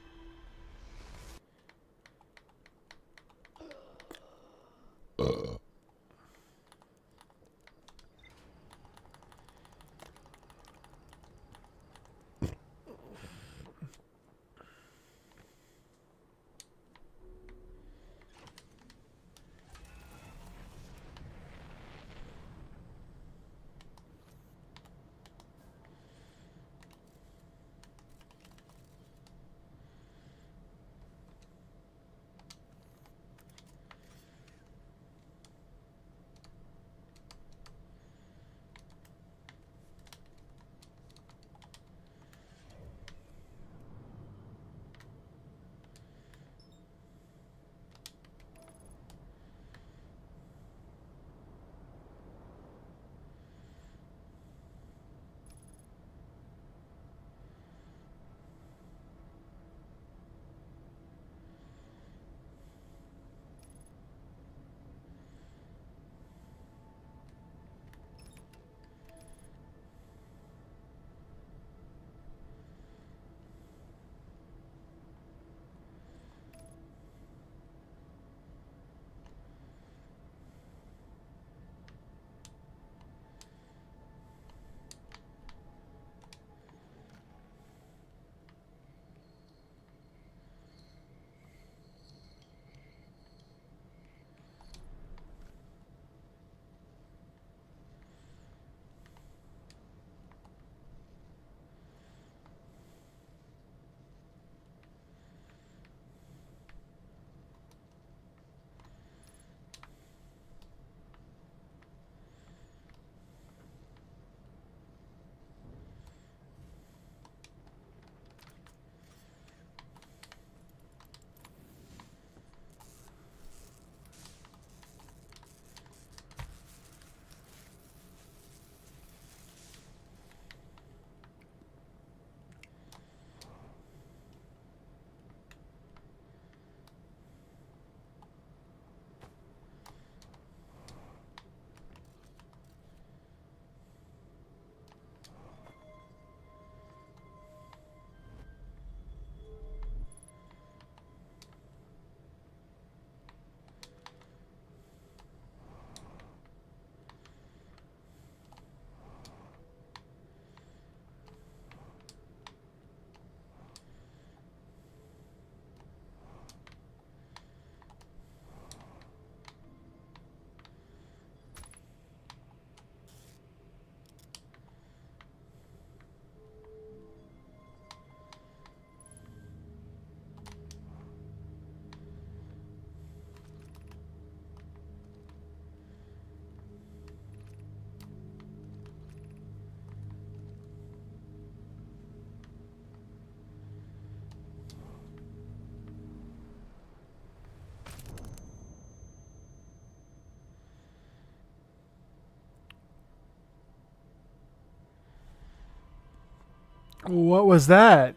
What was that?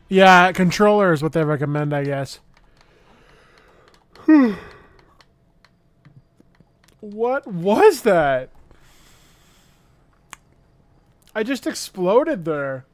Yeah, controller is what they recommend, I guess. What was that? I just exploded there.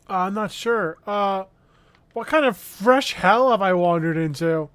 I'm not sure. What kind of fresh hell have I wandered into?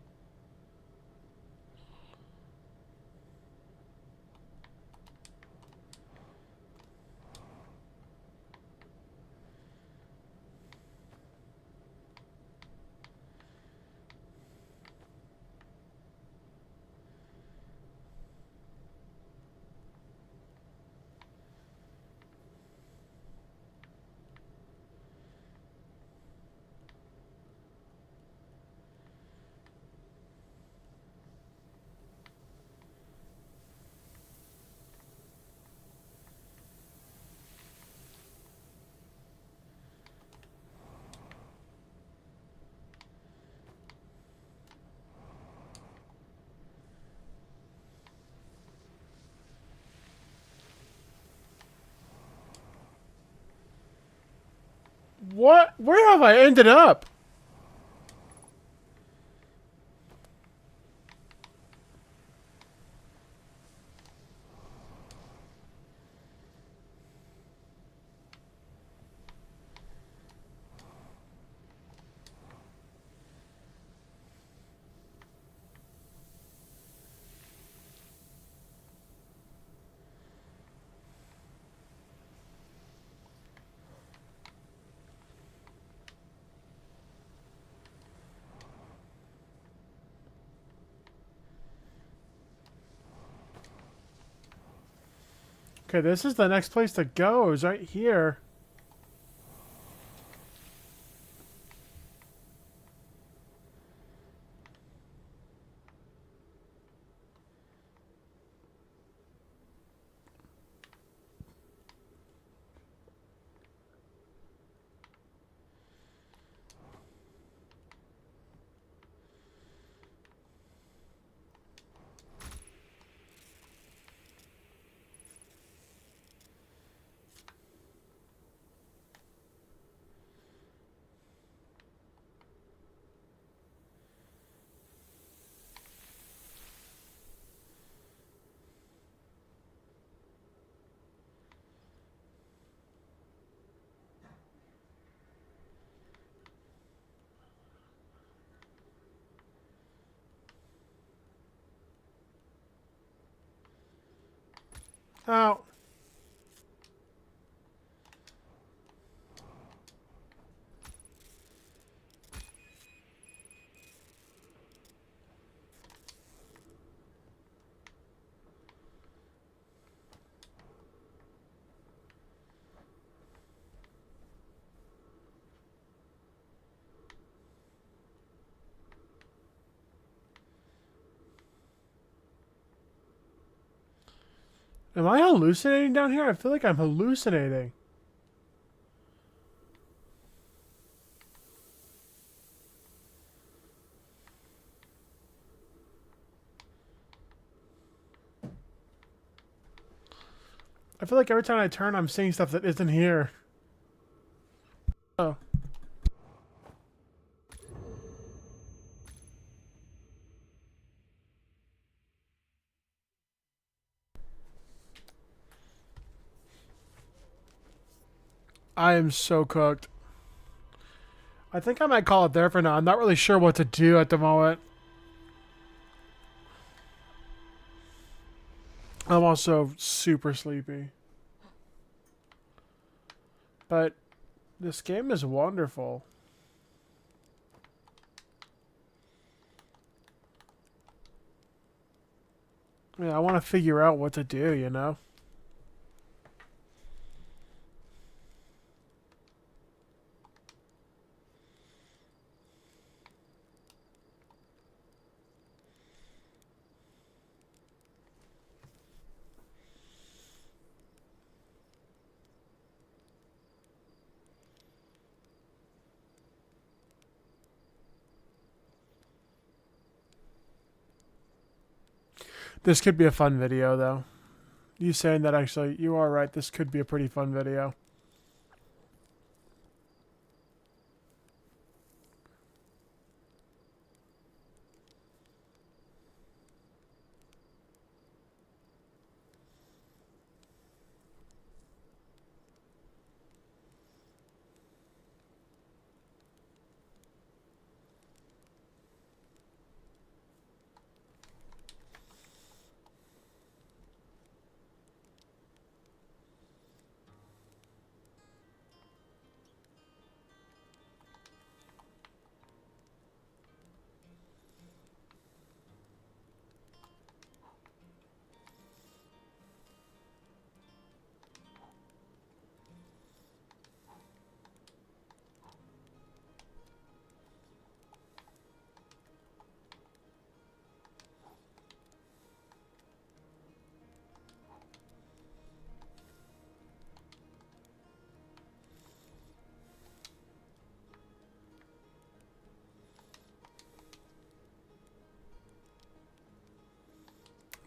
What? Where have I ended up? Okay, this is the next place to go. Is right here. Oh. Am I hallucinating down here? I feel like I'm hallucinating. I feel like every time I turn, I'm seeing stuff that isn't here. Oh. I am so cooked. I think I might call it there for now. I'm not really sure what to do at the moment. I'm also super sleepy. But this game is wonderful. Yeah, I want to figure out what to do, you know? This could be a fun video, though. You saying that actually, you are right. This could be a pretty fun video.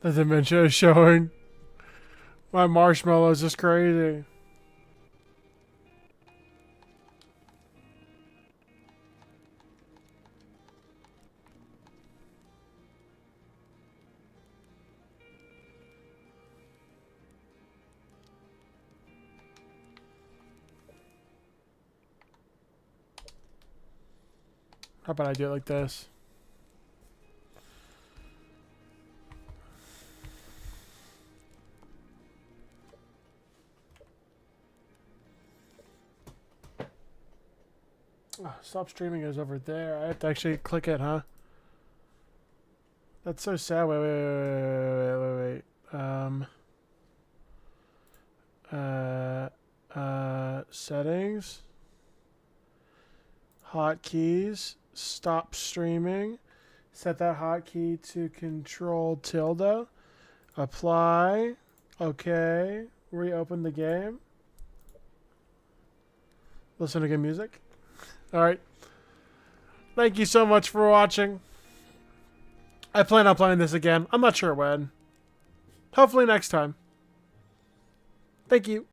The dementia is showing. My marshmallows is crazy. How about I do it like this? Oh, stop streaming is over there. I have to actually click it, huh? That's so sad. Wait. Settings. Hotkeys. Stop streaming. Set that hotkey to control tilde. Apply. Okay. Reopen the game. Listen to good music. Alright. Thank you so much for watching. I plan on playing this again. I'm not sure when. Hopefully next time. Thank you.